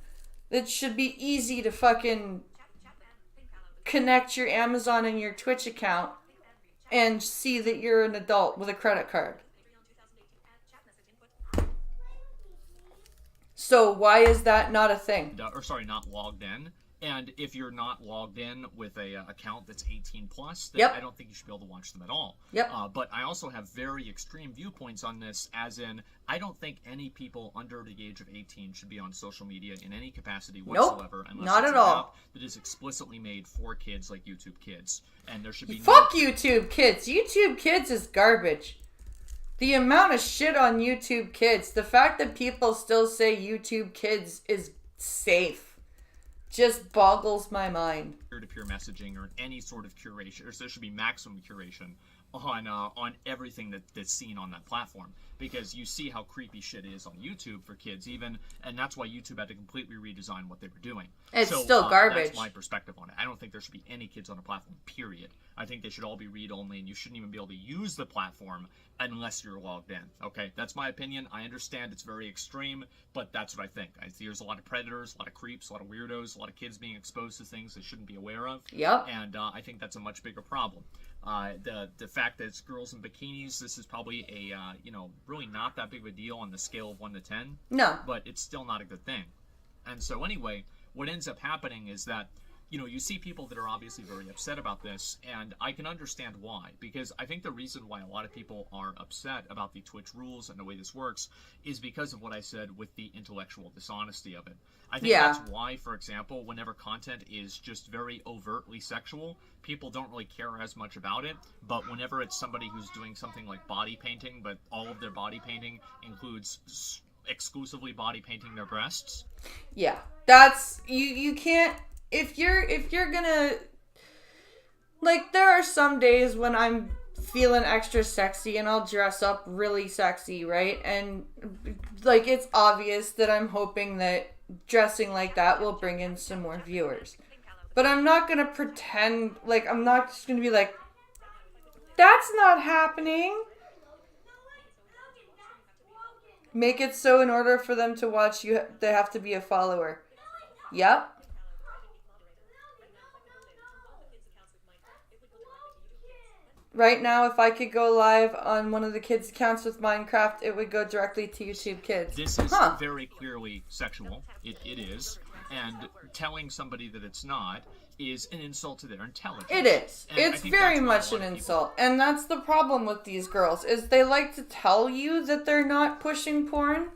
It should be easy to fucking connect your Amazon and your Twitch account and see that you're an adult with a credit card. So why is that not a thing? Not logged in. And if you're not logged in with a account that's 18 plus, then I don't think you should be able to watch them at all. Yep. But I also have very extreme viewpoints on this, as in, I don't think any people under the age of 18 should be on social media in any capacity whatsoever. Nope, not at all. App that is explicitly made for kids like YouTube Kids. And there should be YouTube Kids. YouTube Kids is garbage. The amount of shit on YouTube Kids, the fact that people still say YouTube Kids is safe. Just boggles my mind. Peer-to-peer messaging or any sort of curation, or there should be maximum curation on everything that's seen on that platform, because you see how creepy shit is on YouTube for kids even, and that's why YouTube had to completely redesign what they were doing. It's still garbage. That's my perspective on it. I don't think there should be any kids on a platform, period. I think they should all be read-only, and you shouldn't even be able to use the platform unless you're logged in. Okay, that's my opinion. I understand it's very extreme, but that's what I think. There's a lot of predators, a lot of creeps, a lot of weirdos, a lot of kids being exposed to things they shouldn't be aware of. Yep. And I think that's a much bigger problem. The fact that it's girls in bikinis, this is probably a really not that big of a deal on the scale of 1 to 10. No. But it's still not a good thing. And so anyway, what ends up happening is that you see people that are obviously very upset about this, and I can understand why, because I think the reason why a lot of people are upset about the Twitch rules and the way this works is because of what I said with the intellectual dishonesty of it. I think that's why, for example, whenever content is just very overtly sexual, people don't really care as much about it, but whenever it's somebody who's doing something like body painting, but all of their body painting includes exclusively body painting their breasts. Yeah, that's, you can't, if you're gonna, like, there are some days when I'm feeling extra sexy and I'll dress up really sexy, right? And, like, it's obvious that I'm hoping that dressing like that will bring in some more viewers. But I'm not gonna pretend, like, I'm not just gonna be like, that's not happening. Make it so in order for them to watch you, they have to be a follower. Yep. Right now, if I could go live on one of the kids' accounts with Minecraft, it would go directly to YouTube Kids. This is very clearly sexual. It is. And telling somebody that it's not is an insult to their intelligence. It is. And it's very much an insult. And that's the problem with these girls, is they like to tell you that they're not pushing porn,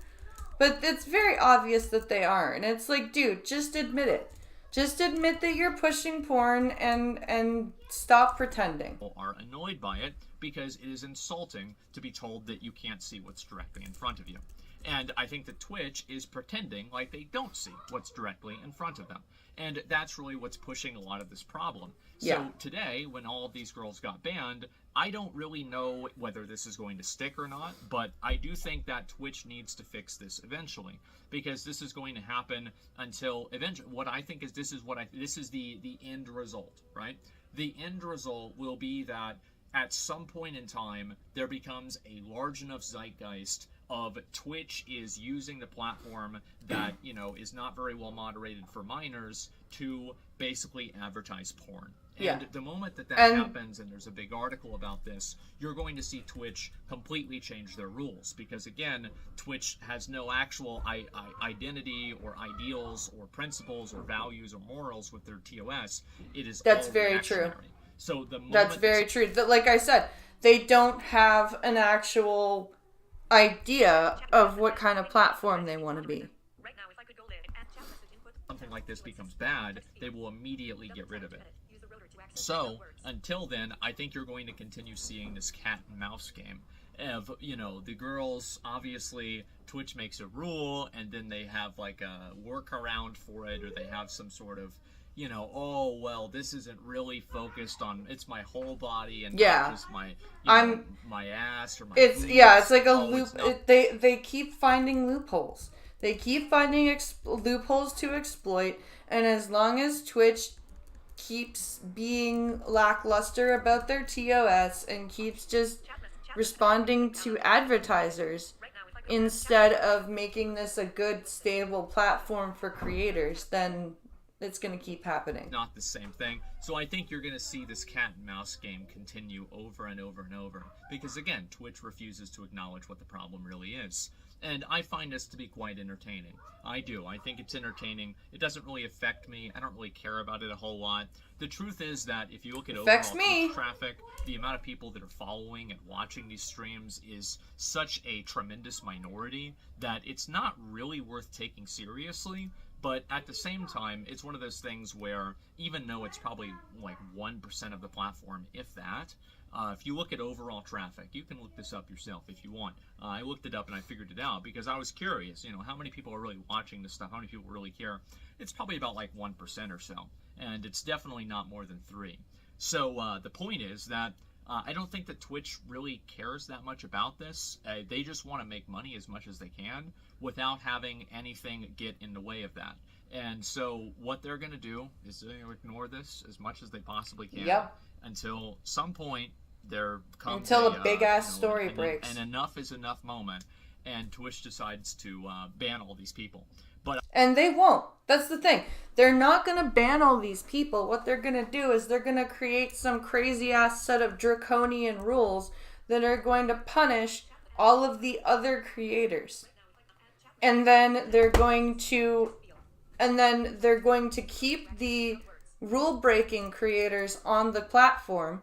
but it's very obvious that they are. And it's like, dude, just admit it. Just admit that you're pushing porn and stop pretending. People are annoyed by it because it is insulting to be told that you can't see what's directly in front of you. And I think that Twitch is pretending like they don't see what's directly in front of them. And that's really what's pushing a lot of this problem. So today, when all of these girls got banned, I don't really know whether this is going to stick or not, but I do think that Twitch needs to fix this eventually, because this is going to happen until eventually. What I think is this is the end result, right? The end result will be that at some point in time, there becomes a large enough zeitgeist of Twitch is using the platform that, is not very well moderated for minors to basically advertise porn. And the moment that happens, and there's a big article about this, you're going to see Twitch completely change their rules. Because again, Twitch has no actual identity or ideals or principles or values or morals with their TOS. It is That's all very true. reactionary. So the moment That's very true. Like I said, they don't have an actual idea of what kind of platform they want to be. Something like this becomes bad, they will immediately get rid of it. So, until then, I think you're going to continue seeing this cat and mouse game of, the girls, obviously, Twitch makes a rule, and then they have, like, a workaround for it, or they have some sort of, oh, well, this isn't really focused on, it's my whole body, and not just my, my ass, or my It's, boobs. it's like a loop. They keep finding loopholes. They keep finding loopholes to exploit, and as long as Twitch keeps being lackluster about their TOS and keeps just responding to advertisers instead of making this a good, stable platform for creators, then it's going to keep happening. Not the same thing. So I think you're going to see this cat and mouse game continue over and over and over. Because again, Twitch refuses to acknowledge what the problem really is. And I find this to be quite entertaining. I do. I think it's entertaining. It doesn't really affect me. I don't really care about it a whole lot. The truth is that if you look at overall Twitch traffic, the amount of people that are following and watching these streams is such a tremendous minority that it's not really worth taking seriously. But at the same time, it's one of those things where even though it's probably like 1% of the platform, if that, If you look at overall traffic, you can look this up yourself if you want. I looked it up and I figured it out because I was curious, how many people are really watching this stuff, how many people really care. It's probably about like 1% or so, and it's definitely not more than 3. So the point is that I don't think that Twitch really cares that much about this. They just want to make money as much as they can without having anything get in the way of that. And so what they're going to do is ignore this as much as they possibly can until some point there comes a big-ass story breaks. An enough is enough moment, and Twitch decides to ban all these people. And they won't. That's the thing. They're not going to ban all these people. What they're going to do is they're going to create some crazy-ass set of draconian rules that are going to punish all of the other creators. And then they're going to keep the rule-breaking creators on the platform,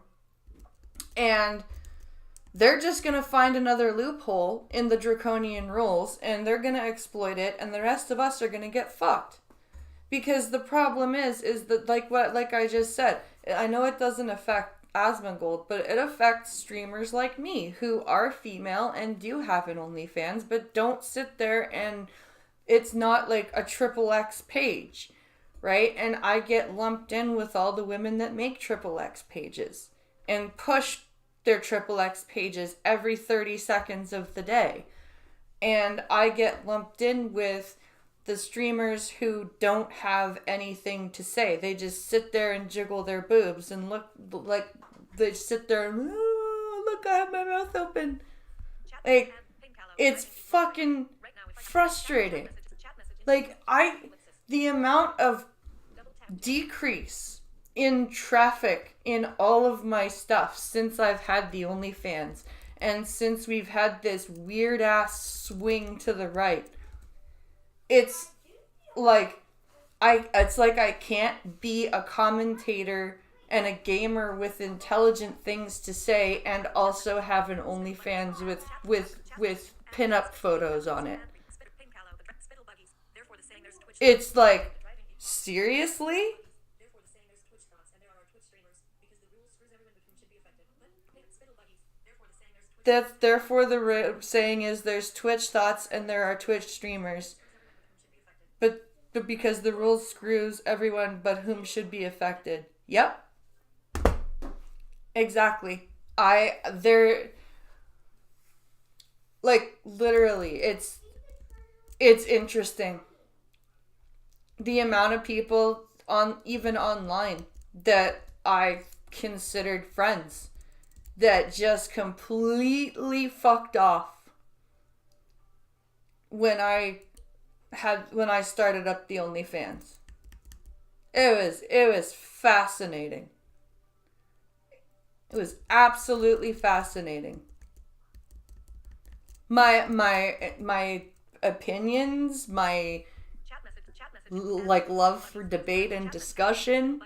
and they're just going to find another loophole in the draconian rules, and they're going to exploit it, and the rest of us are going to get fucked. Because the problem is that, like I just said, I know it doesn't affect Asmongold, but it affects streamers like me, who are female and do have an OnlyFans, but don't sit there and it's not like a XXX page, right? And I get lumped in with all the women that make XXX pages and push their XXX pages every 30 seconds of the day. And I get lumped in with the streamers who don't have anything to say. They just sit there and jiggle their boobs and look like they sit there and, oh, look, I have my mouth open. Like, it's fucking frustrating. Like, the amount of decrease in traffic in all of my stuff since I've had the OnlyFans and since we've had this weird ass swing to the right, it's like I can't be a commentator and a gamer with intelligent things to say and also have an OnlyFans with pinup photos on it. It's like, seriously? Therefore the saying is there's Twitch thoughts and there are Twitch streamers. But because the rules screws everyone but whom should be affected. Yep. Exactly. Literally, it's interesting. The amount of people even online that I considered friends that just completely fucked off when I started up the OnlyFans. It was fascinating. It was absolutely fascinating. My opinions, my love for debate and discussion,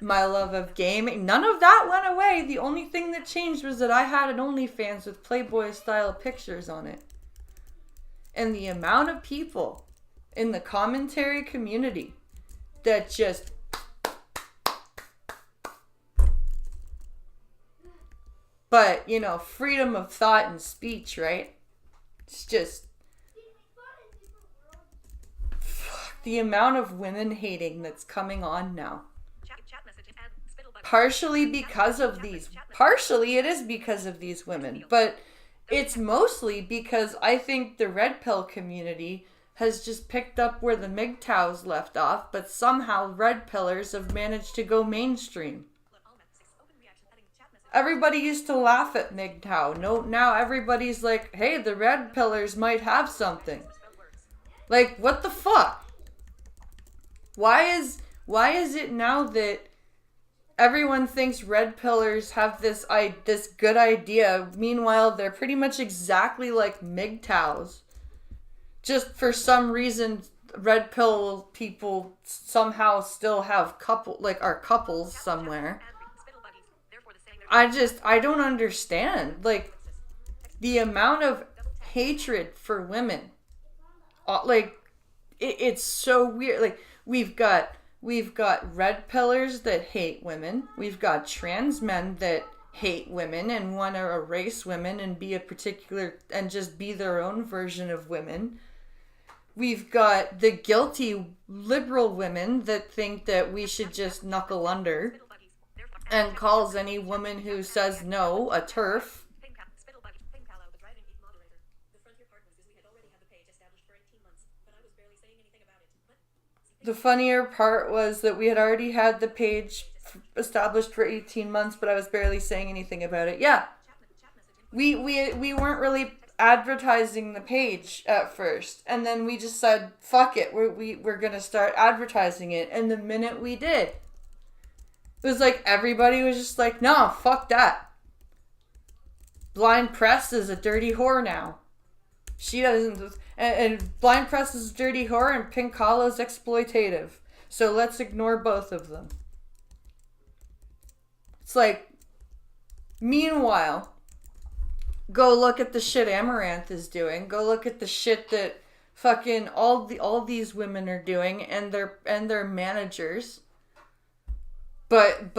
my love of gaming, none of that went away. The only thing that changed was that I had an OnlyFans with Playboy style pictures on it. And the amount of people in the commentary community that just but, freedom of thought and speech, right? It's just the amount of women hating that's coming on now. Partially it is because of these women, but it's mostly because I think the red pill community has just picked up where the MGTOWs left off, but somehow red pillars have managed to go mainstream. Everybody used to laugh at MGTOW. No, now everybody's like, hey, the red pillars might have something. Like, what the fuck? Why is it now that everyone thinks red pillars have this good idea? Meanwhile, they're pretty much exactly like MGTOWs. Just for some reason, red pill people somehow still have are couples somewhere. I don't understand. Like, the amount of hatred for women. It's so weird. Like, we've got We've got red pillars that hate women. We've got trans men that hate women and want to erase women and be a particular and just be their own version of women. We've got the guilty liberal women that think that we should just knuckle under and calls any woman who says no a TERF. The funnier part was that we had already had the page established for 18 months, but I was barely saying anything about it. Yeah. We weren't really advertising the page at first, and then we just said, fuck it, we're gonna start advertising it. And the minute we did, it was like everybody was just like, no, fuck that. Blind Press is a dirty whore now. She doesn't, and Blind Press is a dirty whore and Pink Hollow's exploitative. So let's ignore both of them. It's like, meanwhile, go look at the shit Amaranth is doing. Go look at the shit that fucking all these women are doing and their managers. But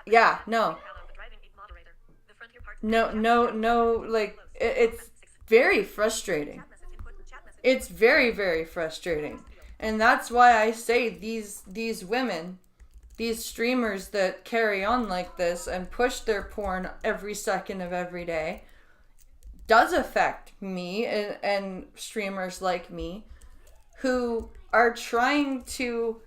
yeah, no, like it's very frustrating. It's very, very frustrating. And that's why I say these women, these streamers that carry on like this and push their porn every second of every day does affect me and streamers like me who are trying to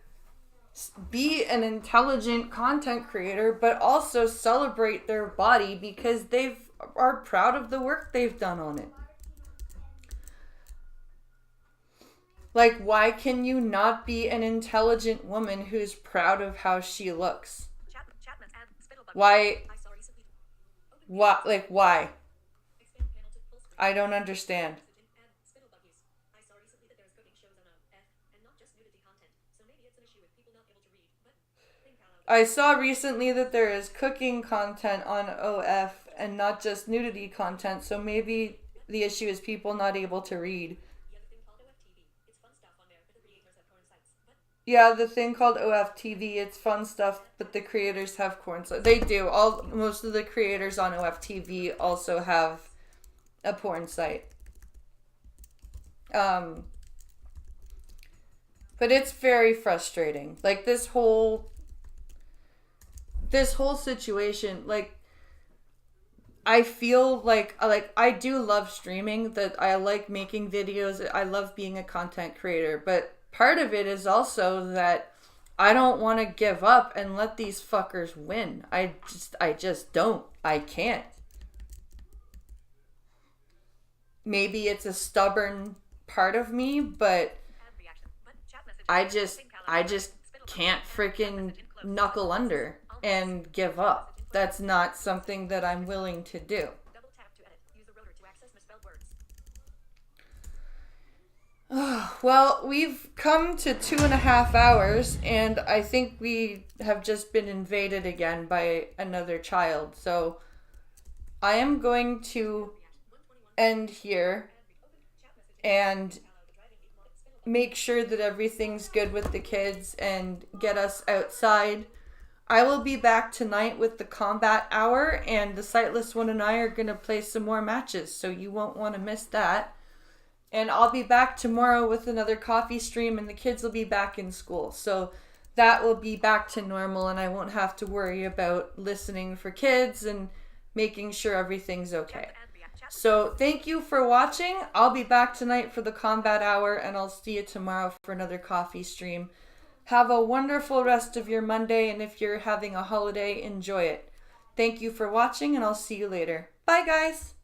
be an intelligent content creator but also celebrate their body because they are proud of the work they've done on it. Like, why can you not be an intelligent woman who's proud of how she looks? Why? Like, why? I don't understand. I saw recently that there is cooking content on OF and not just nudity content, so maybe the issue is people not able to read. Yeah, the thing called OFTV, it's fun stuff, but the creators have porn sites. They do. Most of the creators on OFTV also have a porn site. But it's very frustrating. Like this whole situation, like I feel like I do love streaming, that I like making videos, I love being a content creator, but part of it is also that I don't want to give up and let these fuckers win. I just don't. I can't. Maybe it's a stubborn part of me, but I just can't freaking knuckle under and give up. That's not something that I'm willing to do. Well, we've come to 2.5 hours, and I think we have just been invaded again by another child. So I am going to end here and make sure that everything's good with the kids and get us outside. I will be back tonight with the combat hour, and the Sightless One and I are going to play some more matches, so you won't want to miss that. And I'll be back tomorrow with another coffee stream, and the kids will be back in school. So that will be back to normal, and I won't have to worry about listening for kids and making sure everything's okay. So thank you for watching. I'll be back tonight for the combat hour, and I'll see you tomorrow for another coffee stream. Have a wonderful rest of your Monday, and if you're having a holiday, enjoy it. Thank you for watching, and I'll see you later. Bye, guys!